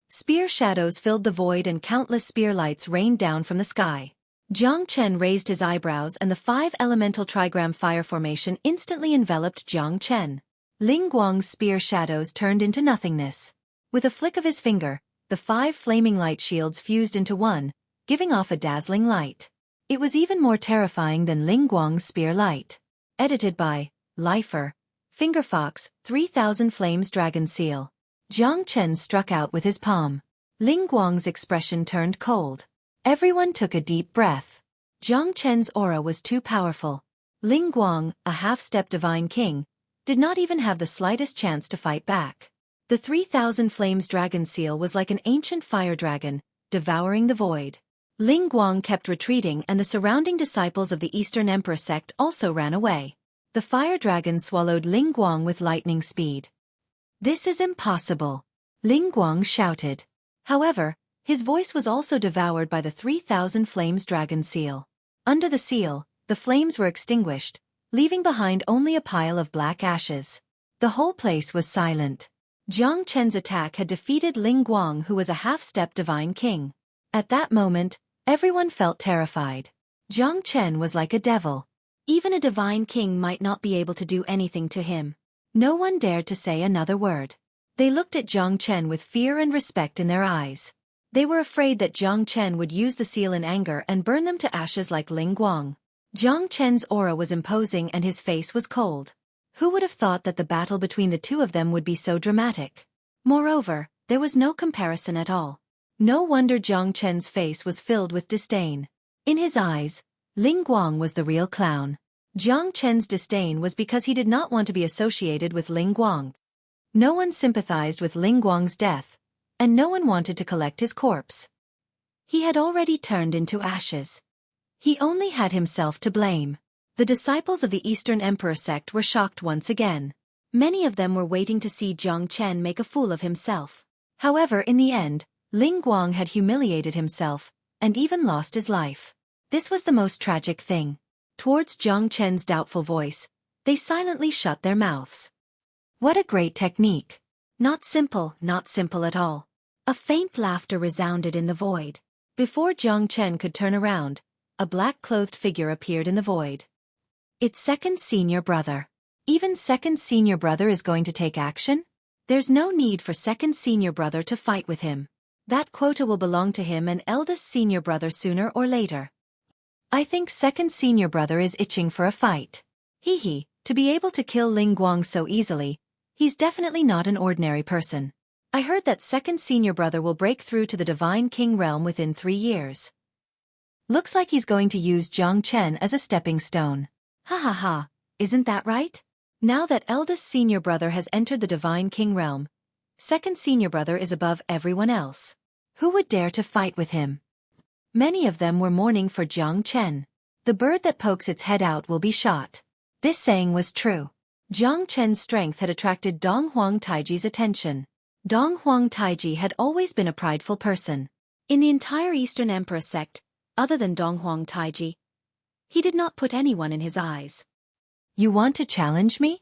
Spear shadows filled the void and countless spear lights rained down from the sky. Jiang Chen raised his eyebrows and the 5 elemental trigram fire formation instantly enveloped Jiang Chen. Ling Guang's spear shadows turned into nothingness. With a flick of his finger, the 5 flaming light shields fused into one, giving off a dazzling light. It was even more terrifying than Ling Guang's spear light. Edited by Lifer, Fingerfox, 3000 Flames Dragon Seal. Jiang Chen struck out with his palm. Ling Guang's expression turned cold. Everyone took a deep breath. Jiang Chen's aura was too powerful. Ling Guang, a half-step divine king, did not even have the slightest chance to fight back. The 3000 Flames Dragon Seal was like an ancient fire dragon, devouring the void. Ling Guang kept retreating and the surrounding disciples of the Eastern Emperor sect also ran away. The fire dragon swallowed Ling Guang with lightning speed. This is impossible, Ling Guang shouted. However, his voice was also devoured by the 3000 Flames Dragon Seal. Under the seal, the flames were extinguished, leaving behind only a pile of black ashes. The whole place was silent. Jiang Chen's attack had defeated Ling Guang, who was a half-step divine king. At that moment, everyone felt terrified. Jiang Chen was like a devil. Even a divine king might not be able to do anything to him. No one dared to say another word. They looked at Jiang Chen with fear and respect in their eyes. They were afraid that Jiang Chen would use the seal in anger and burn them to ashes like Ling Guang. Jiang Chen's aura was imposing and his face was cold. Who would have thought that the battle between the two of them would be so dramatic? Moreover, there was no comparison at all. No wonder Jiang Chen's face was filled with disdain. In his eyes, Ling Guang was the real clown. Jiang Chen's disdain was because he did not want to be associated with Ling Guang. No one sympathized with Ling Guang's death, and no one wanted to collect his corpse. He had already turned into ashes. He only had himself to blame. The disciples of the Eastern Emperor sect were shocked once again. Many of them were waiting to see Jiang Chen make a fool of himself. However, in the end, Ling Guang had humiliated himself, and even lost his life. This was the most tragic thing. Towards Jiang Chen's doubtful voice, they silently shut their mouths. What a great technique. Not simple at all. A faint laughter resounded in the void. Before Jiang Chen could turn around, a black-clothed figure appeared in the void. It's second senior brother. Even second senior brother is going to take action? There's no need for second senior brother to fight with him. That quota will belong to him and eldest senior brother sooner or later. I think second senior brother is itching for a fight. Hee, to be able to kill Ling Guang so easily, he's definitely not an ordinary person. I heard that second senior brother will break through to the Divine King realm within 3 years. Looks like he's going to use Jiang Chen as a stepping stone. Ha, isn't that right? Now that eldest senior brother has entered the Divine King realm, second senior brother is above everyone else. Who would dare to fight with him? Many of them were mourning for Jiang Chen. The bird that pokes its head out will be shot. This saying was true. Jiang Chen's strength had attracted Dong Huang Taiji's attention. Dong Huang Taiji had always been a prideful person. In the entire Eastern Emperor sect, other than Dong Huang Taiji, he did not put anyone in his eyes. You want to challenge me?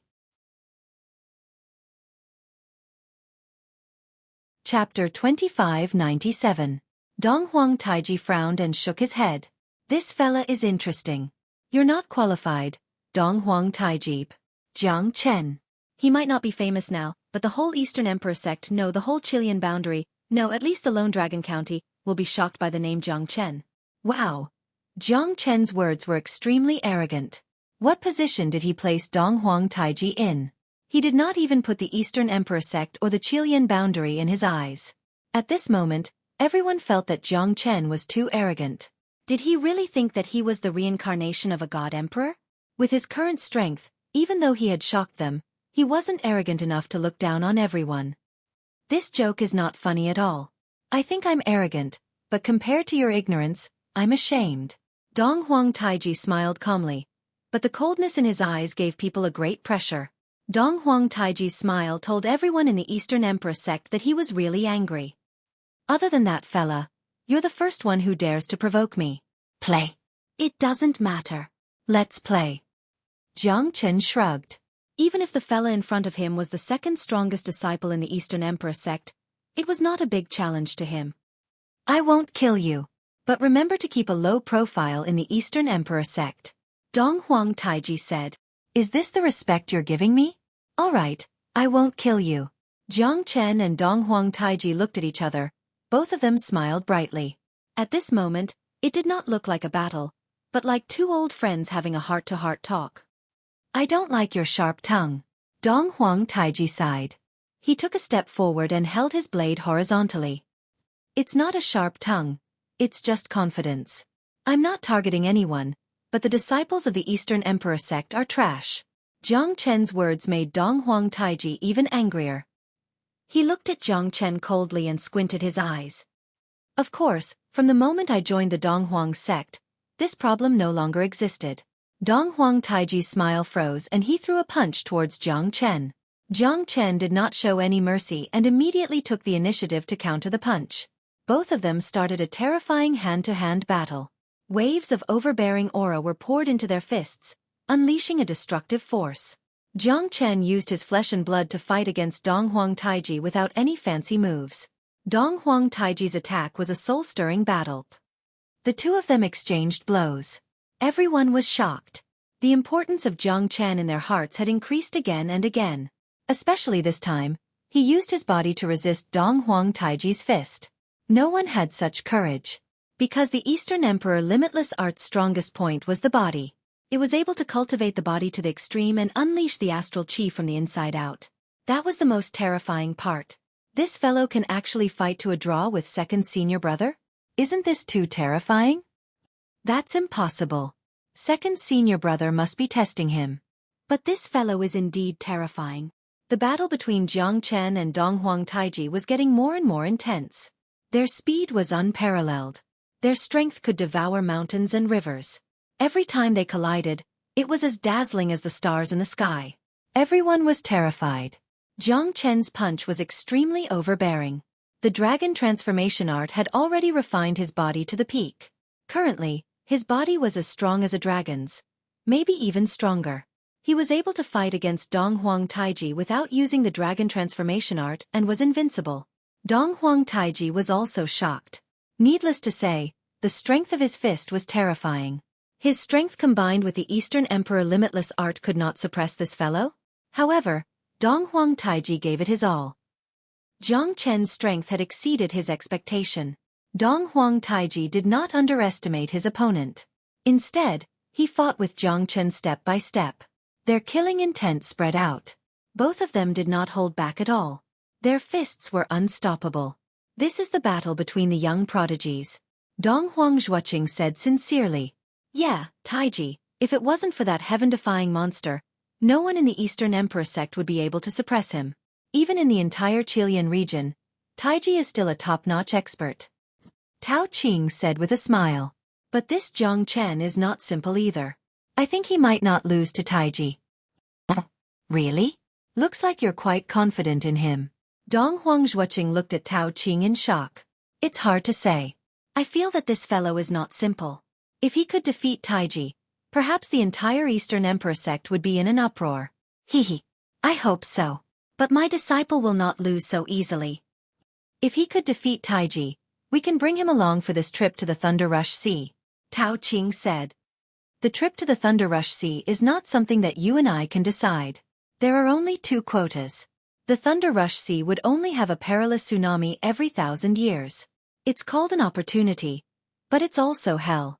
Chapter 2597. Dong Huang Taiji frowned and shook his head. This fella is interesting. You're not qualified, Dong Huang Taiji. Jiang Chen. He might not be famous now, but the whole Eastern Emperor sect, no, the whole Chilean boundary, no, at least the Lone Dragon County, will be shocked by the name Jiang Chen. Wow. Jiang Chen's words were extremely arrogant. What position did he place Dong Huang Taiji in? He did not even put the Eastern Emperor sect or the Chilean boundary in his eyes. At this moment, everyone felt that Jiang Chen was too arrogant. Did he really think that he was the reincarnation of a god emperor? With his current strength, even though he had shocked them, he wasn't arrogant enough to look down on everyone. This joke is not funny at all. I think I'm arrogant, but compared to your ignorance, I'm ashamed. Dong Huang Taiji smiled calmly, but the coldness in his eyes gave people a great pressure. Dong Huang Taiji's smile told everyone in the Eastern Emperor sect that he was really angry. Other than that fella, you're the first one who dares to provoke me. Play. It doesn't matter. Let's play. Jiang Chen shrugged. Even if the fella in front of him was the second strongest disciple in the Eastern Emperor sect, it was not a big challenge to him. I won't kill you. But remember to keep a low profile in the Eastern Emperor sect. Dong Huang Taiji said. Is this the respect you're giving me? All right, I won't kill you. Jiang Chen and Dong Huang Taiji looked at each other. Both of them smiled brightly. At this moment, it did not look like a battle, but like two old friends having a heart-to-heart talk. I don't like your sharp tongue. Dong Huang Taiji sighed. He took a step forward and held his blade horizontally. It's not a sharp tongue. It's just confidence. I'm not targeting anyone, but the disciples of the Eastern Emperor sect are trash. Jiang Chen's words made Dong Huang Taiji even angrier. He looked at Jiang Chen coldly and squinted his eyes. Of course, from the moment I joined the Dong Huang sect, this problem no longer existed. Dong Huang Taiji's smile froze and he threw a punch towards Jiang Chen. Jiang Chen did not show any mercy and immediately took the initiative to counter the punch. Both of them started a terrifying hand-to-hand battle. Waves of overbearing aura were poured into their fists, unleashing a destructive force. Jiang Chen used his flesh and blood to fight against Dong Huang Taiji without any fancy moves. Dong Huang Taiji's attack was a soul-stirring battle. The two of them exchanged blows. Everyone was shocked. The importance of Jiang Chen in their hearts had increased again and again. Especially this time, he used his body to resist Dong Huang Taiji's fist. No one had such courage. Because the Eastern Emperor Limitless Art's strongest point was the body. It was able to cultivate the body to the extreme and unleash the astral chi from the inside out. That was the most terrifying part. This fellow can actually fight to a draw with second senior brother? Isn't this too terrifying? That's impossible. Second senior brother must be testing him. But this fellow is indeed terrifying. The battle between Jiang Chen and Donghuang Taiji was getting more and more intense. Their speed was unparalleled. Their strength could devour mountains and rivers. Every time they collided, it was as dazzling as the stars in the sky. Everyone was terrified. Jiang Chen's punch was extremely overbearing. The dragon transformation art had already refined his body to the peak. Currently, his body was as strong as a dragon's, maybe even stronger. He was able to fight against Donghuang Taiji without using the dragon transformation art and was invincible. Donghuang Taiji was also shocked. Needless to say, the strength of his fist was terrifying. His strength combined with the Eastern Emperor Limitless art could not suppress this fellow. However, Donghuang Taiji gave it his all. Jiang Chen's strength had exceeded his expectation. Donghuang Taiji did not underestimate his opponent. Instead, he fought with Jiang Chen step by step. Their killing intent spread out. Both of them did not hold back at all. Their fists were unstoppable. This is the battle between the young prodigies. Donghuang Xueqi said sincerely. Yeah, Taiji, if it wasn't for that heaven-defying monster, no one in the Eastern Emperor sect would be able to suppress him. Even in the entire Chilean region, Taiji is still a top-notch expert. Tao Qing said with a smile. But this Jiang Chen is not simple either. I think he might not lose to Taiji. Really? Looks like you're quite confident in him. Donghuang Xueqi looked at Tao Qing in shock. It's hard to say. I feel that this fellow is not simple. If he could defeat Taiji, perhaps the entire Eastern Emperor sect would be in an uproar. Hehe. I hope so. But my disciple will not lose so easily. If he could defeat Taiji, we can bring him along for this trip to the Thunder Rush Sea, Tao Qing said. The trip to the Thunder Rush Sea is not something that you and I can decide. There are only 2 quotas. The Thunder Rush Sea would only have a perilous tsunami every 1,000 years. It's called an opportunity, but it's also hell.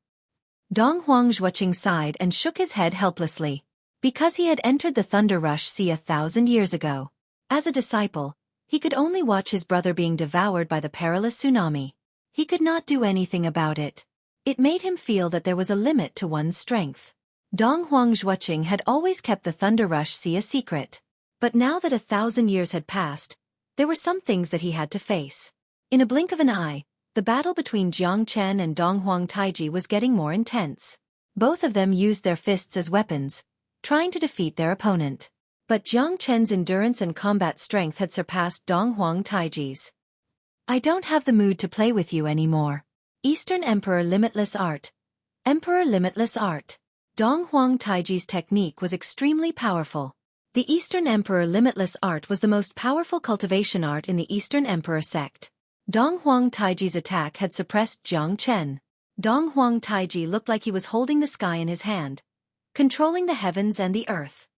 Donghuang Xueqi sighed and shook his head helplessly. Because he had entered the Thunder Rush Sea 1,000 years ago. As a disciple, he could only watch his brother being devoured by the perilous tsunami. He could not do anything about it. It made him feel that there was a limit to one's strength. Donghuang Xueqi had always kept the Thunder Rush Sea a secret. But now that 1,000 years had passed, there were some things that he had to face. In a blink of an eye, the battle between Jiang Chen and Donghuang Taiji was getting more intense. Both of them used their fists as weapons, trying to defeat their opponent. But Jiang Chen's endurance and combat strength had surpassed Donghuang Taiji's. I don't have the mood to play with you anymore. Eastern Emperor Limitless Art. Emperor Limitless Art. Donghuang Taiji's technique was extremely powerful. The Eastern Emperor Limitless Art was the most powerful cultivation art in the Eastern Emperor sect. Donghuang Taiji's attack had suppressed Jiang Chen. Donghuang Taiji looked like he was holding the sky in his hand, controlling the heavens and the earth.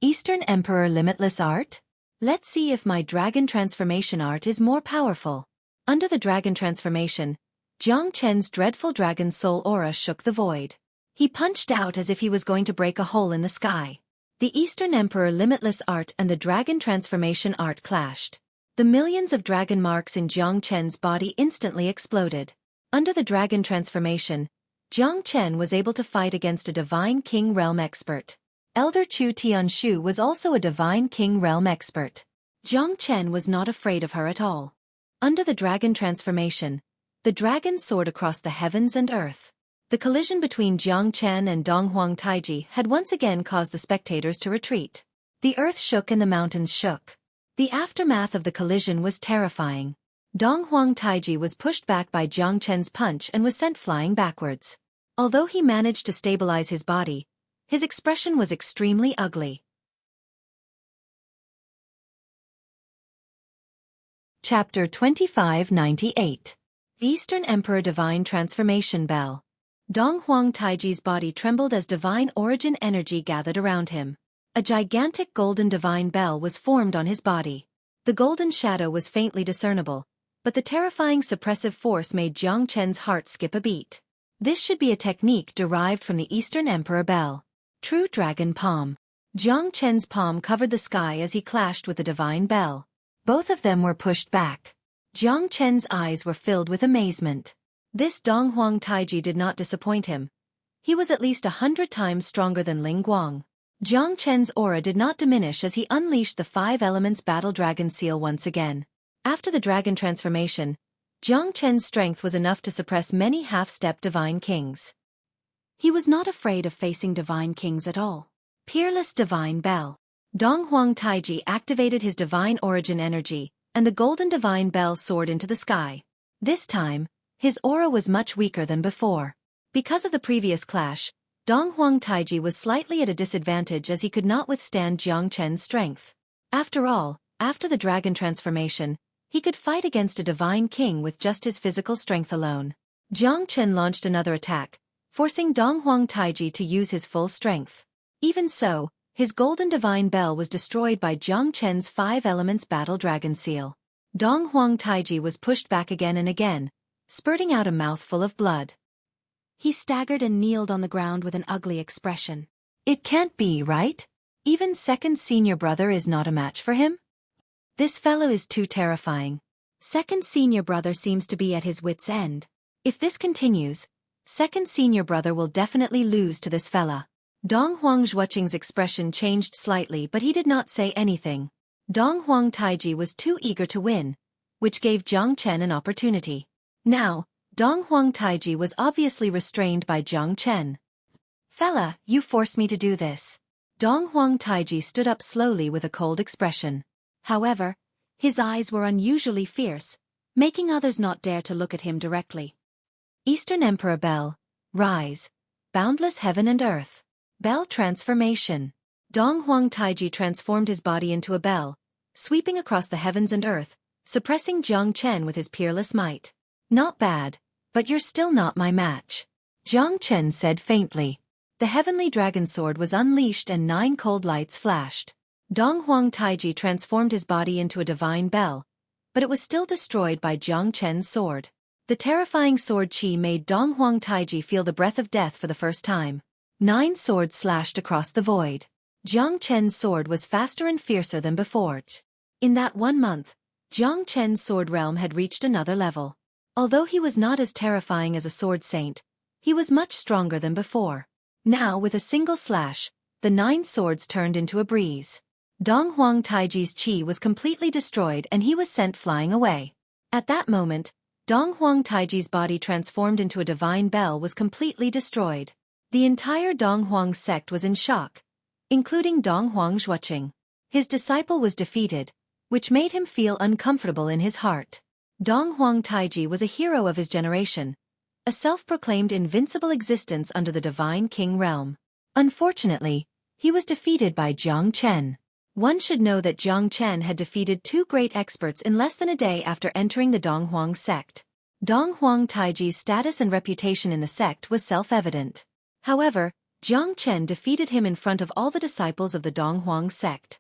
Eastern Emperor Limitless Art? Let's see if my dragon transformation art is more powerful. Under the dragon transformation, Jiang Chen's dreadful dragon soul aura shook the void. He punched out as if he was going to break a hole in the sky. The Eastern Emperor Limitless Art and the dragon transformation art clashed. The millions of dragon marks in Jiang Chen's body instantly exploded. Under the dragon transformation, Jiang Chen was able to fight against a Divine King Realm expert. Elder Chu Tianshu was also a Divine King Realm expert. Jiang Chen was not afraid of her at all. Under the dragon transformation, the dragon soared across the heavens and earth. The collision between Jiang Chen and Donghuang Taiji had once again caused the spectators to retreat. The earth shook and the mountains shook. The aftermath of the collision was terrifying. Donghuang Taiji was pushed back by Jiang Chen's punch and was sent flying backwards. Although he managed to stabilize his body, his expression was extremely ugly. Chapter 2598. Eastern Emperor Divine Transformation Bell. Donghuang Taiji's body trembled as divine origin energy gathered around him. A gigantic golden divine bell was formed on his body. The golden shadow was faintly discernible, but the terrifying suppressive force made Jiang Chen's heart skip a beat. This should be a technique derived from the Eastern Emperor Bell. True Dragon Palm. Jiang Chen's palm covered the sky as he clashed with the divine bell. Both of them were pushed back. Jiang Chen's eyes were filled with amazement. This Donghuang Taiji did not disappoint him. He was at least 100 times stronger than Ling Guang. Jiang Chen's aura did not diminish as he unleashed the 5 elements battle dragon seal once again. After the dragon transformation, Jiang Chen's strength was enough to suppress many half-step divine kings. He was not afraid of facing divine kings at all. Peerless Divine Bell. Dong Huang Taiji activated his divine origin energy, and the golden divine bell soared into the sky. This time, his aura was much weaker than before. Because of the previous clash, Dong Huang Taiji was slightly at a disadvantage as he could not withstand Jiang Chen's strength. After all, after the dragon transformation, he could fight against a divine king with just his physical strength alone. Jiang Chen launched another attack, forcing Dong Huang Taiji to use his full strength. Even so, his golden divine bell was destroyed by Jiang Chen's 5 elements battle dragon seal. Dong Huang Taiji was pushed back again and again, spurting out a mouthful of blood. He staggered and kneeled on the ground with an ugly expression. It can't be, right? Even second senior brother is not a match for him? This fellow is too terrifying. Second senior brother seems to be at his wit's end. If this continues, second senior brother will definitely lose to this fella. Dong Huang Xueqing's expression changed slightly, but he did not say anything. Dong Huang Taiji was too eager to win, which gave Jiang Chen an opportunity. Now, Dong Huang Taiji was obviously restrained by Jiang Chen. Fella, you forced me to do this. Dong Huang Taiji stood up slowly with a cold expression. However, his eyes were unusually fierce, making others not dare to look at him directly. Eastern Emperor Bell, rise. Boundless heaven and earth. Bell transformation. Dong Huang Taiji transformed his body into a bell, sweeping across the heavens and earth, suppressing Jiang Chen with his peerless might. Not bad, but you're still not my match. Jiang Chen said faintly. The heavenly dragon sword was unleashed and 9 cold lights flashed. Dong Huang Taiji transformed his body into a divine bell, but it was still destroyed by Jiang Chen's sword. The terrifying sword chi made Dong Huang Taiji feel the breath of death for the first time. 9 swords slashed across the void. Jiang Chen's sword was faster and fiercer than before. In that 1 month, Jiang Chen's sword realm had reached another level. Although he was not as terrifying as a sword saint, he was much stronger than before. Now, with a single slash, the 9 swords turned into a breeze. Dong Huang Taiji's chi was completely destroyed and he was sent flying away. At that moment, Dong Huang Taiji's body transformed into a divine bell was completely destroyed. The entire Dong Huang sect was in shock, including Dong Huang Xueqing. His disciple was defeated, which made him feel uncomfortable in his heart. Dong Huang Taiji was a hero of his generation, a self-proclaimed invincible existence under the divine king realm. Unfortunately, he was defeated by Jiang Chen. One should know that Jiang Chen had defeated 2 great experts in less than a day after entering the Dong Huang sect. Dong Huang Taiji's status and reputation in the sect was self-evident. However, Jiang Chen defeated him in front of all the disciples of the Dong Huang sect.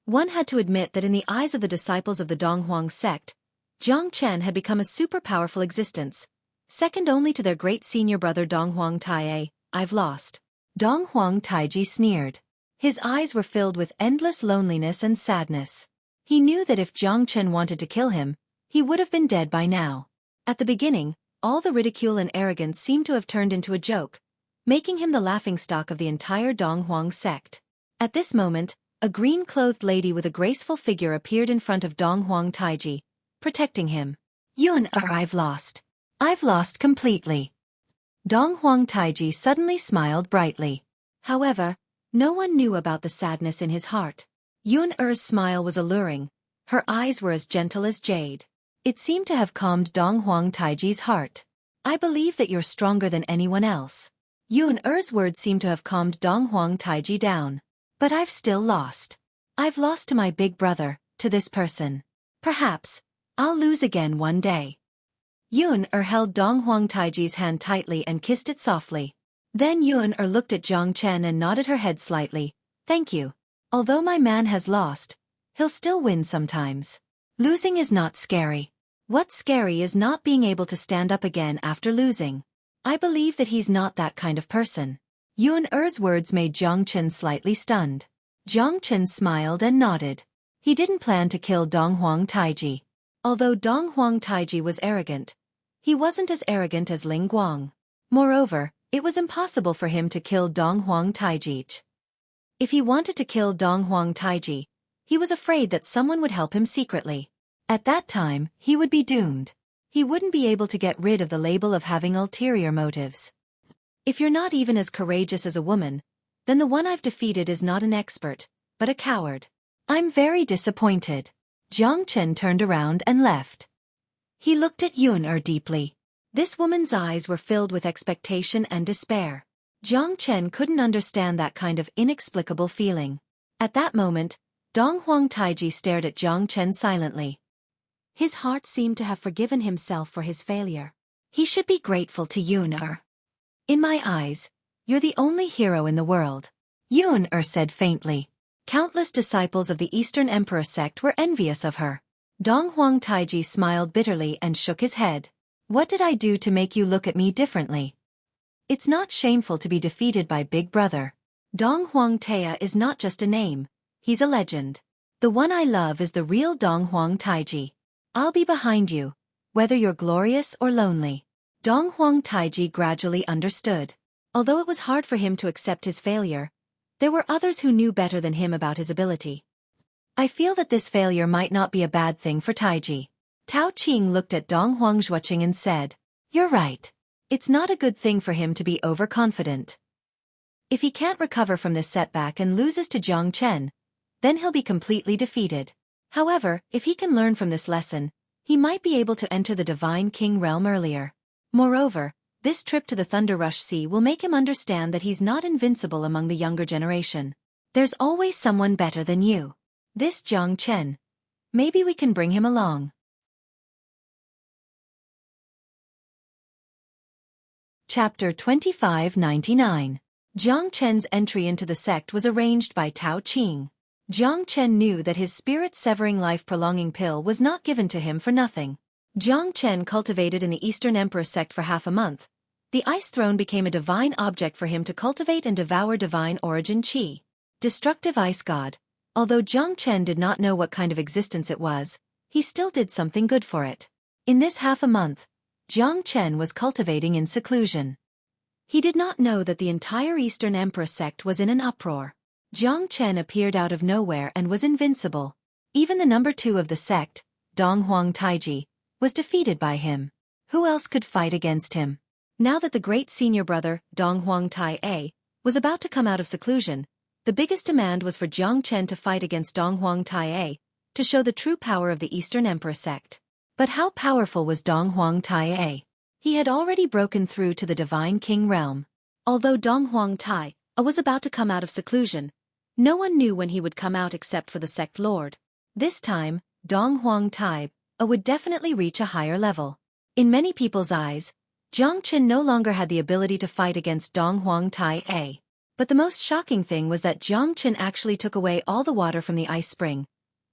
One had to admit that in the eyes of the disciples of the Dong Huang sect, Jiang Chen had become a super powerful existence, second only to their great senior brother Dong Huang Taie. I've lost. Dong Huang Taiji sneered. His eyes were filled with endless loneliness and sadness. He knew that if Jiang Chen wanted to kill him, he would have been dead by now. At the beginning, all the ridicule and arrogance seemed to have turned into a joke, making him the laughingstock of the entire Dong Huang sect. At this moment, a green-clothed lady with a graceful figure appeared in front of Dong Huang Taiji, protecting him. I've lost. I've lost completely. Dong Huang Taiji suddenly smiled brightly. However, no one knew about the sadness in his heart. Yun-Er's smile was alluring. Her eyes were as gentle as jade. It seemed to have calmed Dong Huang Taiji's heart. I believe that you're stronger than anyone else. Yun-Er's words seemed to have calmed Dong Huang Taiji down. But I've still lost. I've lost to my big brother, to this person. Perhaps, I'll lose again one day. Yun-Er held Dong Huang Taiji's hand tightly and kissed it softly. Then Yun-Er looked at Jiang Chen and nodded her head slightly. Thank you. Although my man has lost, he'll still win sometimes. Losing is not scary. What's scary is not being able to stand up again after losing. I believe that he's not that kind of person. Yun-Er's words made Jiang Chen slightly stunned. Jiang Chen smiled and nodded. He didn't plan to kill Dong Huang Taiji. Although Dong Huang Taiji was arrogant, he wasn't as arrogant as Ling Guang. Moreover, It was impossible for him to kill Dong Huang Taiji. If he wanted to kill Dong Huang Taiji, he was afraid that someone would help him secretly. At that time, he would be doomed. He wouldn't be able to get rid of the label of having ulterior motives. If you're not even as courageous as a woman, then the one I've defeated is not an expert, but a coward. I'm very disappointed. Jiang Chen turned around and left. He looked at Yun deeply. This woman's eyes were filled with expectation and despair. Jiang Chen couldn't understand that kind of inexplicable feeling. At that moment, Dong Huang Taiji stared at Jiang Chen silently. His heart seemed to have forgiven himself for his failure. He should be grateful to Yun. In my eyes, you're the only hero in the world. Yun said faintly. Countless disciples of the Eastern Emperor sect were envious of her. Dong Huang Taiji smiled bitterly and shook his head. What did I do to make you look at me differently? It's not shameful to be defeated by Big Brother. Dong Huang Taiji is not just a name, he's a legend. The one I love is the real Dong Huang Taiji. I'll be behind you, whether you're glorious or lonely. Dong Huang Taiji gradually understood. Although it was hard for him to accept his failure, there were others who knew better than him about his ability. I feel that this failure might not be a bad thing for Taiji. Tao Qing looked at Dong Huang Xueqi and said, "You're right. It's not a good thing for him to be overconfident. If he can't recover from this setback and loses to Jiang Chen, then he'll be completely defeated. However, if he can learn from this lesson, he might be able to enter the Divine King realm earlier. Moreover, this trip to the Thunder Rush Sea will make him understand that he's not invincible among the younger generation. There's always someone better than you. This Jiang Chen. Maybe we can bring him along." Chapter 2599. Jiang Chen's entry into the sect was arranged by Tao Qing. Jiang Chen knew that his spirit-severing life-prolonging pill was not given to him for nothing. Jiang Chen cultivated in the Eastern Emperor sect for half a month. The Ice Throne became a divine object for him to cultivate and devour divine origin qi. Destructive Ice God. Although Jiang Chen did not know what kind of existence it was, he still did something good for it. In this half a month, Jiang Chen was cultivating in seclusion. He did not know that the entire Eastern Emperor sect was in an uproar. Jiang Chen appeared out of nowhere and was invincible. Even the number 2 of the sect, Dong Huang Taiji, was defeated by him. Who else could fight against him? Now that the great senior brother, Dong Huang Taiji, was about to come out of seclusion, the biggest demand was for Jiang Chen to fight against Dong Huang Taiji, to show the true power of the Eastern Emperor sect. But how powerful was Dong Huang Taiji? He had already broken through to the Divine King realm. Although Dong Huang Taiji was about to come out of seclusion, no one knew when he would come out except for the sect lord. This time, Dong Huang Taiji would definitely reach a higher level. In many people's eyes, Jiang Chen no longer had the ability to fight against Dong Huang Taiji. But the most shocking thing was that Jiang Chen actually took away all the water from the ice spring,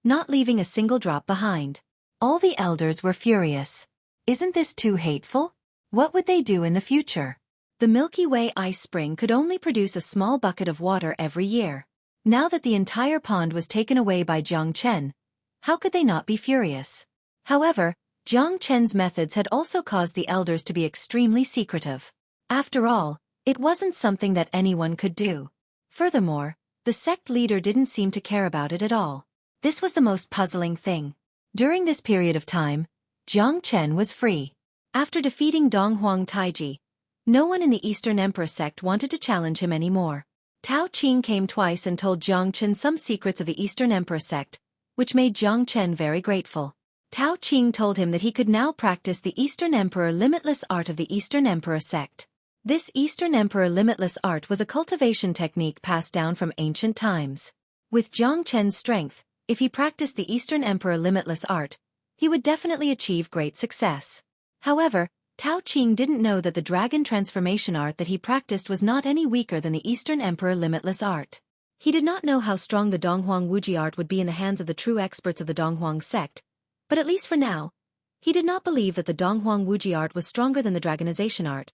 not leaving a single drop behind. All the elders were furious. Isn't this too hateful? What would they do in the future? The Milky Way ice spring could only produce a small bucket of water every year. Now that the entire pond was taken away by Jiang Chen, how could they not be furious? However, Jiang Chen's methods had also caused the elders to be extremely secretive. After all, it wasn't something that anyone could do. Furthermore, the sect leader didn't seem to care about it at all. This was the most puzzling thing. During this period of time, Jiang Chen was free. After defeating Dong Huang Taiji, no one in the Eastern Emperor sect wanted to challenge him anymore. Tao Qing came twice and told Jiang Chen some secrets of the Eastern Emperor sect, which made Jiang Chen very grateful. Tao Qing told him that he could now practice the Eastern Emperor limitless art of the Eastern Emperor sect. This Eastern Emperor limitless art was a cultivation technique passed down from ancient times. With Jiang Chen's strength, if he practiced the Eastern Emperor limitless art, he would definitely achieve great success. However, Tao Qing didn't know that the dragon transformation art that he practiced was not any weaker than the Eastern Emperor limitless art. He did not know how strong the Donghuang Wuji art would be in the hands of the true experts of the Donghuang sect, but at least for now, he did not believe that the Donghuang Wuji art was stronger than the dragonization art.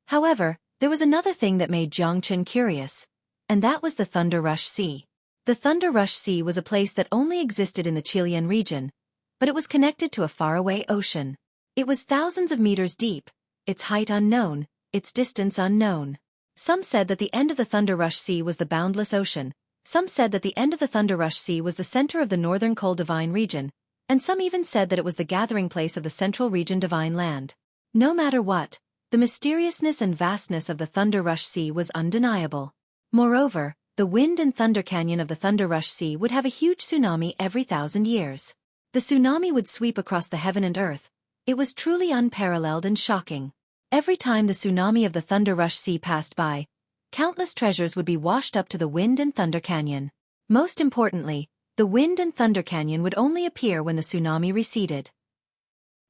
However, there was another thing that made Jiang Chen curious, and that was the Thunder Rush Sea. The Thunder Rush Sea was a place that only existed in the Qilian region, but it was connected to a faraway ocean. It was thousands of meters deep, its height unknown, its distance unknown. Some said that the end of the Thunder Rush Sea was the boundless ocean. Some said that the end of the Thunder Rush Sea was the center of the northern cold divine region, and some even said that it was the gathering place of the central region divine land. No matter what, the mysteriousness and vastness of the Thunder Rush Sea was undeniable. Moreover, the wind and thunder canyon of the Thunder Rush Sea would have a huge tsunami every 1,000 years. The tsunami would sweep across the heaven and earth. It was truly unparalleled and shocking. Every time the tsunami of the Thunder Rush Sea passed by, countless treasures would be washed up to the Wind and Thunder Canyon. Most importantly, the Wind and Thunder Canyon would only appear when the tsunami receded.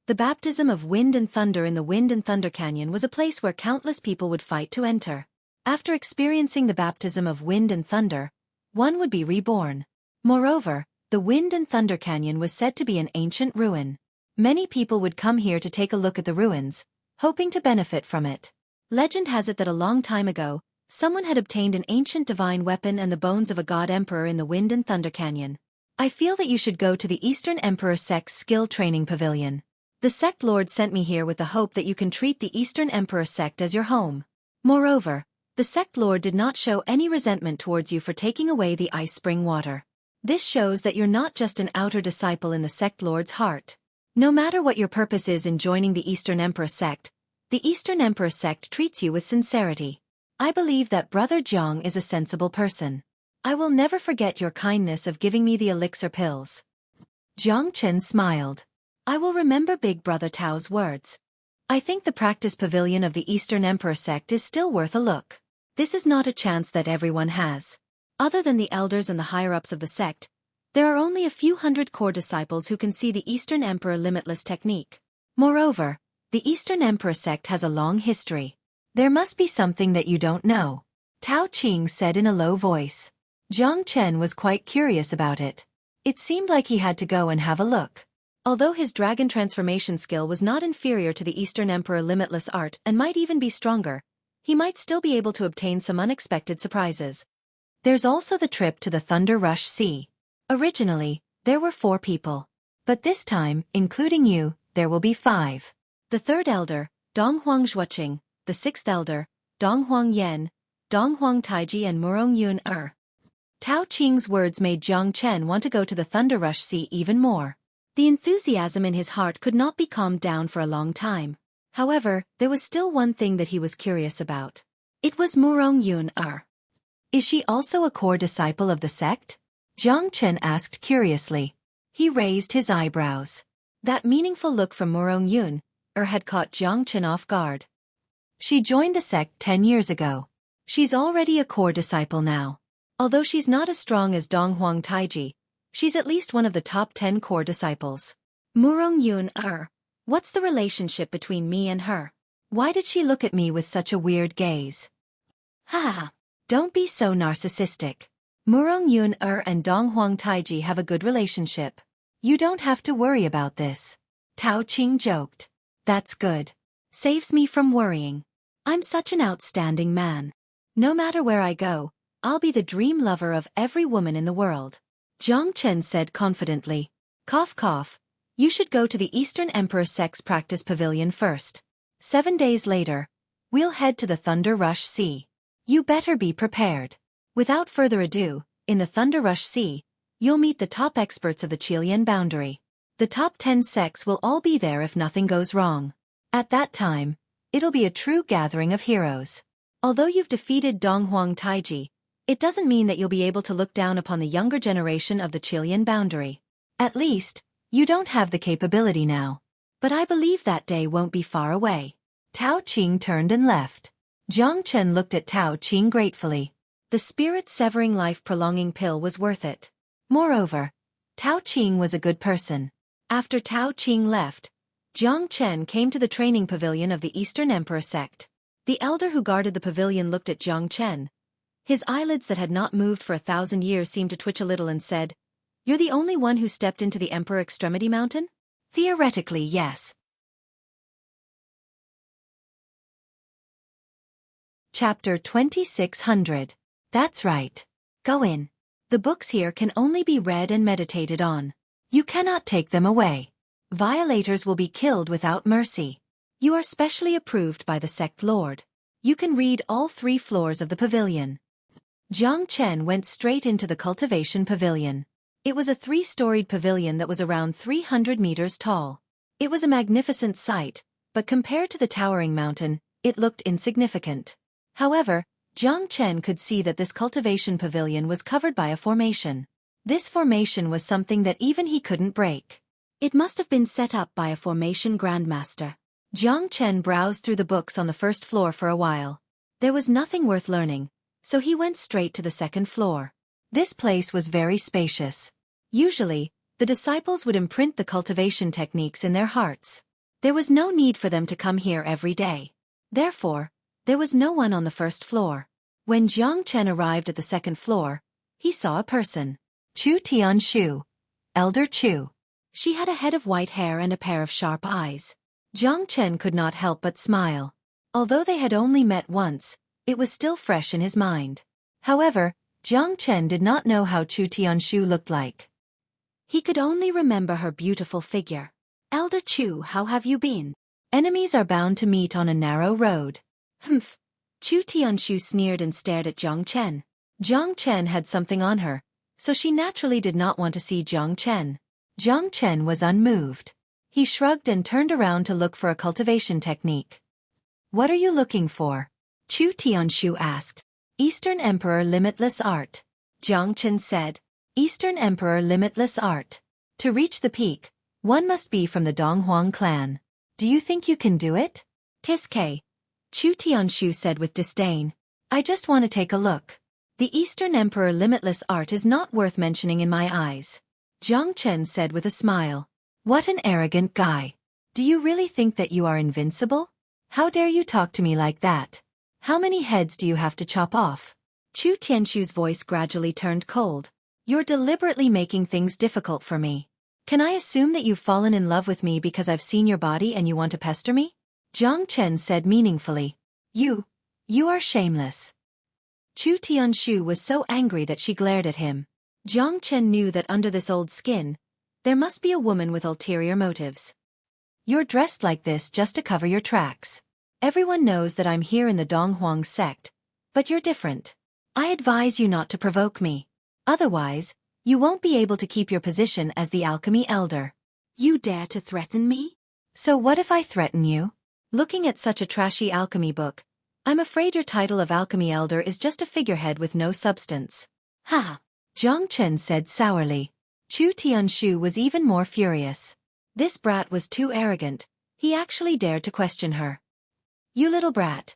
The baptism of wind and thunder in the Wind and Thunder Canyon was a place where countless people would fight to enter. After experiencing the baptism of wind and thunder, one would be reborn. Moreover, the Wind and Thunder Canyon was said to be an ancient ruin. Many people would come here to take a look at the ruins, hoping to benefit from it. Legend has it that a long time ago, someone had obtained an ancient divine weapon and the bones of a god emperor in the Wind and Thunder Canyon. I feel that you should go to the Eastern Emperor Sect's Skill Training Pavilion. The sect lord sent me here with the hope that you can treat the Eastern Emperor Sect as your home. Moreover, the sect lord did not show any resentment towards you for taking away the ice spring water. This shows that you're not just an outer disciple in the sect lord's heart. No matter what your purpose is in joining the Eastern Emperor Sect, the Eastern Emperor Sect treats you with sincerity. I believe that Brother Jiang is a sensible person. I will never forget your kindness of giving me the elixir pills. Jiang Chen smiled. I will remember Big Brother Tao's words. I think the practice pavilion of the Eastern Emperor Sect is still worth a look. This is not a chance that everyone has. Other than the elders and the higher-ups of the sect, there are only a few hundred core disciples who can see the Eastern Emperor limitless technique. Moreover, the Eastern Emperor Sect has a long history. There must be something that you don't know. Tao Qing said in a low voice. Jiang Chen was quite curious about it. It seemed like he had to go and have a look. Although his dragon transformation skill was not inferior to the Eastern Emperor limitless art and might even be stronger, he might still be able to obtain some unexpected surprises. There's also the trip to the Thunder Rush Sea. Originally, there were 4 people. But this time, including you, there will be 5. The 3rd elder, Donghuang Xueqi, the 6th elder, Donghuang Yan, Donghuang Taiji and Murong Yun Er. Tao Qing's words made Jiang Chen want to go to the Thunder Rush Sea even more. The enthusiasm in his heart could not be calmed down for a long time. However, there was still one thing that he was curious about. It was Murong Yun Er. Is she also a core disciple of the sect? Jiang Chen asked curiously. He raised his eyebrows. That meaningful look from Murong Yun Er had caught Jiang Chen off guard. She joined the sect 10 years ago. She's already a core disciple now. Although she's not as strong as Donghuang Taiji, she's at least one of the top 10 core disciples. Murong Yun Er, what's the relationship between me and her? Why did she look at me with such a weird gaze? Ha! Don't be so narcissistic. Murong Yun Er and Donghuang Taiji have a good relationship. You don't have to worry about this. Tao Qing joked. That's good. Saves me from worrying. I'm such an outstanding man. No matter where I go, I'll be the dream lover of every woman in the world. Jiang Chen said confidently. Cough cough. You should go to the Eastern Emperor Sect's practice pavilion first. 7 days later, we'll head to the Thunder Rush Sea. You better be prepared. Without further ado, in the Thunder Rush Sea, you'll meet the top experts of the Chilean boundary. The top 10 sects will all be there if nothing goes wrong. At that time, it'll be a true gathering of heroes. Although you've defeated Donghuang Taiji, it doesn't mean that you'll be able to look down upon the younger generation of the Chilean boundary. At least, you don't have the capability now. But I believe that day won't be far away. Tao Qing turned and left. Jiang Chen looked at Tao Qing gratefully. The spirit-severing life-prolonging pill was worth it. Moreover, Tao Qing was a good person. After Tao Qing left, Jiang Chen came to the training pavilion of the Eastern Emperor Sect. The elder who guarded the pavilion looked at Jiang Chen. His eyelids that had not moved for 1,000 years seemed to twitch a little and said, "You're the only one who stepped into the Emperor Extremity Mountain?" Theoretically, yes. Chapter 2600. That's right. Go in. The books here can only be read and meditated on. You cannot take them away. Violators will be killed without mercy. You are specially approved by the sect lord. You can read all 3 floors of the pavilion. Jiang Chen went straight into the cultivation pavilion. It was a 3-storied pavilion that was around 300 meters tall. It was a magnificent sight, but compared to the towering mountain, it looked insignificant. However, Jiang Chen could see that this cultivation pavilion was covered by a formation. This formation was something that even he couldn't break. It must have been set up by a formation grandmaster. Jiang Chen browsed through the books on the first floor for a while. There was nothing worth learning, so he went straight to the second floor. This place was very spacious. Usually, the disciples would imprint the cultivation techniques in their hearts. There was no need for them to come here every day. Therefore, there was no one on the first floor. When Jiang Chen arrived at the second floor, he saw a person. Chu Tianshu. Elder Chu. She had a head of white hair and a pair of sharp eyes. Jiang Chen could not help but smile. Although they had only met once, it was still fresh in his mind. However, Jiang Chen did not know how Chu Tianshu looked like. He could only remember her beautiful figure. Elder Chu, how have you been? Enemies are bound to meet on a narrow road. Humph. Chu Tianshu sneered and stared at Jiang Chen. Jiang Chen had something on her, so she naturally did not want to see Jiang Chen. Jiang Chen was unmoved. He shrugged and turned around to look for a cultivation technique. What are you looking for? Chu Tianshu asked. Eastern Emperor Limitless Art. Jiang Chen said. Eastern Emperor Limitless Art. To reach the peak, one must be from the Donghuang clan. Do you think you can do it? Tiske. Chu Tianshu said with disdain. I just want to take a look. The Eastern Emperor Limitless Art is not worth mentioning in my eyes. Jiang Chen said with a smile. What an arrogant guy. Do you really think that you are invincible? How dare you talk to me like that? How many heads do you have to chop off? Chu Tianshu's voice gradually turned cold. You're deliberately making things difficult for me. Can I assume that you've fallen in love with me because I've seen your body and you want to pester me? Jiang Chen said meaningfully. You are shameless. Chu Tianshu was so angry that she glared at him. Jiang Chen knew that under this old skin, there must be a woman with ulterior motives. You're dressed like this just to cover your tracks. Everyone knows that I'm here in the Donghuang sect, but you're different. I advise you not to provoke me. Otherwise, you won't be able to keep your position as the alchemy elder. You dare to threaten me? So what if I threaten you? Looking at such a trashy alchemy book, I'm afraid your title of alchemy elder is just a figurehead with no substance. Ha! Jiang Chen said sourly. Chu Tianshu was even more furious. This brat was too arrogant. He actually dared to question her. You little brat.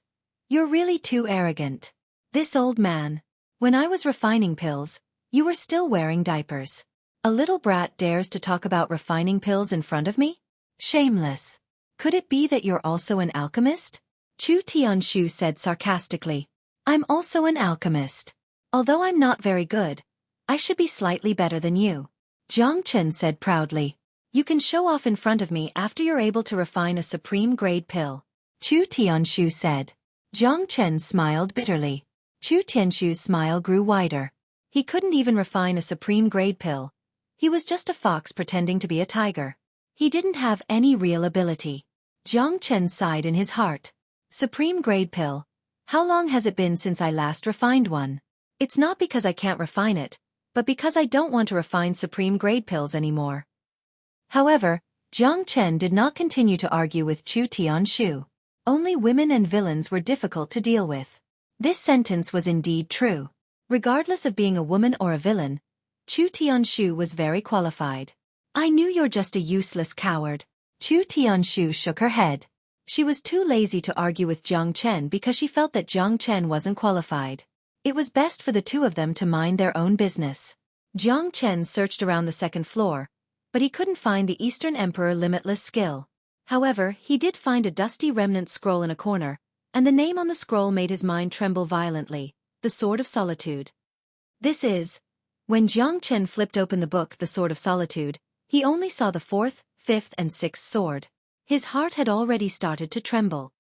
You're really too arrogant. This old man. When I was refining pills, you were still wearing diapers. A little brat dares to talk about refining pills in front of me? Shameless. Could it be that you're also an alchemist? Chu Tianshu said sarcastically. I'm also an alchemist. Although I'm not very good, I should be slightly better than you. Jiang Chen said proudly. You can show off in front of me after you're able to refine a supreme-grade pill. Chu Tianshu said. Jiang Chen smiled bitterly. Chu Tianshu's smile grew wider. He couldn't even refine a supreme-grade pill. He was just a fox pretending to be a tiger. He didn't have any real ability. Jiang Chen sighed in his heart. Supreme-grade pill. How long has it been since I last refined one? It's not because I can't refine it, but because I don't want to refine supreme-grade pills anymore. However, Jiang Chen did not continue to argue with Chu Tianshu. Only women and villains were difficult to deal with. This sentence was indeed true. Regardless of being a woman or a villain, Chu Tianshu was very qualified. I knew you're just a useless coward. Chu Tianshu shook her head. She was too lazy to argue with Jiang Chen because she felt that Jiang Chen wasn't qualified. It was best for the two of them to mind their own business. Jiang Chen searched around the second floor, but he couldn't find the Eastern Emperor Limitless skill. However, he did find a dusty remnant scroll in a corner, and the name on the scroll made his mind tremble violently, the Sword of Solitude. This is... When Jiang Chen flipped open the book The Sword of Solitude, he only saw the 4th, 5th and 6th sword. His heart had already started to tremble.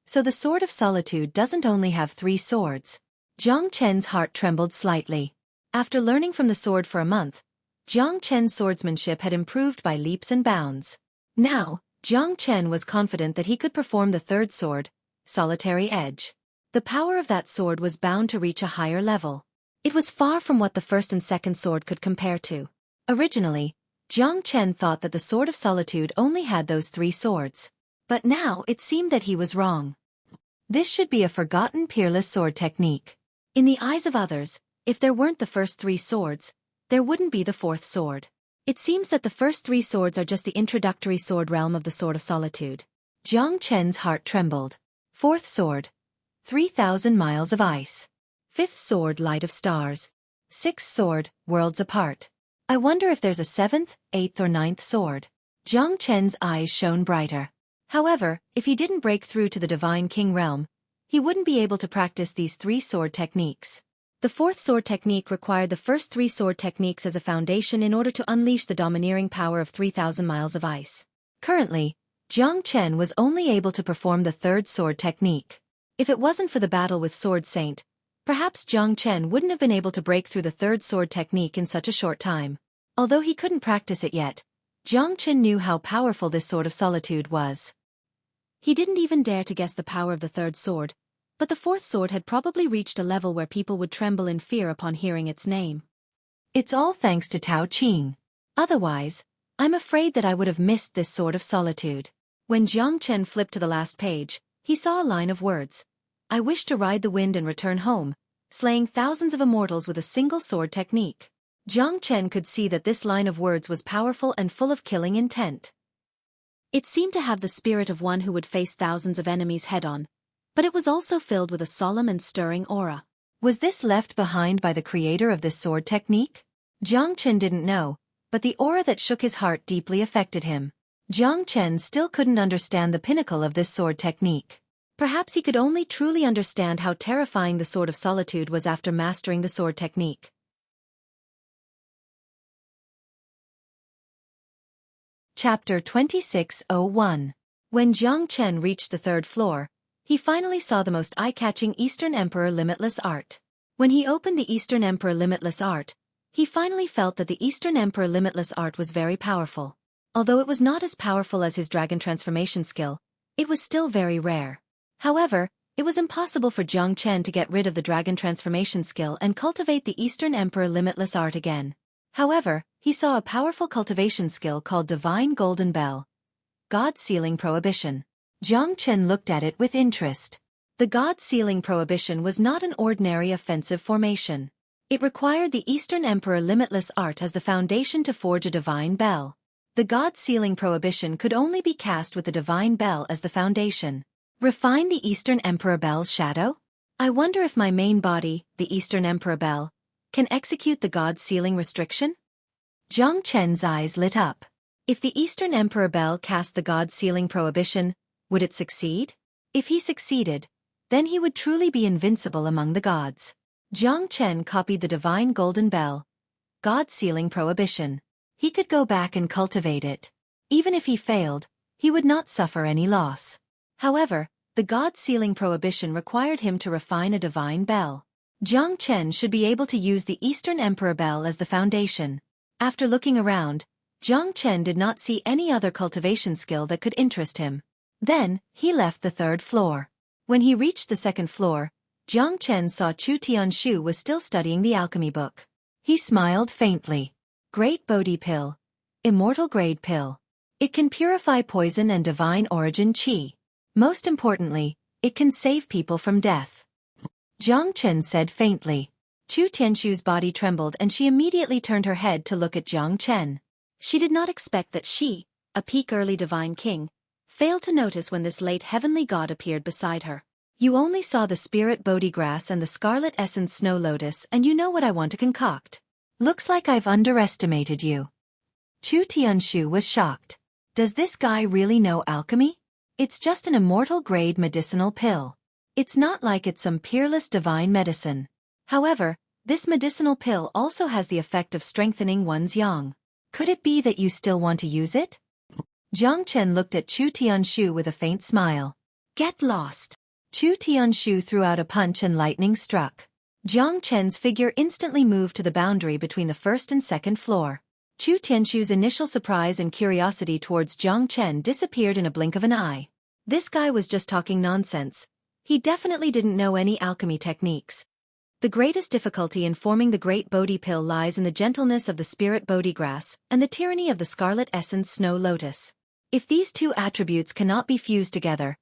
So the Sword of Solitude doesn't only have 3 swords. Jiang Chen's heart trembled slightly. After learning from the sword for a month, Jiang Chen's swordsmanship had improved by leaps and bounds. Now, Jiang Chen was confident that he could perform the 3rd sword, Solitary Edge. The power of that sword was bound to reach a higher level. It was far from what the first and second sword could compare to. Originally, Jiang Chen thought that the Sword of Solitude only had those 3 swords. But now it seemed that he was wrong. This should be a forgotten peerless sword technique. In the eyes of others, if there weren't the first 3 swords, there wouldn't be the 4th sword. It seems that the first 3 swords are just the introductory sword realm of the Sword of Solitude. Jiang Chen's heart trembled. 4th sword. 3,000 miles of ice. 5th sword, Light of Stars. 6th sword, Worlds Apart. I wonder if there's a 7th, 8th or 9th sword. Jiang Chen's eyes shone brighter. However, if he didn't break through to the Divine King realm, he wouldn't be able to practice these 3 sword techniques. The 4th sword technique required the first 3 sword techniques as a foundation in order to unleash the domineering power of 3,000 miles of ice. Currently, Jiang Chen was only able to perform the 3rd sword technique. If it wasn't for the battle with Sword Saint, perhaps Jiang Chen wouldn't have been able to break through the 3rd sword technique in such a short time. Although he couldn't practice it yet, Jiang Chen knew how powerful this Sword of Solitude was. He didn't even dare to guess the power of the 3rd sword, but the 4th sword had probably reached a level where people would tremble in fear upon hearing its name. It's all thanks to Tao Qing. Otherwise, I'm afraid that I would have missed this Sword of Solitude. When Jiang Chen flipped to the last page, he saw a line of words. I wish to ride the wind and return home, slaying thousands of immortals with a single sword technique. Jiang Chen could see that this line of words was powerful and full of killing intent. It seemed to have the spirit of one who would face thousands of enemies head-on, but it was also filled with a solemn and stirring aura. Was this left behind by the creator of this sword technique? Jiang Chen didn't know, but the aura that shook his heart deeply affected him. Jiang Chen still couldn't understand the pinnacle of this sword technique. Perhaps he could only truly understand how terrifying the Sword of Solitude was after mastering the sword technique. Chapter 26:01. When Jiang Chen reached the 3rd floor, he finally saw the most eye-catching Eastern Emperor Limitless Art. When he opened the Eastern Emperor Limitless Art, he finally felt that the Eastern Emperor Limitless Art was very powerful. Although it was not as powerful as his dragon transformation skill, it was still very rare. However, it was impossible for Jiang Chen to get rid of the dragon transformation skill and cultivate the Eastern Emperor Limitless Art again. However, he saw a powerful cultivation skill called Divine Golden Bell. God Sealing Prohibition. Jiang Chen looked at it with interest. The God Sealing Prohibition was not an ordinary offensive formation. It required the Eastern Emperor Limitless Art as the foundation to forge a Divine Bell. The God Sealing Prohibition could only be cast with the Divine Bell as the foundation. Refine the Eastern Emperor Bell's shadow? I wonder if my main body, the Eastern Emperor Bell, can execute the God Sealing restriction? Jiang Chen's eyes lit up. If the Eastern Emperor Bell cast the God Sealing Prohibition, would it succeed? If he succeeded, then he would truly be invincible among the gods. Jiang Chen copied the Divine Golden Bell. God Sealing Prohibition. He could go back and cultivate it. Even if he failed, he would not suffer any loss. However, the God Sealing Prohibition required him to refine a Divine Bell. Jiang Chen should be able to use the Eastern Emperor Bell as the foundation. After looking around, Jiang Chen did not see any other cultivation skill that could interest him. Then, he left the 3rd floor. When he reached the 2nd floor, Jiang Chen saw Chu Tianshu was still studying the alchemy book. He smiled faintly. Great Bodhi Pill. Immortal Grade Pill. It can purify poison and divine origin qi. Most importantly, it can save people from death. Jiang Chen said faintly. Chu Tianshu's body trembled and she immediately turned her head to look at Jiang Chen. She did not expect that she, a peak early divine king, failed to notice when this late heavenly god appeared beside her. You only saw the spirit Bodhi grass and the scarlet essence snow lotus and you know what I want to concoct. Looks like I've underestimated you. Chu Tianshu was shocked. Does this guy really know alchemy? It's just an immortal grade medicinal pill. It's not like it's some peerless divine medicine. However, this medicinal pill also has the effect of strengthening one's yang. Could it be that you still want to use it? Jiang Chen looked at Chu Tianshu with a faint smile. Get lost. Chu Tianshu threw out a punch and lightning struck. Jiang Chen's figure instantly moved to the boundary between the 1st and 2nd floor. Chu Tianshu's initial surprise and curiosity towards Jiang Chen disappeared in a blink of an eye. This guy was just talking nonsense. He definitely didn't know any alchemy techniques. The greatest difficulty in forming the great Bodhi pill lies in the gentleness of the spirit Bodhi grass and the tyranny of the scarlet essence snow lotus. If these two attributes cannot be fused together,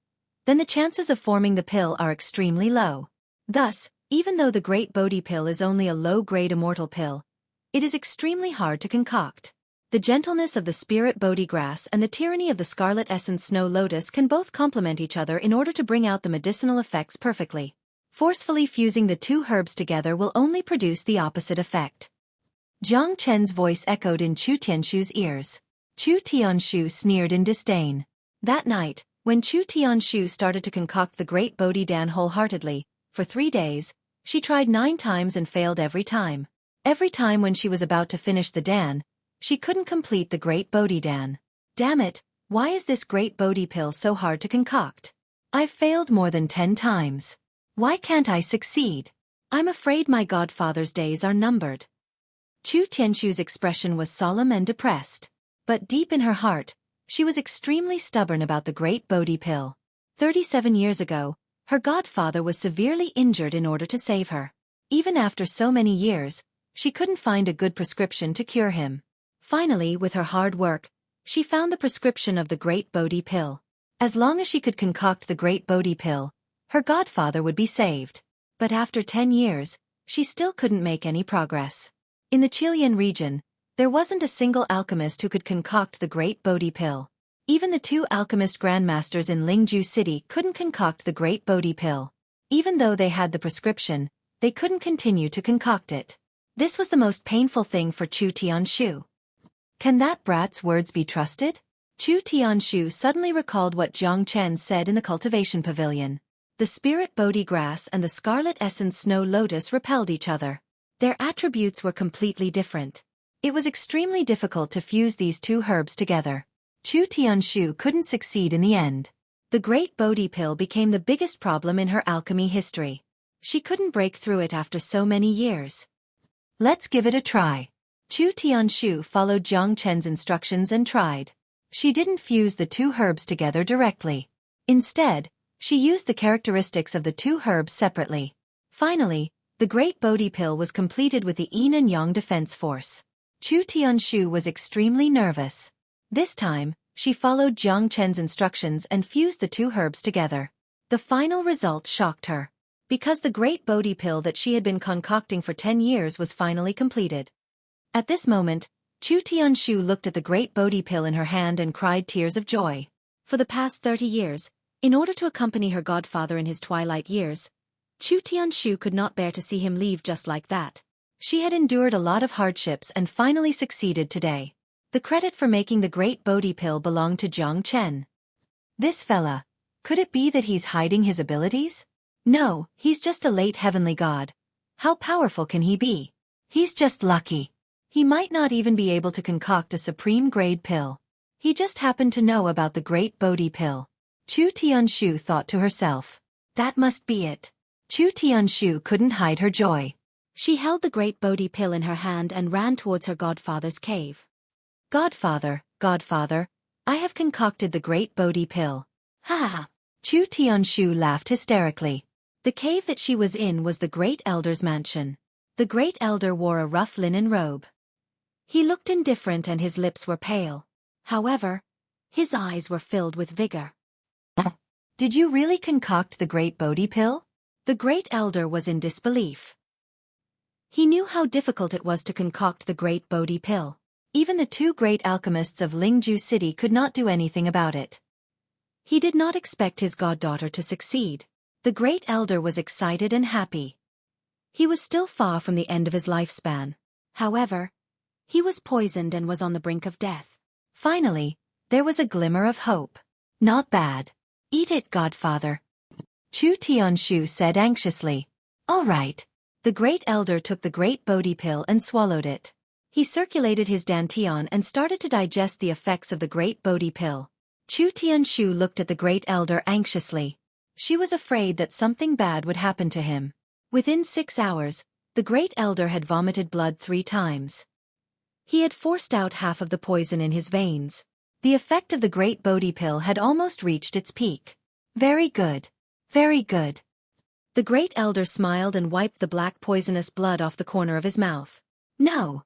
then the chances of forming the pill are extremely low. Thus, even though the great Bodhi pill is only a low-grade immortal pill, it is extremely hard to concoct. The gentleness of the spirit Bodhi grass and the tyranny of the scarlet essence snow lotus can both complement each other in order to bring out the medicinal effects perfectly. Forcefully fusing the two herbs together will only produce the opposite effect. Jiang Chen's voice echoed in Chu Tianshu's ears. Chu Tianshu sneered in disdain. That night, when Chu Tianshu started to concoct the great Bodhi Dan wholeheartedly, for 3 days, she tried 9 times and failed every time. Every time when she was about to finish the Dan, she couldn't complete the great Bodhi Dan. Damn it, why is this great Bodhi pill so hard to concoct? I've failed more than 10 times. Why can't I succeed? I'm afraid my godfather's days are numbered. Chu Tianshu's expression was solemn and depressed. But deep in her heart, she was extremely stubborn about the great Bodhi pill. 37 years ago, her godfather was severely injured in order to save her. Even after so many years, she couldn't find a good prescription to cure him. Finally, with her hard work, she found the prescription of the great Bodhi pill. As long as she could concoct the great Bodhi pill, her godfather would be saved. But after 10 years, she still couldn't make any progress. In the Chilean region, there wasn't a single alchemist who could concoct the great Bodhi pill. Even the 2 alchemist grandmasters in Lingju City couldn't concoct the great Bodhi pill. Even though they had the prescription, they couldn't continue to concoct it. This was the most painful thing for Chu Tianshu. Can that brat's words be trusted? Chu Tianshu suddenly recalled what Jiang Chen said in the cultivation pavilion. The spirit Bodhi grass and the scarlet essence snow lotus repelled each other. Their attributes were completely different. It was extremely difficult to fuse these 2 herbs together. Chu Tianshu couldn't succeed in the end. The great Bodhi pill became the biggest problem in her alchemy history. She couldn't break through it after so many years. Let's give it a try. Chu Tianshu followed Jiang Chen's instructions and tried. She didn't fuse the 2 herbs together directly. Instead, she used the characteristics of the 2 herbs separately. Finally, the great Bodhi pill was completed with the yin and yang defense force. Chu Tianshu was extremely nervous. This time, she followed Jiang Chen's instructions and fused the 2 herbs together. The final result shocked her. Because the great Bodhi pill that she had been concocting for 10 years was finally completed. At this moment, Chu Tianshu looked at the great Bodhi pill in her hand and cried tears of joy. For the past 30 years, in order to accompany her godfather in his twilight years, Chu Tianshu could not bear to see him leave just like that. She had endured a lot of hardships and finally succeeded today. The credit for making the great Bodhi pill belonged to Jiang Chen. This fella, could it be that he's hiding his abilities? No, he's just a late heavenly god. How powerful can he be? He's just lucky. He might not even be able to concoct a supreme grade pill. He just happened to know about the great Bodhi pill. Chu Tianshu thought to herself. That must be it. Chu Tianshu couldn't hide her joy. She held the great Bodhi pill in her hand and ran towards her godfather's cave. Godfather, godfather, I have concocted the great Bodhi pill. Ha ha ha. Chu Tianshu laughed hysterically. The cave that she was in was the great elder's mansion. The great elder wore a rough linen robe. He looked indifferent and his lips were pale. However, his eyes were filled with vigor. Did you really concoct the great Bodhi pill? The great elder was in disbelief. He knew how difficult it was to concoct the great Bodhi pill. Even the 2 great alchemists of Lingju City could not do anything about it. He did not expect his goddaughter to succeed. The great elder was excited and happy. He was still far from the end of his lifespan. However, he was poisoned and was on the brink of death. Finally, there was a glimmer of hope. Not bad. Eat it, godfather. Chu Tianshu said anxiously. All right. The great elder took the great Bodhi pill and swallowed it. He circulated his dantian and started to digest the effects of the great Bodhi pill. Chu Tianshu looked at the great elder anxiously. She was afraid that something bad would happen to him. Within 6 hours, the great elder had vomited blood 3 times. He had forced out half of the poison in his veins. The effect of the great Bodhi pill had almost reached its peak. Very good. Very good. The great elder smiled and wiped the black poisonous blood off the corner of his mouth. No,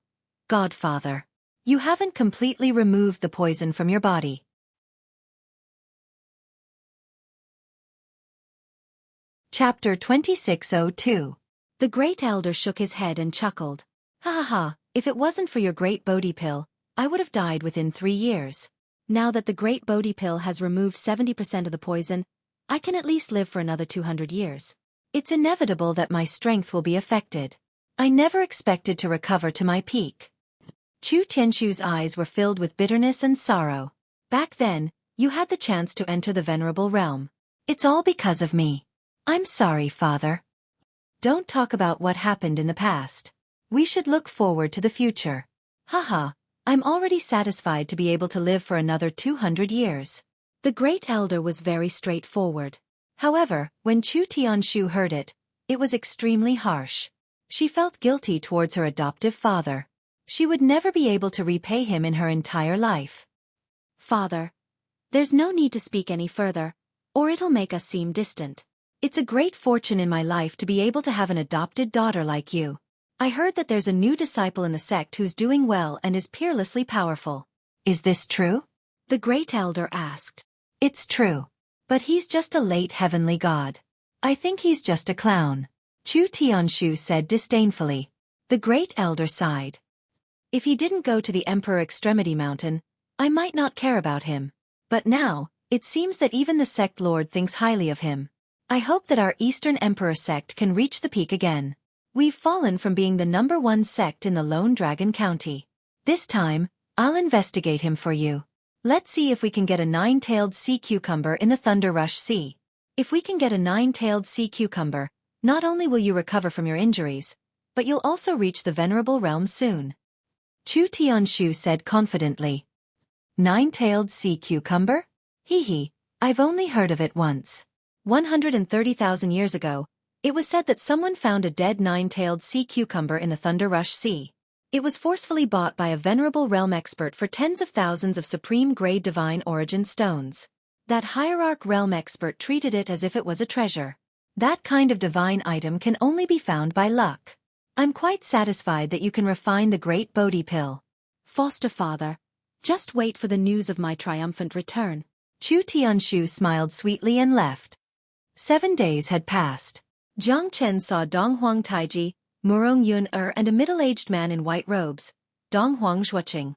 Godfather. You haven't completely removed the poison from your body. Chapter 2602. The great elder shook his head and chuckled. Ha ha ha, if it wasn't for your great Bodhi pill, I would have died within 3 years. Now that the great Bodhi pill has removed 70% of the poison, I can at least live for another 200 years. It's inevitable that my strength will be affected. I never expected to recover to my peak. Chu Tianshu's eyes were filled with bitterness and sorrow. Back then, you had the chance to enter the venerable realm. It's all because of me. I'm sorry, Father. Don't talk about what happened in the past. We should look forward to the future. Haha, I'm already satisfied to be able to live for another 200 years. The great elder was very straightforward. However, when Chu Tianshu heard it, it was extremely harsh. She felt guilty towards her adoptive father. She would never be able to repay him in her entire life. Father, there's no need to speak any further, or it'll make us seem distant. It's a great fortune in my life to be able to have an adopted daughter like you. I heard that there's a new disciple in the sect who's doing well and is peerlessly powerful. Is this true? The great elder asked. It's true. But he's just a late heavenly god. I think he's just a clown. Chu Tianshu said disdainfully. The great elder sighed. If he didn't go to the Emperor Extremity Mountain, I might not care about him. But now, it seems that even the sect lord thinks highly of him. I hope that our Eastern Emperor sect can reach the peak again. We've fallen from being the #1 sect in the Lone Dragon County. This time, I'll investigate him for you. Let's see if we can get a 9-tailed sea cucumber in the Thunder Rush Sea. If we can get a 9-tailed sea cucumber, not only will you recover from your injuries, but you'll also reach the venerable realm soon. Chu Tianshu said confidently. 9-tailed sea cucumber? Hee hee, I've only heard of it once. 130,000 years ago, it was said that someone found a dead 9-tailed sea cucumber in the Thunder Rush Sea. It was forcefully bought by a venerable realm expert for tens of thousands of supreme-grade divine origin stones. That hierarch realm expert treated it as if it was a treasure. That kind of divine item can only be found by luck. I'm quite satisfied that you can refine the great Bodhi pill. Foster father, just wait for the news of my triumphant return. Chu Tianshu smiled sweetly and left. 7 days had passed. Jiang Chen saw Dong Huang Taiji, Murong Yun and a middle-aged man in white robes, Dong Huang Xueqi.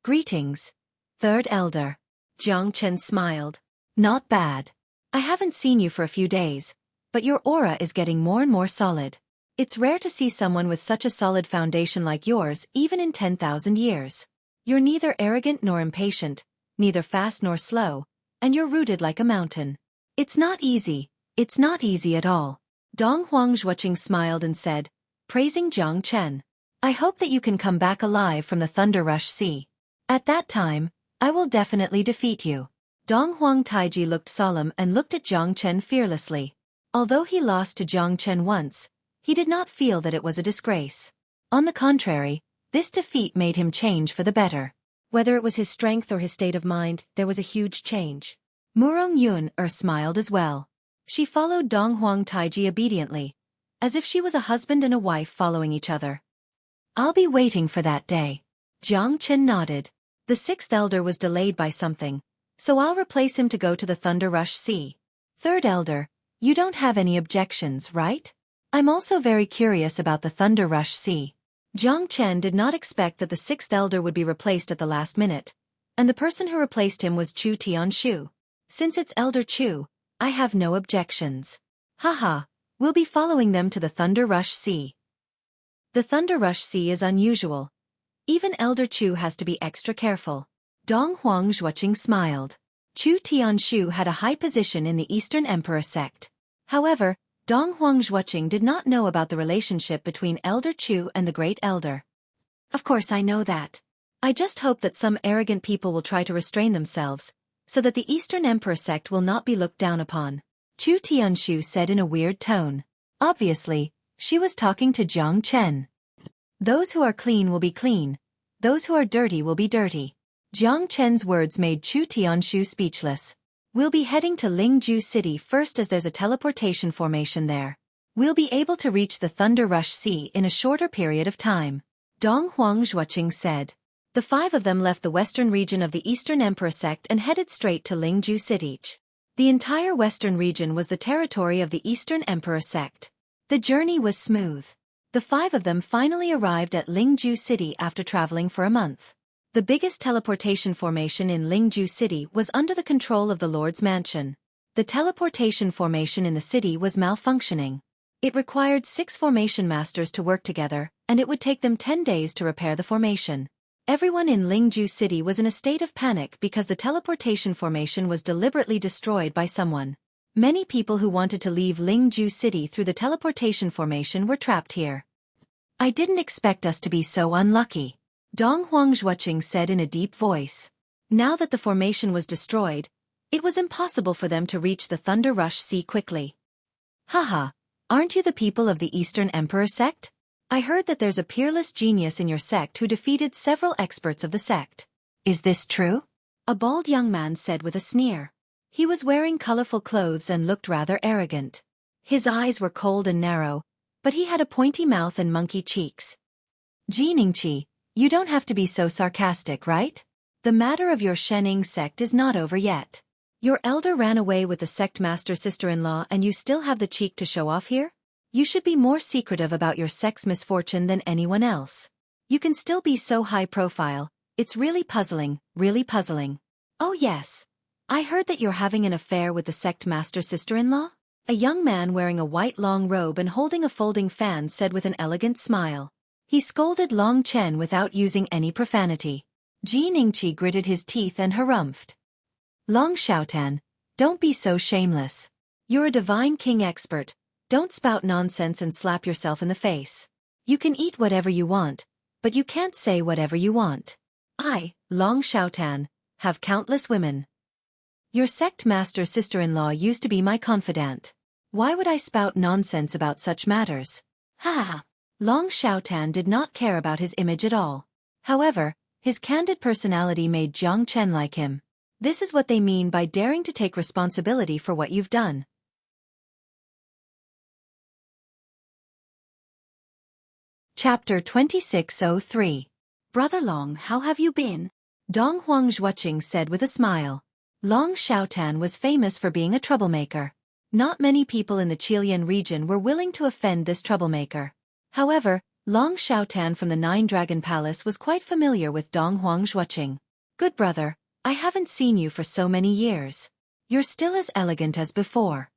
Greetings, third elder. Jiang Chen smiled. Not bad. I haven't seen you for a few days, but your aura is getting more and more solid. It's rare to see someone with such a solid foundation like yours even in 10,000 years. You're neither arrogant nor impatient, neither fast nor slow, and you're rooted like a mountain. It's not easy at all. Dong Huang Xueqi smiled and said, praising Jiang Chen. I hope that you can come back alive from the Thunder Rush Sea. At that time, I will definitely defeat you. Dong Huang Taiji looked solemn and looked at Jiang Chen fearlessly. Although he lost to Jiang Chen once, he did not feel that it was a disgrace. On the contrary, this defeat made him change for the better. Whether it was his strength or his state of mind, there was a huge change. Murong Yun smiled as well. She followed Dong Huang Taiji obediently, as if she was a husband and a wife following each other. I'll be waiting for that day. Jiang Chen nodded. The 6th elder was delayed by something, so I'll replace him to go to the Thunder Rush Sea. 3rd elder, you don't have any objections, right? I'm also very curious about the Thunder Rush Sea. Jiang Chen did not expect that the 6th elder would be replaced at the last minute, and the person who replaced him was Chu Tianshu. Since it's Elder Chu, I have no objections. Haha, we'll be following them to the Thunder Rush Sea. The Thunder Rush Sea is unusual. Even Elder Chu has to be extra careful. Dong Huang Xueqi smiled. Chu Tianshu had a high position in the Eastern Emperor sect. However, Dong Huang Xueqi did not know about the relationship between Elder Chu and the Great Elder. Of course I know that. I just hope that some arrogant people will try to restrain themselves, so that the Eastern Emperor sect will not be looked down upon. Chu Tianshu said in a weird tone. Obviously, she was talking to Jiang Chen. Those who are clean will be clean. Those who are dirty will be dirty. Jiang Chen's words made Chu Tianshu speechless. We'll be heading to Lingju City first as there's a teleportation formation there. We'll be able to reach the Thunder Rush Sea in a shorter period of time. Dong Huang Xueqi said. The 5 of them left the western region of the Eastern Emperor sect and headed straight to Lingju City. The entire western region was the territory of the Eastern Emperor sect. The journey was smooth. The 5 of them finally arrived at Lingju City after traveling for a month. The biggest teleportation formation in Lingju City was under the control of the Lord's Mansion. The teleportation formation in the city was malfunctioning. It required 6 formation masters to work together, and it would take them 10 days to repair the formation. Everyone in Lingju City was in a state of panic because the teleportation formation was deliberately destroyed by someone. Many people who wanted to leave Lingju City through the teleportation formation were trapped here. I didn't expect us to be so unlucky, Dong Huang Xueqi said in a deep voice. Now that the formation was destroyed, it was impossible for them to reach the Thunder Rush Sea quickly. Haha, aren't you the people of the Eastern Emperor sect? I heard that there's a peerless genius in your sect who defeated several experts of the sect. Is this true? A bald young man said with a sneer. He was wearing colorful clothes and looked rather arrogant. His eyes were cold and narrow, but he had a pointy mouth and monkey cheeks. Jiningqi, you don't have to be so sarcastic, right? The matter of your Shening sect is not over yet. Your elder ran away with the sect master sister-in-law and you still have the cheek to show off here? You should be more secretive about your sect's misfortune than anyone else. You can still be so high profile. It's really puzzling, really puzzling. Oh yes. I heard that you're having an affair with the sect master sister-in-law? A young man wearing a white long robe and holding a folding fan said with an elegant smile. He scolded Long Chen without using any profanity. Jiningqi gritted his teeth and harumphed. Long Xiaotan, don't be so shameless. You're a divine king expert. Don't spout nonsense and slap yourself in the face. You can eat whatever you want, but you can't say whatever you want. I, Long Xiaotan, have countless women. Your sect master sister-in-law used to be my confidant. Why would I spout nonsense about such matters? Ha ha. Long Xiaotan did not care about his image at all. However, his candid personality made Jiang Chen like him. This is what they mean by daring to take responsibility for what you've done. Chapter 2603. Brother Long, how have you been? Dong Huang Xueqi said with a smile. Long Xiaotan was famous for being a troublemaker. Not many people in the Qilian region were willing to offend this troublemaker. However, Long Xiaotan from the Nine Dragon Palace was quite familiar with Dong Huang Xueqi. Good brother, I haven't seen you for so many years. You're still as elegant as before.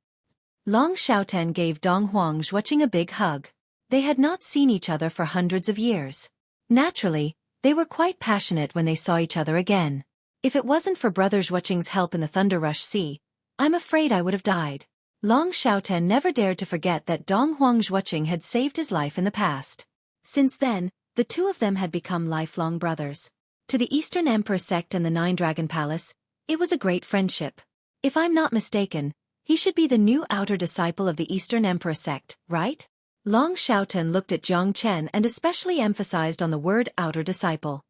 Long Xiaotan gave Dong Huang Xueqi a big hug. They had not seen each other for hundreds of years. Naturally, they were quite passionate when they saw each other again. If it wasn't for Brother Xueqing's help in the Thunder Rush Sea, I'm afraid I would have died. Long Xiaotan never dared to forget that Dong Huang Xueqing had saved his life in the past. Since then, the two of them had become lifelong brothers. To the Eastern Emperor sect and the Nine Dragon Palace, it was a great friendship. If I'm not mistaken, he should be the new outer disciple of the Eastern Emperor sect, right? Long Xiaotan looked at Jiang Chen and especially emphasized on the word outer disciple.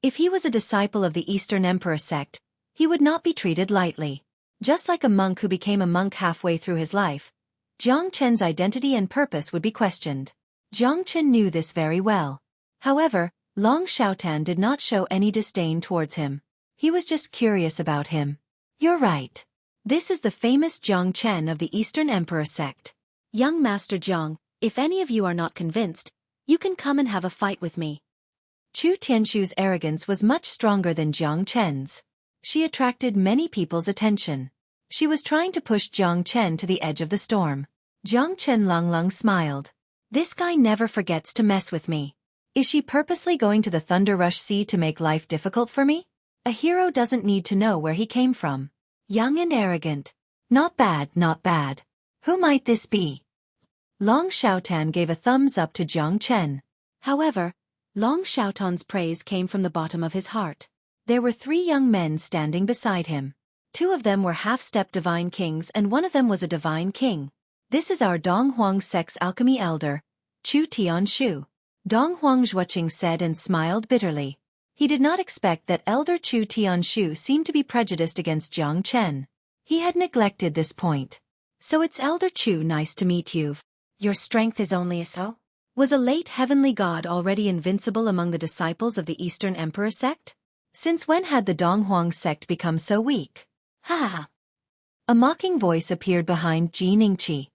If he was a disciple of the Eastern Emperor sect, he would not be treated lightly. Just like a monk who became a monk halfway through his life, Jiang Chen's identity and purpose would be questioned. Jiang Chen knew this very well. However, Long Xiaotan did not show any disdain towards him. He was just curious about him. You're right. This is the famous Jiang Chen of the Eastern Emperor sect. Young Master Jiang, if any of you are not convinced, you can come and have a fight with me. Chu Tianshu's arrogance was much stronger than Jiang Chen's. She attracted many people's attention. She was trying to push Jiang Chen to the edge of the storm. Jiang Chen Longlong smiled. This guy never forgets to mess with me. Is she purposely going to the Thunder Rush Sea to make life difficult for me? A hero doesn't need to know where he came from. Young and arrogant. Not bad, not bad. Who might this be? Long Xiaotan gave a thumbs up to Jiang Chen. However, Long Xiaotan's praise came from the bottom of his heart. There were 3 young men standing beside him. 2 of them were half-step divine kings and one of them was a divine king. This is our Dong Huang sect's alchemy elder, Chu Tianshu. Dong Huang Xueqing said and smiled bitterly. He did not expect that elder Chu Tianshu seemed to be prejudiced against Jiang Chen. He had neglected this point. So it's Elder Chu, nice to meet you. Your strength is only a so? Was a late heavenly god already invincible among the disciples of the Eastern Emperor sect? Since when had the Donghuang sect become so weak? Ha ha. A mocking voice appeared behind Ji Ningqi.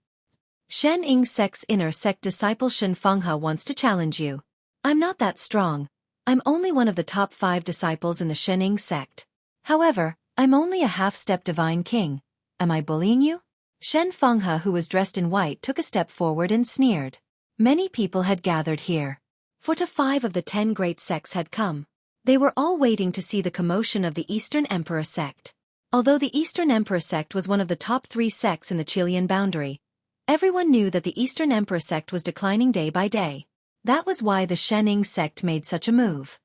Shen Ying sect's inner sect disciple Shen Fenghe wants to challenge you. I'm not that strong. I'm only one of the top 5 disciples in the Shen Ying sect. However, I'm only a half-step divine king. Am I bullying you? Shen Fenghe, who was dressed in white, took a step forward and sneered. Many people had gathered here. 4 to 5 of the 10 great sects had come. They were all waiting to see the commotion of the Eastern Emperor sect. Although the Eastern Emperor sect was one of the top 3 sects in the Chilean boundary, everyone knew that the Eastern Emperor sect was declining day by day. That was why the Shen Ying sect made such a move.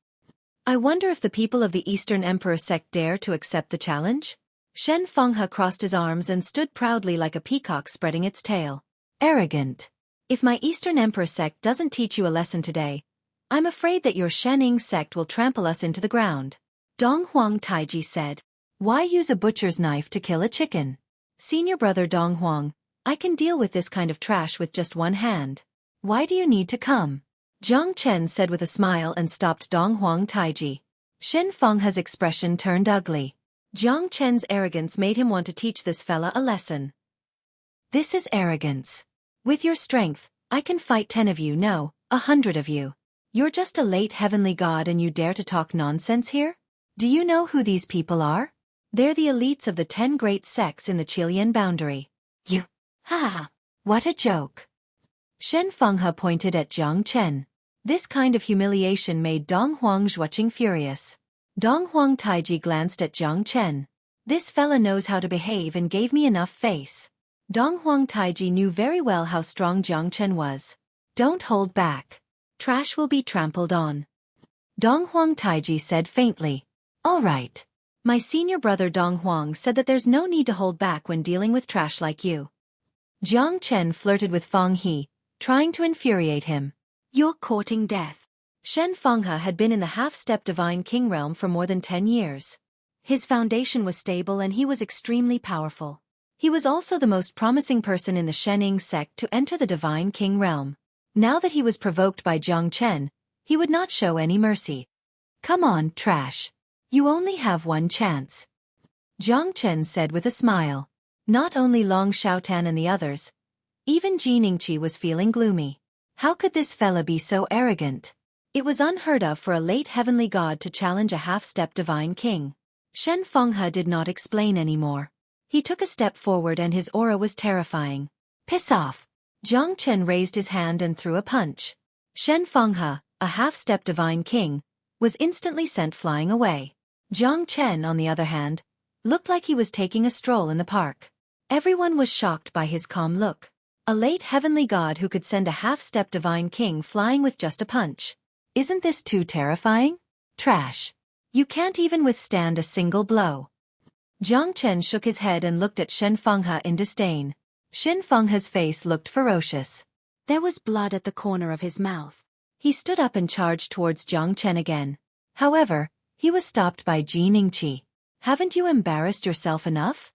I wonder if the people of the Eastern Emperor sect dare to accept the challenge? Shen Fenghe crossed his arms and stood proudly like a peacock spreading its tail. Arrogant. If my Eastern Emperor sect doesn't teach you a lesson today, I'm afraid that your Shen Ying sect will trample us into the ground. Donghuang Taiji said. Why use a butcher's knife to kill a chicken? Senior brother Donghuang, I can deal with this kind of trash with just one hand. Why do you need to come? Jiang Chen said with a smile and stopped Donghuang Taiji. Shen Fenghe's expression turned ugly. Jiang Chen's arrogance made him want to teach this fella a lesson. This is arrogance. With your strength, I can fight 10 of you, no, 100 of you. You're just a late heavenly god and you dare to talk nonsense here? Do you know who these people are? They're the elites of the 10 great sects in the Chilean boundary. You. Ha ha. What a joke. Shen Fenghe pointed at Jiang Chen. This kind of humiliation made Donghuang Xueqi furious. Donghuang Taiji glanced at Jiang Chen. This fella knows how to behave and gave me enough face. Donghuang Taiji knew very well how strong Jiang Chen was. Don't hold back. Trash will be trampled on. Donghuang Taiji said faintly. All right. My senior brother Donghuang said that there's no need to hold back when dealing with trash like you. Jiang Chen flirted with Feng He, trying to infuriate him. You're courting death. Shen Fenghe had been in the half-step divine king realm for more than 10 years. His foundation was stable and he was extremely powerful. He was also the most promising person in the Shen Ying sect to enter the divine king realm. Now that he was provoked by Jiang Chen, he would not show any mercy. Come on, trash. You only have one chance. Jiang Chen said with a smile. Not only Long Xiaotan and the others, even Ji Ningqi was feeling gloomy. How could this fella be so arrogant? It was unheard of for a late heavenly god to challenge a half-step divine king. Shen Fenghe did not explain anymore. He took a step forward and his aura was terrifying. Piss off! Jiang Chen raised his hand and threw a punch. Shen Fenghe, a half-step divine king, was instantly sent flying away. Jiang Chen, on the other hand, looked like he was taking a stroll in the park. Everyone was shocked by his calm look. A late heavenly god who could send a half-step divine king flying with just a punch. Isn't this too terrifying? Trash. You can't even withstand a single blow. Jiang Chen shook his head and looked at Shen Fenghe in disdain. Shen Fenghe's face looked ferocious. There was blood at the corner of his mouth. He stood up and charged towards Jiang Chen again. However, he was stopped by Ji Ningqi. Haven't you embarrassed yourself enough?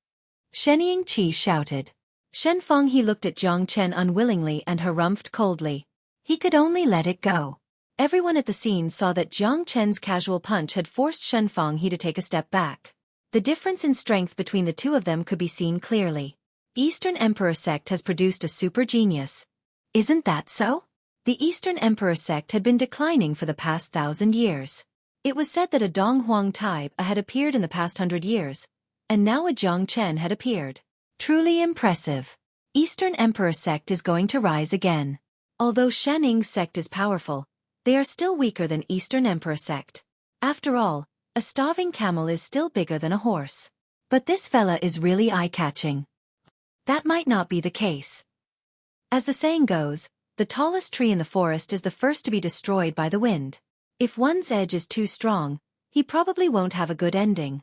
Shen Yingqi shouted. Shen Fenghe looked at Jiang Chen unwillingly and harumphed coldly. He could only let it go. Everyone at the scene saw that Jiang Chen's casual punch had forced Shen Fenghe to take a step back. The difference in strength between the two of them could be seen clearly. Eastern Emperor sect has produced a super genius. Isn't that so? The Eastern Emperor sect had been declining for the past 1,000 years. It was said that a Donghuang Taiba had appeared in the past 100 years, and now a Jiang Chen had appeared. Truly impressive. Eastern Emperor sect is going to rise again. Although Shen Ying sect is powerful, they are still weaker than Eastern Emperor sect. After all, a starving camel is still bigger than a horse. But this fella is really eye-catching. That might not be the case. As the saying goes, the tallest tree in the forest is the first to be destroyed by the wind. If one's edge is too strong, he probably won't have a good ending.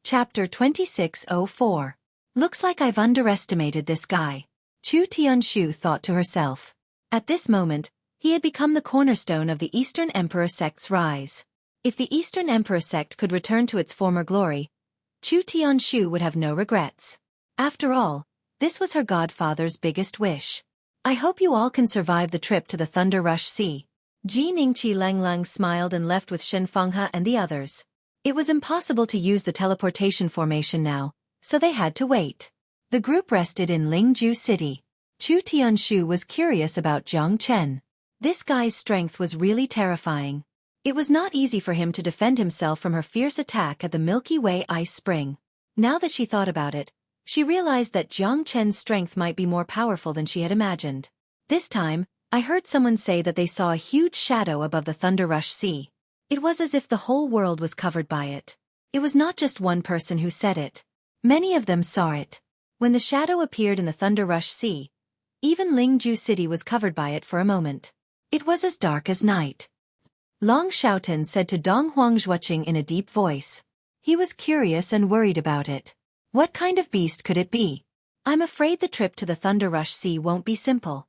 Chapter 2604. Looks like I've underestimated this guy. Chu Tianshu thought to herself. At this moment, he had become the cornerstone of the Eastern Emperor sect's rise. If the Eastern Emperor sect could return to its former glory, Chu Tianshu would have no regrets. After all, this was her godfather's biggest wish. I hope you all can survive the trip to the Thunder Rush Sea. Ji Ningqi Lang smiled and left with Shen Fenghe and the others. It was impossible to use the teleportation formation now, so they had to wait. The group rested in Lingju City. Chu Tianshu was curious about Jiang Chen. This guy's strength was really terrifying. It was not easy for him to defend himself from her fierce attack at the Milky Way ice spring. Now that she thought about it, she realized that Jiang Chen's strength might be more powerful than she had imagined. This time, I heard someone say that they saw a huge shadow above the Thunder Rush Sea. It was as if the whole world was covered by it. It was not just one person who said it. Many of them saw it. When the shadow appeared in the Thunder Rush Sea, even Lingju City was covered by it for a moment. It was as dark as night. Long Xiaotan said to Dong Xueqi in a deep voice. He was curious and worried about it. What kind of beast could it be? I'm afraid the trip to the Thunder Rush Sea won't be simple.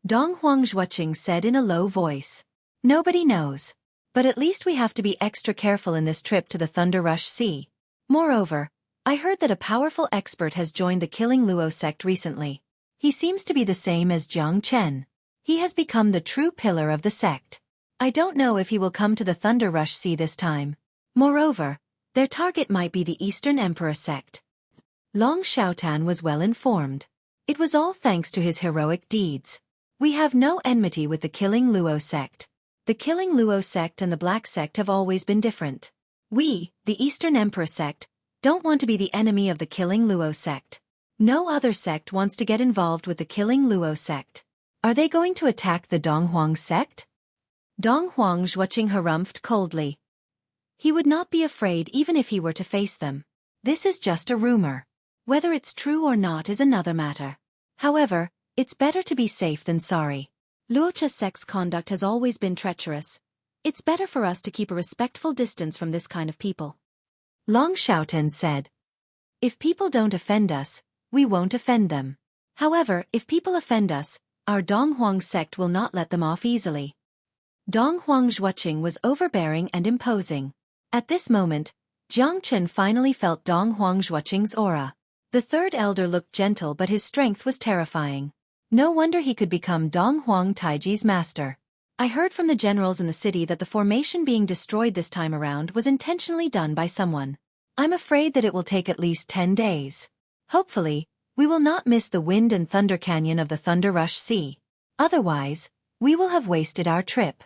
Dong Xueqi said in a low voice. Nobody knows. But at least we have to be extra careful in this trip to the Thunder Rush Sea. Moreover, I heard that a powerful expert has joined the Killing Luo sect recently. He seems to be the same as Jiang Chen. He has become the true pillar of the sect. I don't know if he will come to the Thunder Rush Sea this time. Moreover, their target might be the Eastern Emperor sect. Long Xiaotan was well informed. It was all thanks to his heroic deeds. We have no enmity with the Killing Luo sect. The Killing Luo sect and the Black sect have always been different. We, the Eastern Emperor sect, don't want to be the enemy of the Killing Luo sect. No other sect wants to get involved with the Killing Luo sect. Are they going to attack the Donghuang sect? Dong Xueqi harumphed coldly. He would not be afraid even if he were to face them. This is just a rumor. Whether it's true or not is another matter. However, it's better to be safe than sorry. Luocha sect's conduct has always been treacherous. It's better for us to keep a respectful distance from this kind of people. Long Xiaotan said. If people don't offend us, we won't offend them. However, if people offend us, our Donghuang sect will not let them off easily. Dong Xueqi was overbearing and imposing. At this moment, Jiang Chen finally felt Dong Xueqi's aura. The third elder looked gentle but his strength was terrifying. No wonder he could become Dong Huang Taiji's master. I heard from the generals in the city that the formation being destroyed this time around was intentionally done by someone. I'm afraid that it will take at least 10 days. Hopefully, we will not miss the wind and thunder canyon of the Thunder Rush Sea. Otherwise, we will have wasted our trip.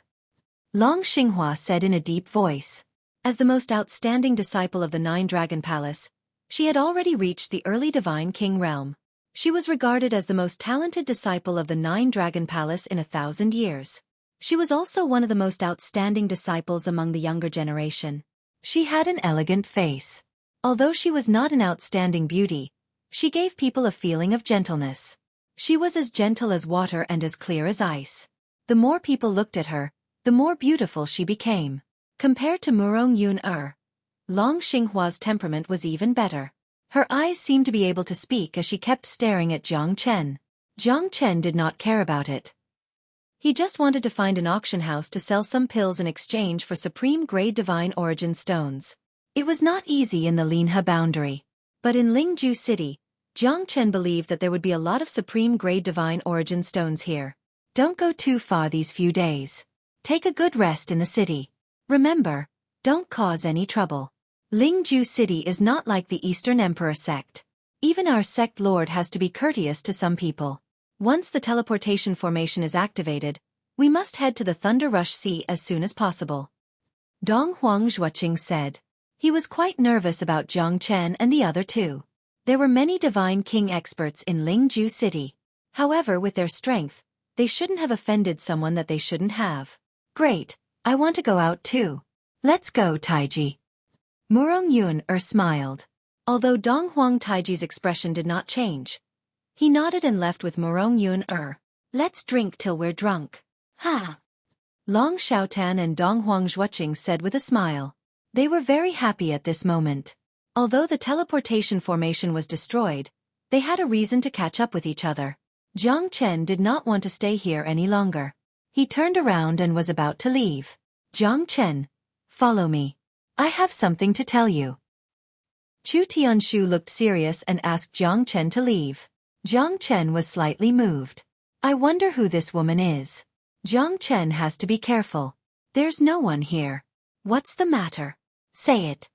Long Xinghua said in a deep voice. As the most outstanding disciple of the Nine Dragon Palace, she had already reached the early Divine King realm. She was regarded as the most talented disciple of the Nine Dragon Palace in 1,000 years. She was also one of the most outstanding disciples among the younger generation. She had an elegant face. Although she was not an outstanding beauty, she gave people a feeling of gentleness. She was as gentle as water and as clear as ice. The more people looked at her, the more beautiful she became. Compared to Murong Yun, Long Xinghua's temperament was even better. Her eyes seemed to be able to speak as she kept staring at Jiang Chen. Jiang Chen did not care about it. He just wanted to find an auction house to sell some pills in exchange for supreme-grade divine origin stones. It was not easy in the Linhe boundary. But in Lingju City, Jiang Chen believed that there would be a lot of supreme-grade divine origin stones here. Don't go too far these few days. Take a good rest in the city. Remember, don't cause any trouble. Lingju City is not like the Eastern Emperor sect. Even our sect lord has to be courteous to some people. Once the teleportation formation is activated, we must head to the Thunder Rush Sea as soon as possible. Dong Xueqi said. He was quite nervous about Jiang Chen and the other two. There were many Divine King experts in Lingju City. However, with their strength, they shouldn't have offended someone that they shouldn't have. Great, I want to go out too. Let's go, Taiji. Murong Yun smiled. Although Dong Huang Taiji's expression did not change. He nodded and left with Murong Yun. Let's drink till we're drunk. Ha! Long Xiaotan and Dong Xueqi said with a smile. They were very happy at this moment. Although the teleportation formation was destroyed, they had a reason to catch up with each other. Jiang Chen did not want to stay here any longer. He turned around and was about to leave. Jiang Chen, Follow me. I have something to tell you. Chu Tianshu looked serious and asked Jiang Chen to leave. Jiang Chen was slightly moved. I wonder who this woman is. Jiang Chen has to be careful. There's no one here. What's the matter? Say it.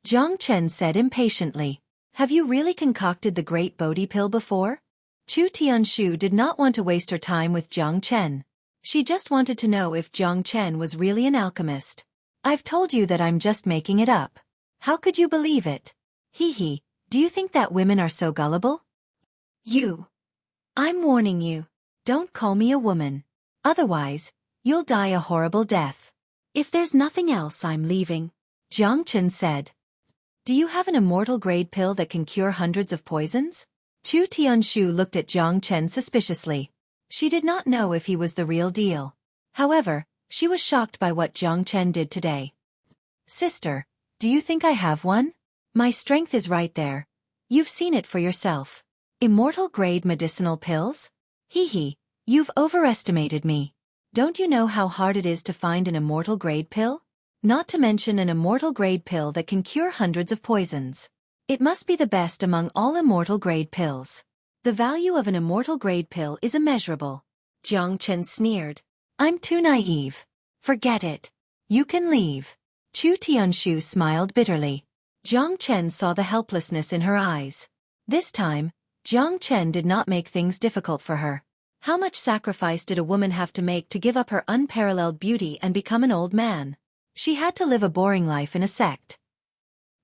Jiang Chen said impatiently. Have you really concocted the great Bodhi pill before? Chu Tianshu did not want to waste her time with Jiang Chen. She just wanted to know if Jiang Chen was really an alchemist. I've told you that I'm just making it up. How could you believe it? Hee hee, do you think that women are so gullible? I'm warning you. Don't call me a woman. Otherwise, you'll die a horrible death. If there's nothing else, I'm leaving. Jiang Chen said. Do you have an immortal grade pill that can cure hundreds of poisons? Chu Tianshu looked at Jiang Chen suspiciously. She did not know if he was the real deal. However, she was shocked by what Jiang Chen did today. Sister, do you think I have one? My strength is right there. You've seen it for yourself. Immortal grade medicinal pills? Hee hee, you've overestimated me. Don't you know how hard it is to find an immortal grade pill? Not to mention an immortal grade pill that can cure hundreds of poisons. It must be the best among all immortal grade pills. The value of an immortal grade pill is immeasurable. Jiang Chen sneered. I'm too naive. Forget it. You can leave. Chu Tianshu smiled bitterly. Jiang Chen saw the helplessness in her eyes. This time, Jiang Chen did not make things difficult for her. How much sacrifice did a woman have to make to give up her unparalleled beauty and become an old man? She had to live a boring life in a sect.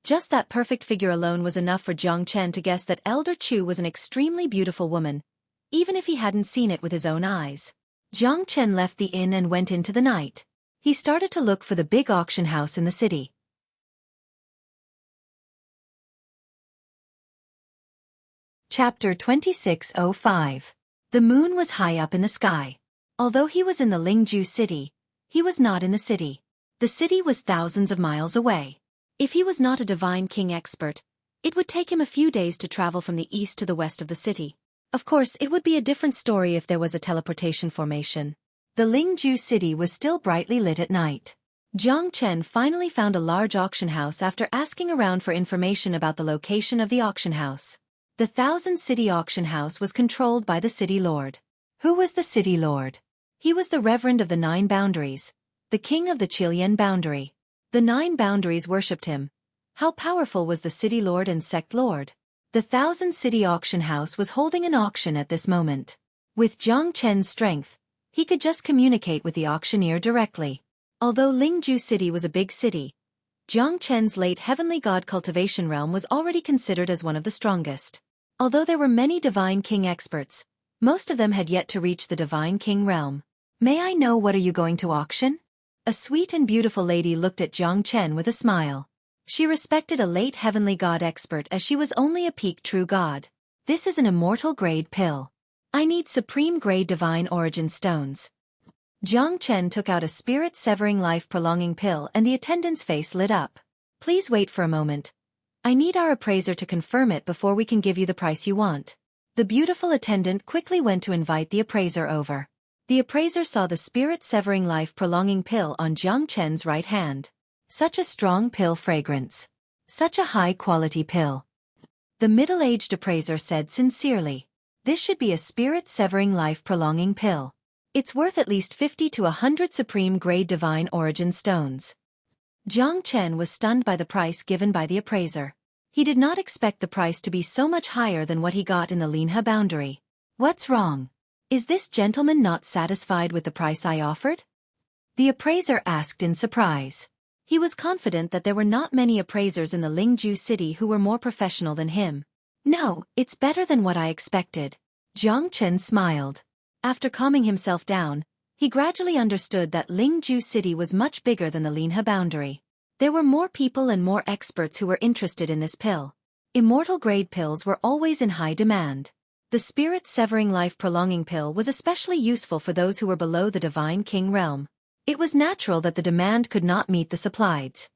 Just that perfect figure alone was enough for Jiang Chen to guess that Elder Chu was an extremely beautiful woman, even if he hadn't seen it with his own eyes. Jiang Chen left the inn and went into the night. He started to look for the big auction house in the city. Chapter 2605. The moon was high up in the sky. Although he was in the Lingju city, he was not in the city. The city was thousands of miles away. If he was not a divine king expert, it would take him a few days to travel from the east to the west of the city. Of course, it would be a different story if there was a teleportation formation. The Lingju city was still brightly lit at night. Jiang Chen finally found a large auction house after asking around for information about the location of the auction house. The Thousand City auction house was controlled by the city lord. Who was the city lord? He was the Reverend of the Nine Boundaries, the king of the Chilean boundary. The Nine Boundaries worshipped him. How powerful was the city lord and sect lord? The Thousand City auction house was holding an auction at this moment. With Jiang Chen's strength, he could just communicate with the auctioneer directly. Although Lingju City was a big city, Jiang Chen's late heavenly god cultivation realm was already considered as one of the strongest. Although there were many divine king experts, most of them had yet to reach the divine king realm. May I know what are you going to auction? A sweet and beautiful lady looked at Jiang Chen with a smile. She respected a late heavenly god expert as she was only a peak true god. This is an immortal grade pill. I need supreme grade divine origin stones. Jiang Chen took out a spirit-severing life-prolonging pill and the attendant's face lit up. Please wait for a moment. I need our appraiser to confirm it before we can give you the price you want. The beautiful attendant quickly went to invite the appraiser over. The appraiser saw the spirit-severing life-prolonging pill on Jiang Chen's right hand. Such a strong pill fragrance. Such a high-quality pill. The middle-aged appraiser said sincerely. This should be a spirit-severing life-prolonging pill. It's worth at least 50 to 100 supreme-grade divine origin stones. Jiang Chen was stunned by the price given by the appraiser. He did not expect the price to be so much higher than what he got in the Linha boundary. What's wrong? Is this gentleman not satisfied with the price I offered? The appraiser asked in surprise. He was confident that there were not many appraisers in the Lingju city who were more professional than him. No, it's better than what I expected. Jiang Chen smiled. After calming himself down, he gradually understood that Lingju city was much bigger than the Linha boundary. There were more people and more experts who were interested in this pill. Immortal grade pills were always in high demand. The spirit-severing life-prolonging pill was especially useful for those who were below the divine king realm. It was natural that the demand could not meet the supplies.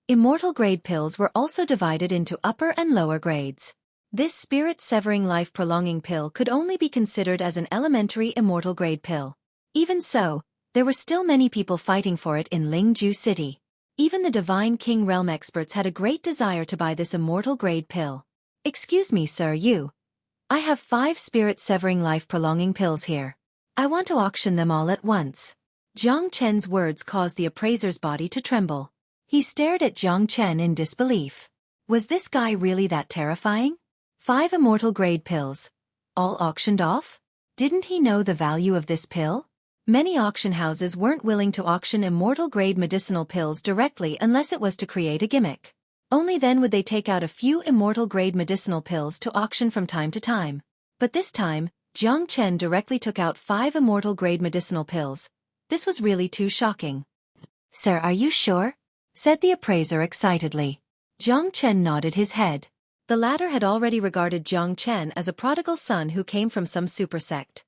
Immortal grade pills were also divided into upper and lower grades. This spirit-severing life-prolonging pill could only be considered as an elementary immortal grade pill. Even so, there were still many people fighting for it in Lingju city. Even the Divine King realm experts had a great desire to buy this immortal-grade pill. "Excuse me, sir, I have 5 spirit-severing life-prolonging pills here. I want to auction them all at once." Jiang Chen's words caused the appraiser's body to tremble. He stared at Jiang Chen in disbelief. Was this guy really that terrifying? 5 immortal-grade pills. All auctioned off? Didn't he know the value of this pill? Many auction houses weren't willing to auction immortal-grade medicinal pills directly unless it was to create a gimmick. Only then would they take out a few immortal-grade medicinal pills to auction from time to time. But this time, Jiang Chen directly took out 5 immortal-grade medicinal pills. This was really too shocking. "Sir, are you sure?" said the appraiser excitedly. Jiang Chen nodded his head. The latter had already regarded Jiang Chen as a prodigal son who came from some super sect.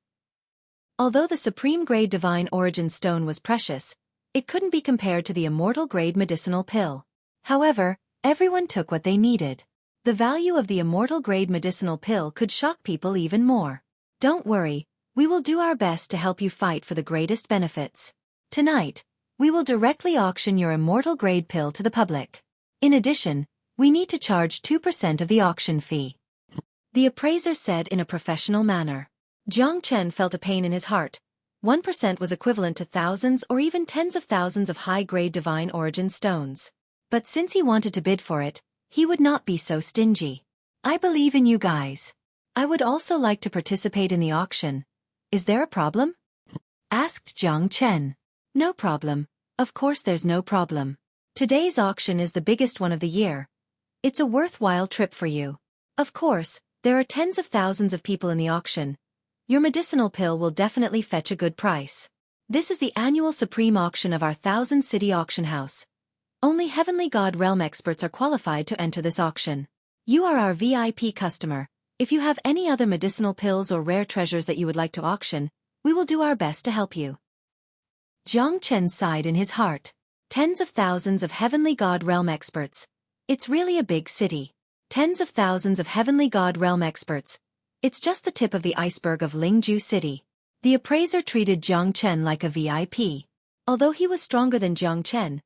Although the supreme-grade divine origin stone was precious, it couldn't be compared to the immortal-grade medicinal pill. However, everyone took what they needed. The value of the immortal-grade medicinal pill could shock people even more. "Don't worry, we will do our best to help you fight for the greatest benefits. Tonight, we will directly auction your immortal-grade pill to the public. In addition, we need to charge 2% of the auction fee," the appraiser said in a professional manner. Jiang Chen felt a pain in his heart. 1% was equivalent to thousands or even tens of thousands of high-grade divine origin stones. But since he wanted to bid for it, he would not be so stingy. "I believe in you guys. I would also like to participate in the auction. Is there a problem?" asked Jiang Chen. "No problem. Of course there's no problem. Today's auction is the biggest one of the year. It's a worthwhile trip for you. Of course, there are tens of thousands of people in the auction. Your medicinal pill will definitely fetch a good price. This is the annual supreme auction of our 1,000-city auction house. Only Heavenly God realm experts are qualified to enter this auction. You are our VIP customer. If you have any other medicinal pills or rare treasures that you would like to auction, we will do our best to help you." Jiang Chen sighed in his heart. Tens of thousands of Heavenly God realm experts. It's really a big city. Tens of thousands of Heavenly God realm experts. It's just the tip of the iceberg of Lingju City. The appraiser treated Jiang Chen like a VIP. Although he was stronger than Jiang Chen,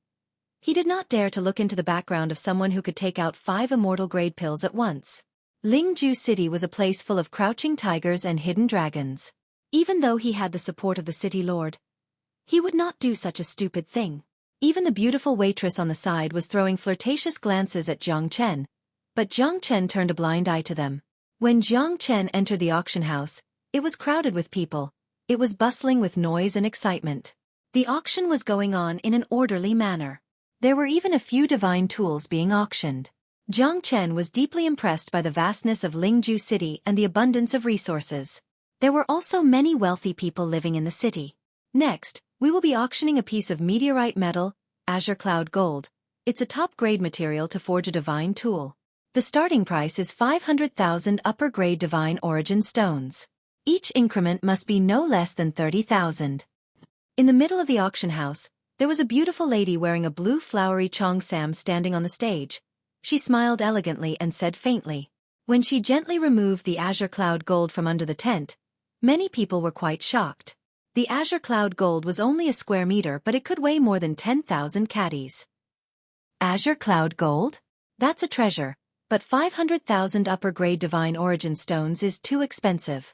he did not dare to look into the background of someone who could take out 5 immortal-grade pills at once. Lingju City was a place full of crouching tigers and hidden dragons. Even though he had the support of the city lord, he would not do such a stupid thing. Even the beautiful waitress on the side was throwing flirtatious glances at Jiang Chen, but Jiang Chen turned a blind eye to them. When Jiang Chen entered the auction house, it was crowded with people. It was bustling with noise and excitement. The auction was going on in an orderly manner. There were even a few divine tools being auctioned. Jiang Chen was deeply impressed by the vastness of Lingju City and the abundance of resources. There were also many wealthy people living in the city. "Next, we will be auctioning a piece of meteorite metal, azure cloud gold. It's a top-grade material to forge a divine tool. The starting price is 500,000 upper-grade divine origin stones. Each increment must be no less than 30,000. In the middle of the auction house, there was a beautiful lady wearing a blue flowery cheongsam standing on the stage. She smiled elegantly and said faintly. When she gently removed the azure cloud gold from under the tent, many people were quite shocked. The azure cloud gold was only a square meter, but it could weigh more than 10,000 caddies. Azure cloud gold? That's a treasure, but 500,000 upper-grade divine origin stones is too expensive.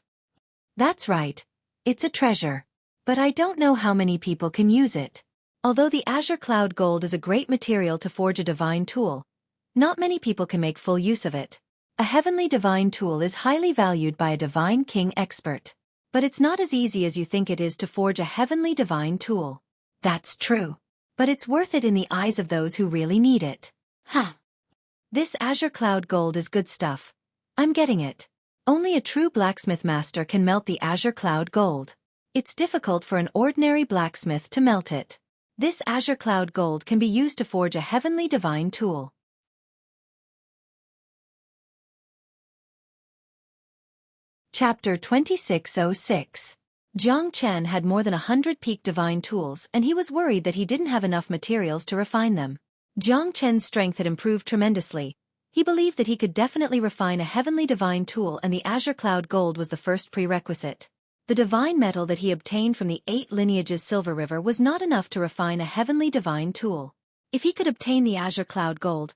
That's right, it's a treasure. But I don't know how many people can use it. Although the azure cloud gold is a great material to forge a divine tool, not many people can make full use of it. A heavenly divine tool is highly valued by a divine king expert. But it's not as easy as you think it is to forge a heavenly divine tool. That's true. But it's worth it in the eyes of those who really need it. Huh. This azure cloud gold is good stuff. I'm getting it. Only a true blacksmith master can melt the azure cloud gold. It's difficult for an ordinary blacksmith to melt it. This azure cloud gold can be used to forge a heavenly divine tool. Chapter 2606. Jiang Chen had more than 100 peak divine tools, and he was worried that he didn't have enough materials to refine them. Jiang Chen's strength had improved tremendously. He believed that he could definitely refine a heavenly divine tool, and the azure cloud gold was the first prerequisite. The divine metal that he obtained from the 8 lineages Silver River was not enough to refine a heavenly divine tool. If he could obtain the azure cloud gold,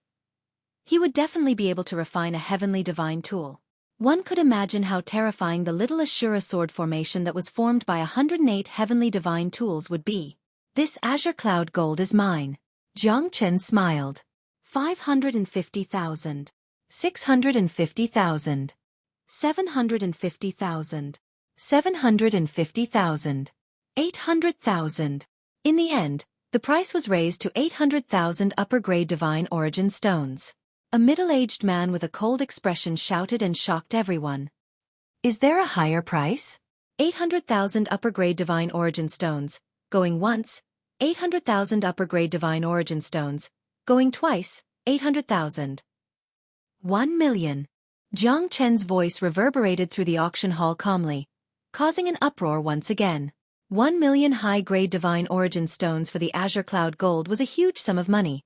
he would definitely be able to refine a heavenly divine tool. One could imagine how terrifying the little Ashura sword formation that was formed by 108 heavenly divine tools would be. This azure cloud gold is mine. Jiang Chen smiled. 550,000. 650,000. 750,000. 750,000. 800,000. In the end, the price was raised to 800,000 upper-grade divine origin stones. A middle-aged man with a cold expression shouted and shocked everyone. Is there a higher price? 800,000 upper-grade divine origin stones, going once. 800,000 upper-grade divine origin stones, going twice. 800,000. 1 million. Jiang Chen's voice reverberated through the auction hall calmly, causing an uproar once again. 1 million high-grade divine origin stones for the azure cloud gold was a huge sum of money.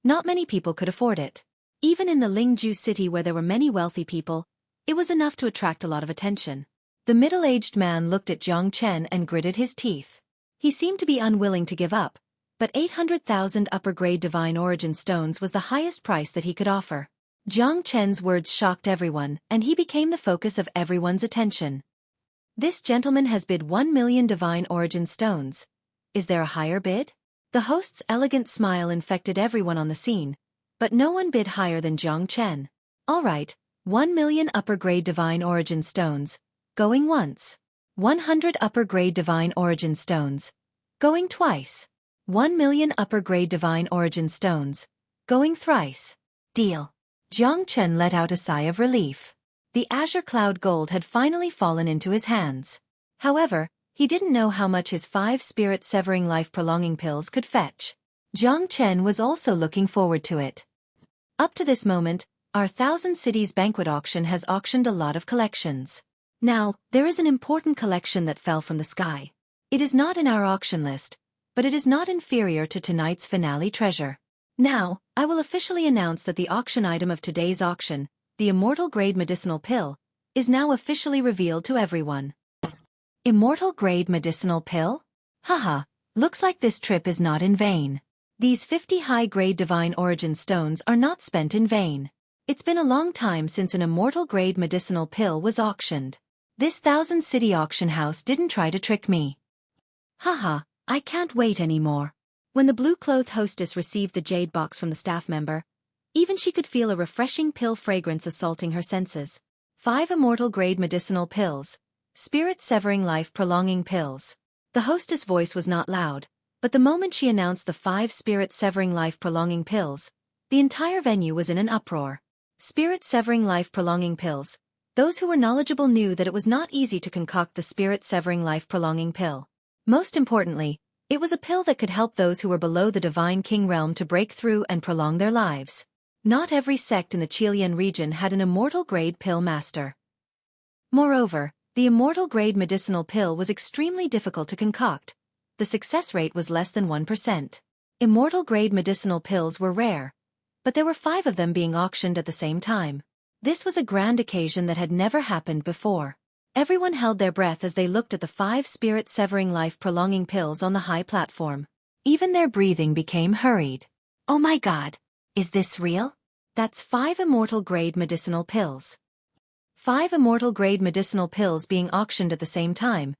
Not many people could afford it. Even in the Lingju city where there were many wealthy people, it was enough to attract a lot of attention. The middle-aged man looked at Jiang Chen and gritted his teeth. He seemed to be unwilling to give up, but 800,000 upper-grade divine origin stones was the highest price that he could offer. Jiang Chen's words shocked everyone, and he became the focus of everyone's attention. This gentleman has bid 1 million divine origin stones. Is there a higher bid? The host's elegant smile infected everyone on the scene, but no one bid higher than Jiang Chen. All right, 1 million upper-grade divine origin stones, going once. 100 upper-grade divine origin stones, going twice. 1 million upper-grade divine origin stones, going thrice. Deal. Jiang Chen let out a sigh of relief. The azure cloud gold had finally fallen into his hands. However, he didn't know how much his 5 spirit-severing life-prolonging pills could fetch. Jiang Chen was also looking forward to it. Up to this moment, our Thousand Cities banquet auction has auctioned a lot of collections. Now, there is an important collection that fell from the sky. It is not in our auction list, but it is not inferior to tonight's finale treasure. Now, I will officially announce that the auction item of today's auction, the Immortal Grade Medicinal Pill, is now officially revealed to everyone. Immortal Grade Medicinal Pill? Haha, looks like this trip is not in vain. These 50 high-grade divine origin stones are not spent in vain. It's been a long time since an Immortal Grade Medicinal Pill was auctioned. This Thousand City auction house didn't try to trick me. Haha, I can't wait anymore. When the blue-clothed hostess received the jade box from the staff member, even she could feel a refreshing pill fragrance assaulting her senses. 5 Immortal Grade Medicinal Pills. Spirit-severing life-prolonging pills. The hostess' voice was not loud, but the moment she announced the 5 spirit-severing life-prolonging pills, the entire venue was in an uproar. Spirit-severing life-prolonging pills. Those who were knowledgeable knew that it was not easy to concoct the spirit-severing life-prolonging pill. Most importantly, it was a pill that could help those who were below the Divine King realm to break through and prolong their lives. Not every sect in the Qilian region had an immortal grade pill master. Moreover, the immortal grade medicinal pill was extremely difficult to concoct. The success rate was less than 1%. Immortal grade medicinal pills were rare, but there were 5 of them being auctioned at the same time. This was a grand occasion that had never happened before. Everyone held their breath as they looked at the 5 spirit-severing life-prolonging pills on the high platform. Even their breathing became hurried. Oh my god! Is this real? That's 5 immortal-grade medicinal pills. 5 immortal-grade medicinal pills being auctioned at the same time.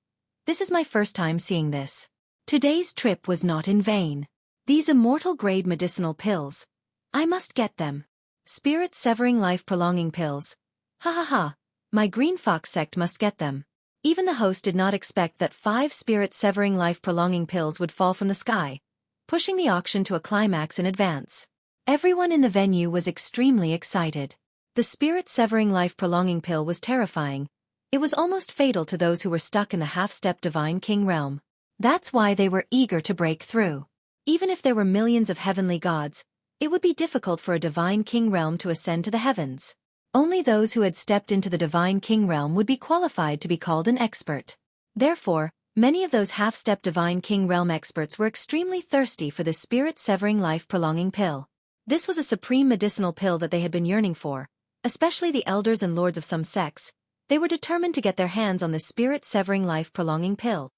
This is my first time seeing this. Today's trip was not in vain. These immortal-grade medicinal pills. I must get them. Spirit-severing life-prolonging pills. Ha ha ha. My Green Fox sect must get them. Even the host did not expect that 5 spirit-severing life-prolonging pills would fall from the sky, pushing the auction to a climax in advance. Everyone in the venue was extremely excited. The spirit-severing life-prolonging pill was terrifying. It was almost fatal to those who were stuck in the half-step Divine King realm. That's why they were eager to break through. Even if there were millions of heavenly gods, it would be difficult for a Divine King realm to ascend to the heavens. Only those who had stepped into the Divine King realm would be qualified to be called an expert. Therefore, many of those half-step Divine King realm experts were extremely thirsty for the spirit-severing life-prolonging pill. This was a supreme medicinal pill that they had been yearning for, especially the elders and lords of some sects. They were determined to get their hands on the spirit-severing life-prolonging pill.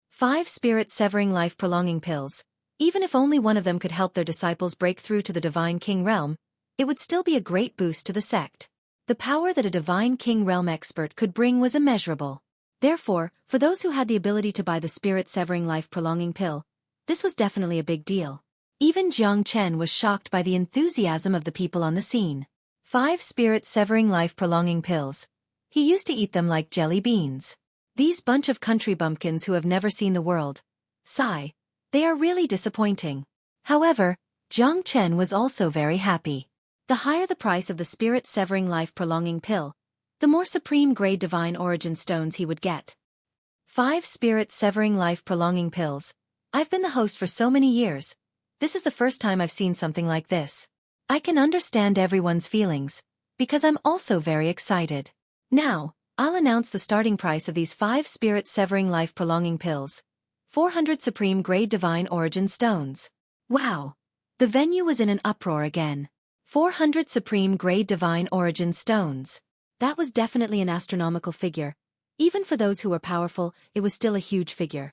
5 spirit-severing life-prolonging pills. Even if only one of them could help their disciples break through to the Divine King realm, it would still be a great boost to the sect. The power that a Divine King realm expert could bring was immeasurable. Therefore, for those who had the ability to buy the spirit-severing life-prolonging pill, this was definitely a big deal. Even Jiang Chen was shocked by the enthusiasm of the people on the scene. 5 spirit-severing life-prolonging pills. He used to eat them like jelly beans. These bunch of country bumpkins who have never seen the world. Sigh. They are really disappointing. However, Jiang Chen was also very happy. The higher the price of the spirit-severing life-prolonging pill, the more supreme-grade divine origin stones he would get. 5 spirit-severing life-prolonging pills. I've been the host for so many years. This is the first time I've seen something like this. I can understand everyone's feelings, because I'm also very excited. Now, I'll announce the starting price of these 5 spirit-severing life-prolonging pills. 400 supreme-grade divine origin stones. Wow! The venue was in an uproar again. 400 supreme-grade divine origin stones. That was definitely an astronomical figure. Even for those who were powerful, it was still a huge figure.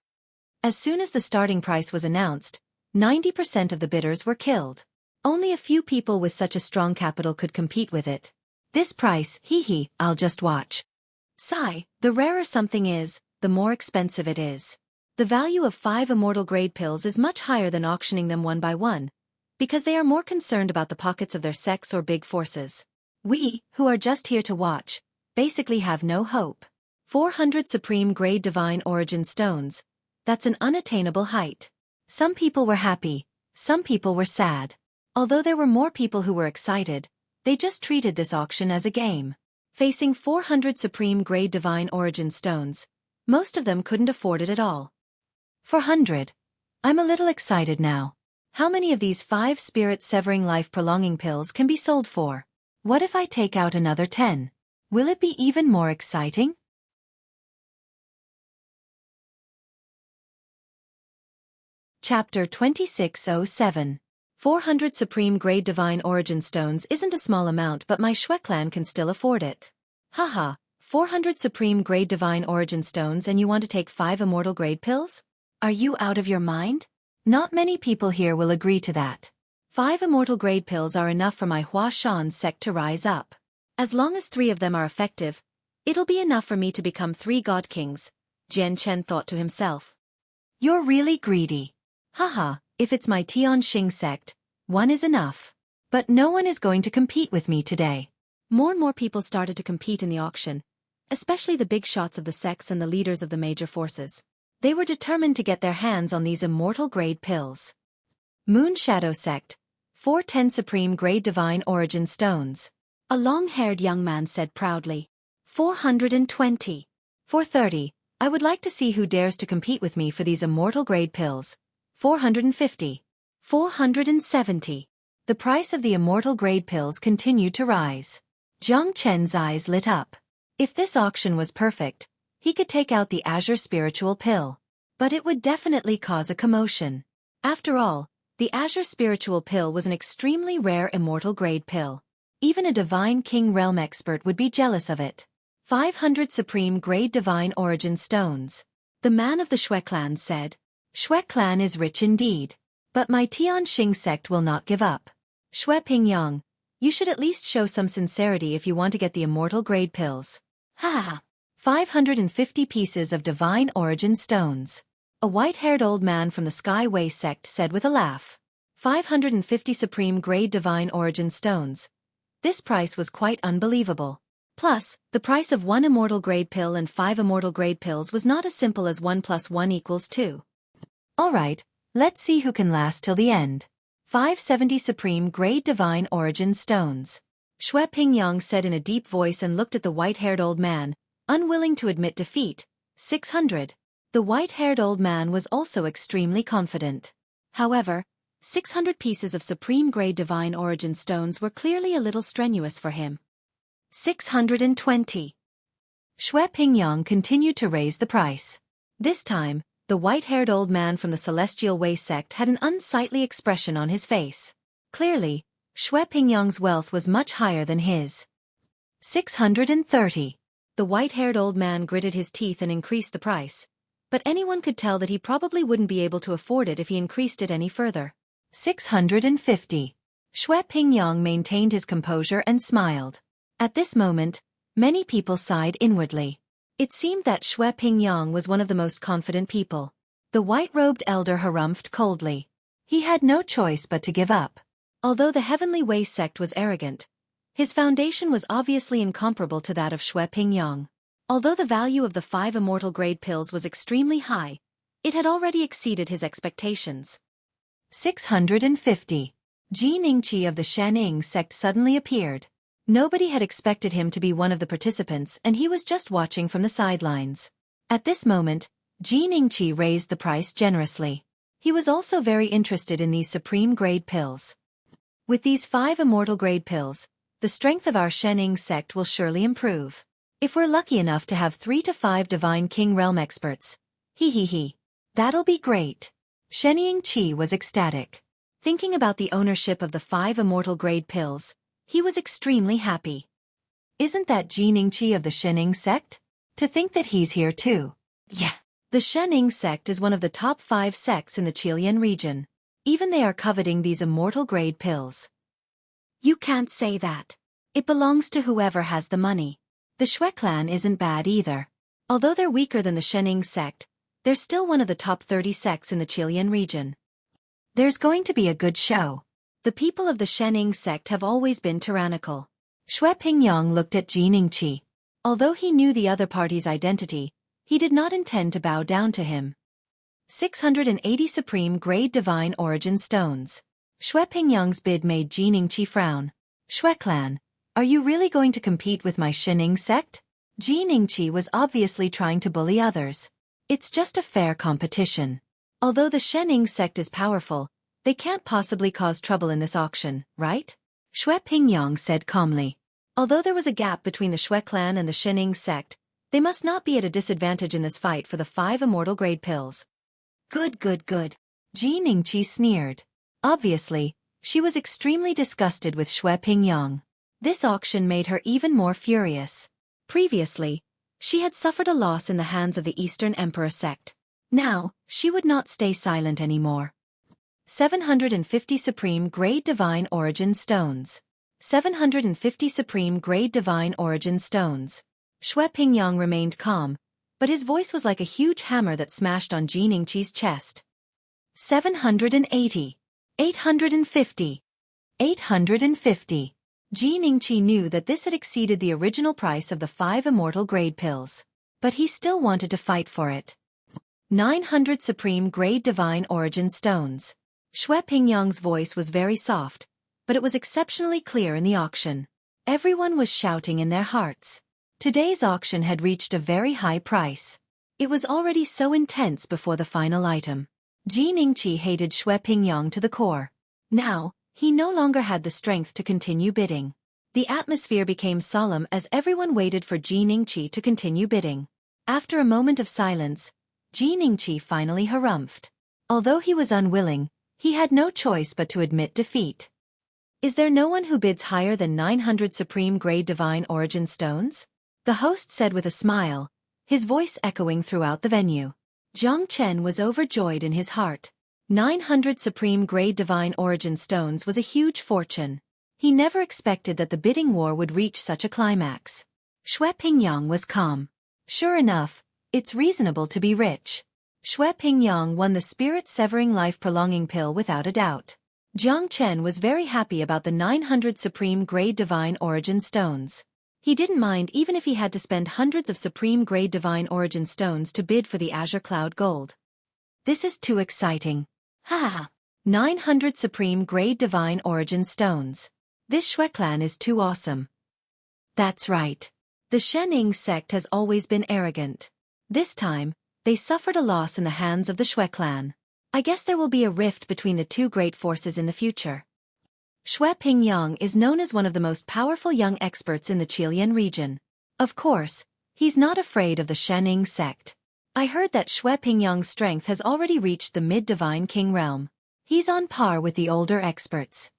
As soon as the starting price was announced, 90% of the bidders were killed. Only a few people with such a strong capital could compete with it. This price, I'll just watch. Sigh, the rarer something is, the more expensive it is. The value of 5 immortal grade pills is much higher than auctioning them one by one, because they are more concerned about the pockets of their sects or big forces. We, who are just here to watch, basically have no hope. 400 supreme grade divine origin stones. That's an unattainable height. Some people were happy, some people were sad. Although there were more people who were excited, they just treated this auction as a game. Facing 400 supreme grade divine origin stones, most of them couldn't afford it at all. 400. I'm a little excited now. How many of these 5 spirit-severing life-prolonging pills can be sold for? What if I take out another 10? Will it be even more exciting? Chapter 2607. 400 supreme grade divine origin stones isn't a small amount, but my Xueqi can still afford it. Haha, 400 supreme grade divine origin stones and you want to take 5 immortal grade pills? Are you out of your mind? Not many people here will agree to that. 5 immortal grade pills are enough for my Hua Shan sect to rise up. As long as 3 of them are effective, it'll be enough for me to become 3 god kings, Jian Chen thought to himself. You're really greedy. Haha, if it's my Tianxing sect, 1 is enough. But no one is going to compete with me today. More and more people started to compete in the auction, especially the big shots of the sects and the leaders of the major forces. They were determined to get their hands on these immortal grade pills. Moon Shadow Sect, 410 supreme grade divine origin stones. A long-haired young man said proudly. 420. 430. I would like to see who dares to compete with me for these immortal grade pills. 450. 470. The price of the immortal grade pills continued to rise. Jiang Chen's eyes lit up. If this auction was perfect, he could take out the Azure Spiritual Pill. But it would definitely cause a commotion. After all, the Azure Spiritual Pill was an extremely rare immortal grade pill. Even a Divine King Realm expert would be jealous of it. 500 supreme grade divine origin stones. The man of the Xueqi said. Xueqi is rich indeed. But my Tianxing sect will not give up. Xue Pingyang, you should at least show some sincerity if you want to get the immortal grade pills. Ha! 550 pieces of divine origin stones. A white-haired old man from the Skyway sect said with a laugh. 550 supreme grade divine origin stones. This price was quite unbelievable. Plus, the price of 1 immortal grade pill and 5 immortal grade pills was not as simple as 1 + 1 = 2. Alright, let's see who can last till the end. 570 supreme grade divine origin stones. Xue Pingyang said in a deep voice and looked at the white-haired old man, unwilling to admit defeat. 600. The white-haired old man was also extremely confident. However, 600 pieces of supreme-grade divine origin stones were clearly a little strenuous for him. 620. Xue Pingyang continued to raise the price. This time, the white-haired old man from the Celestial Way sect had an unsightly expression on his face. Clearly, Xue Pingyang's wealth was much higher than his. 630. The white-haired old man gritted his teeth and increased the price, but anyone could tell that he probably wouldn't be able to afford it if he increased it any further. 650. Xueqi maintained his composure and smiled. At this moment, many people sighed inwardly. It seemed that Xueqi was one of the most confident people. The white-robed elder harumphed coldly. He had no choice but to give up. Although the Heavenly Way sect was arrogant, his foundation was obviously incomparable to that of Xueqi. Although the value of the 5 immortal grade pills was extremely high, it had already exceeded his expectations. 650. Ji Ningqi of the Shanning sect suddenly appeared. Nobody had expected him to be one of the participants, and he was just watching from the sidelines. At this moment, Ji Ningqi raised the price generously. He was also very interested in these supreme grade pills. With these 5 immortal grade pills, the strength of our Shanning sect will surely improve. If we're lucky enough to have 3 to 5 Divine King Realm experts. That'll be great. Shen Qi was ecstatic. Thinking about the ownership of the 5 immortal grade pills, he was extremely happy. Isn't that Ji Ningqi of the Shenning sect? To think that he's here too. Yeah. The Shenning sect is one of the top 5 sects in the Qilian region. Even they are coveting these immortal grade pills. You can't say that. It belongs to whoever has the money. The Xue clan isn't bad either. Although they're weaker than the Shenning sect, they're still one of the top 30 sects in the Qilian region. There's going to be a good show. The people of the Shenning sect have always been tyrannical. Xueqi looked at Ji Ningqi. Although he knew the other party's identity, he did not intend to bow down to him. 680 Supreme Grade Divine Origin Stones. Xueqi's bid made Ji Ningqi frown. Xue clan, are you really going to compete with my Shenning sect? Ji Ningqi was obviously trying to bully others. It's just a fair competition. Although the Shenning sect is powerful, they can't possibly cause trouble in this auction, right? Xueqi said calmly. Although there was a gap between the Xue clan and the Shenning sect, they must not be at a disadvantage in this fight for the 5 immortal grade pills. Good. Ji Ningqi sneered. Obviously, she was extremely disgusted with Xueqi. This auction made her even more furious. Previously, she had suffered a loss in the hands of the Eastern Emperor sect. Now, she would not stay silent anymore. 750 Supreme Grade Divine Origin Stones. 750 Supreme Grade Divine Origin Stones. Xueqi remained calm, but his voice was like a huge hammer that smashed on Ji Ningqi's chest. 780. 850. 850. Ji Ningqi knew that this had exceeded the original price of the 5 immortal grade pills. But he still wanted to fight for it. 900 Supreme Grade Divine Origin Stones. Xueqi's voice was very soft, but it was exceptionally clear in the auction. Everyone was shouting in their hearts. Today's auction had reached a very high price. It was already so intense before the final item. Ji Ningqi hated Xueqi to the core. Now, he no longer had the strength to continue bidding. The atmosphere became solemn as everyone waited for Ji Ningqi to continue bidding. After a moment of silence, Ji Ningqi finally harumphed. Although he was unwilling, he had no choice but to admit defeat. Is there no one who bids higher than 900 Supreme Grade Divine Origin Stones? The host said with a smile, his voice echoing throughout the venue. Jiang Chen was overjoyed in his heart. 900 Supreme Grade Divine Origin Stones was a huge fortune. He never expected that the bidding war would reach such a climax. Xueqi was calm. Sure enough, it's reasonable to be rich. Xueqi won the spirit-severing life-prolonging pill without a doubt. Jiang Chen was very happy about the 900 Supreme Grade Divine Origin Stones. He didn't mind even if he had to spend hundreds of Supreme Grade Divine Origin Stones to bid for the Azure Cloud Gold. This is too exciting. 900 Supreme Grade Divine Origin Stones. This Xue clan is too awesome. That's right. The Shenning sect has always been arrogant. This time, they suffered a loss in the hands of the Xue clan. I guess there will be a rift between the two great forces in the future. Xueqi is known as one of the most powerful young experts in the Qilian region. Of course, he's not afraid of the Shenning sect. I heard that Xueqi's strength has already reached the mid-divine king realm. He's on par with the older experts.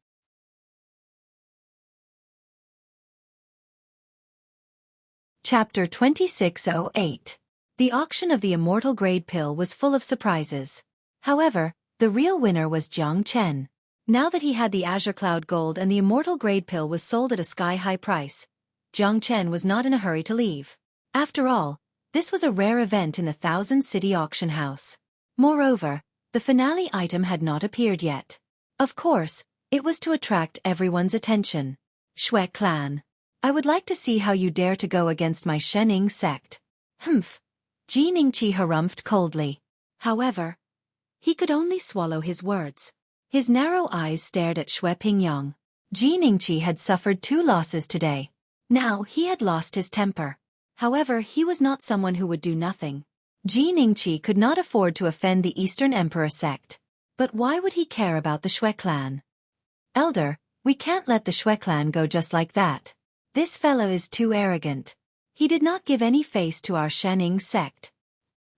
Chapter 2608. The auction of the immortal grade pill was full of surprises. However, the real winner was Jiang Chen. Now that he had the Azure Cloud Gold and the immortal grade pill was sold at a sky-high price, Jiang Chen was not in a hurry to leave. After all, this was a rare event in the Thousand City auction house. Moreover, the finale item had not appeared yet. Of course, it was to attract everyone's attention. Xueqi clan. I would like to see how you dare to go against my Shening sect. Humph. Ji Ningqi harumphed coldly. However, he could only swallow his words. His narrow eyes stared at Xue Pingyang. Ji Ningqi had suffered 2 losses today. Now he had lost his temper. However, he was not someone who would do nothing. Ji Ningqi could not afford to offend the Eastern Emperor sect. But why would he care about the Xue clan? Elder, we can't let the Xue clan go just like that. This fellow is too arrogant. He did not give any face to our Shening sect.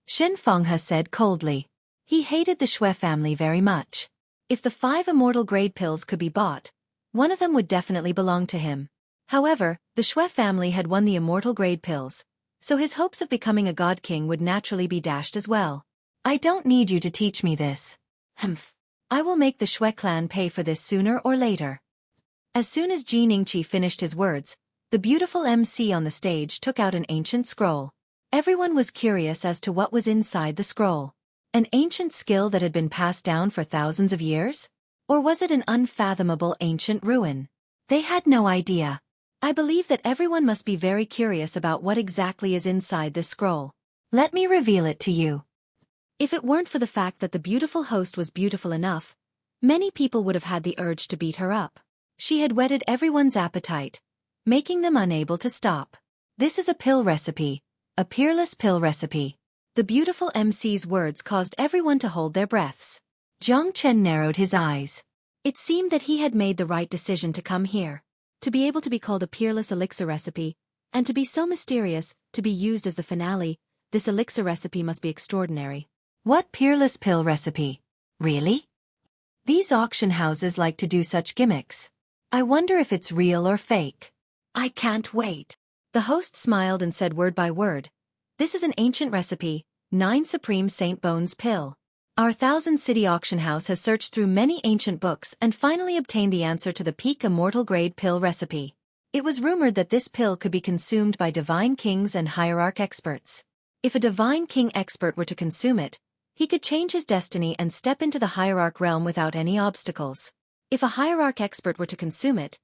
Shen Fenghe said coldly. He hated the Xue family very much. If the 5 immortal grade pills could be bought, one of them would definitely belong to him. However, the Xue family had won the immortal grade pills, so his hopes of becoming a god king would naturally be dashed as well. I don't need you to teach me this. Humph. I will make the Xue clan pay for this sooner or later. As soon as Ji Ningqi finished his words, the beautiful MC on the stage took out an ancient scroll. Everyone was curious as to what was inside the scroll. An ancient skill that had been passed down for thousands of years? Or was it an unfathomable ancient ruin? They had no idea. I believe that everyone must be very curious about what exactly is inside this scroll. Let me reveal it to you. If it weren't for the fact that the beautiful host was beautiful enough, many people would have had the urge to beat her up. She had whetted everyone's appetite, making them unable to stop. This is a pill recipe, a peerless pill recipe. The beautiful MC's words caused everyone to hold their breaths. Jiang Chen narrowed his eyes. It seemed that he had made the right decision to come here. To be able to be called a peerless elixir recipe, and to be so mysterious, to be used as the finale, this elixir recipe must be extraordinary. What peerless pill recipe? Really? These auction houses like to do such gimmicks. I wonder if it's real or fake. I can't wait. The host smiled and said word by word. This is an ancient recipe, 9 Supreme Saint Bones Pill. Our Thousand City auction house has searched through many ancient books and finally obtained the answer to the peak immortal grade pill recipe. It was rumored that this pill could be consumed by divine kings and hierarch experts. If a divine king expert were to consume it, he could change his destiny and step into the hierarch realm without any obstacles. If a hierarch expert were to consume it,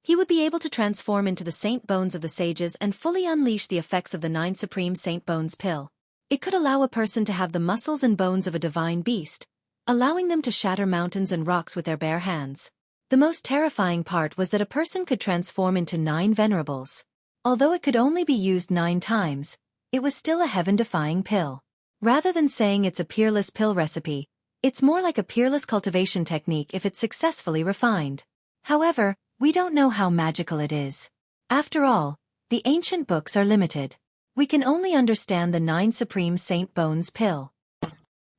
he would be able to transform into the Saint Bones of the sages and fully unleash the effects of the 9 Supreme Saint Bones pill. It could allow a person to have the muscles and bones of a divine beast, allowing them to shatter mountains and rocks with their bare hands. The most terrifying part was that a person could transform into 9 venerables. Although it could only be used 9 times, it was still a heaven-defying pill. Rather than saying it's a peerless pill recipe, it's more like a peerless cultivation technique if it's successfully refined. However, we don't know how magical it is. After all, the ancient books are limited. We can only understand the 9 Supreme Saint Bones pill.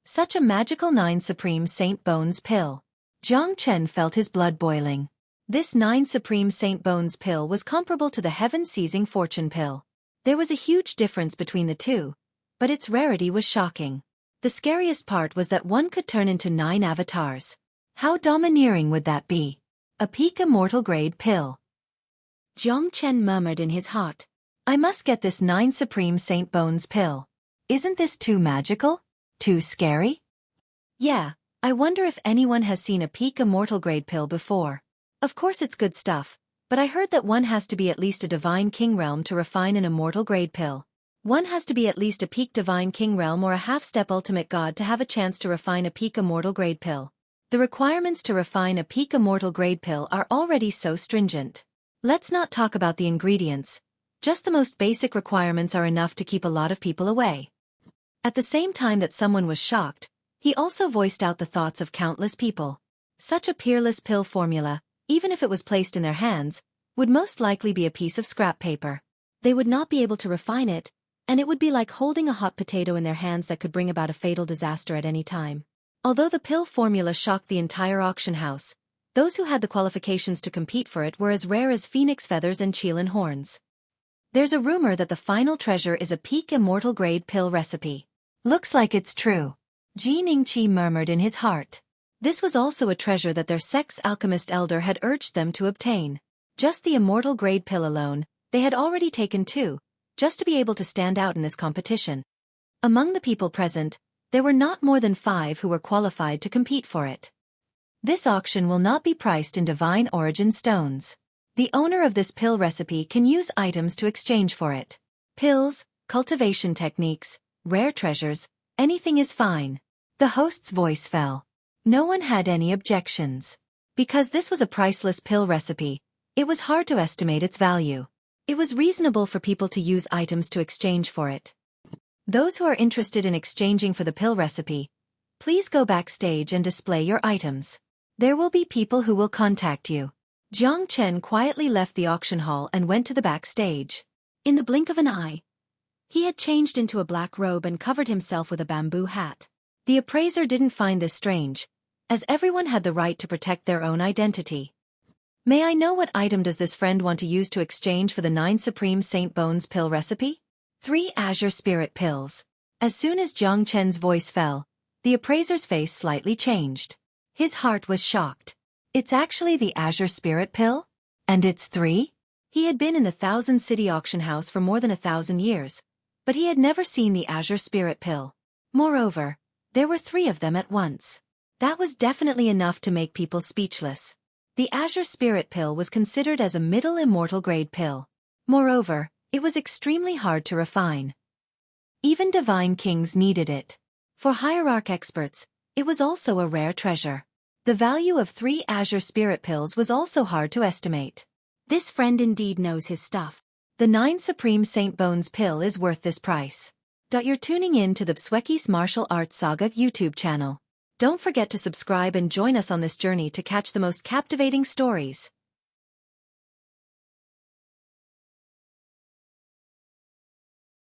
Such a magical 9 Supreme Saint Bones pill. Jiang Chen felt his blood boiling. This 9 Supreme Saint Bones pill was comparable to the heaven-seizing fortune pill. There was a huge difference between the two, but its rarity was shocking. The scariest part was that one could turn into 9 avatars. How domineering would that be? A peak immortal grade pill. Jiang Chen murmured in his heart. I must get this 9 Supreme Saint Bones pill. Isn't this too magical? Too scary? Yeah, I wonder if anyone has seen a peak immortal grade pill before. Of course it's good stuff, but I heard that one has to be at least a divine king realm to refine an immortal grade pill. One has to be at least a peak divine king realm or a half-step ultimate god to have a chance to refine a peak immortal grade pill. The requirements to refine a peak immortal grade pill are already so stringent. Let's not talk about the ingredients. Just the most basic requirements are enough to keep a lot of people away. At the same time that someone was shocked, he also voiced out the thoughts of countless people. Such a peerless pill formula, even if it was placed in their hands, would most likely be a piece of scrap paper. They would not be able to refine it, and it would be like holding a hot potato in their hands that could bring about a fatal disaster at any time. Although the pill formula shocked the entire auction house, those who had the qualifications to compete for it were as rare as phoenix feathers and Qilin horns. There's a rumor that the final treasure is a peak immortal grade pill recipe. Looks like it's true. Ji Ningqi murmured in his heart. This was also a treasure that their sex alchemist elder had urged them to obtain. Just the immortal grade pill alone, they had already taken 2, just to be able to stand out in this competition. Among the people present, there were not more than 5 who were qualified to compete for it. This auction will not be priced in divine origin stones. The owner of this pill recipe can use items to exchange for it. Pills, cultivation techniques, rare treasures, anything is fine. The host's voice fell. No one had any objections. Because this was a priceless pill recipe, it was hard to estimate its value. It was reasonable for people to use items to exchange for it. Those who are interested in exchanging for the pill recipe, please go backstage and display your items. There will be people who will contact you. Jiang Chen quietly left the auction hall and went to the backstage. In the blink of an eye, he had changed into a black robe and covered himself with a bamboo hat. The appraiser didn't find this strange, as everyone had the right to protect their own identity. May I know what item does this friend want to use to exchange for the 9 Supreme Saint Bones pill recipe? 3 Azure Spirit Pills. As soon as Jiang Chen's voice fell, the appraiser's face slightly changed. His heart was shocked. It's actually the Azure Spirit Pill? And it's 3? He had been in the Thousand City auction house for more than 1,000 years, but he had never seen the Azure Spirit Pill. Moreover, there were 3 of them at once. That was definitely enough to make people speechless. The Azure Spirit Pill was considered as a middle immortal grade pill. Moreover, it was extremely hard to refine. Even divine kings needed it. For hierarch experts, it was also a rare treasure. The value of 3 Azure Spirit Pills was also hard to estimate. This friend indeed knows his stuff. The 9 Supreme Saint Bones pill is worth this price. You're tuning in to the Xueqi's Martial Arts Saga YouTube channel. Don't forget to subscribe and join us on this journey to catch the most captivating stories.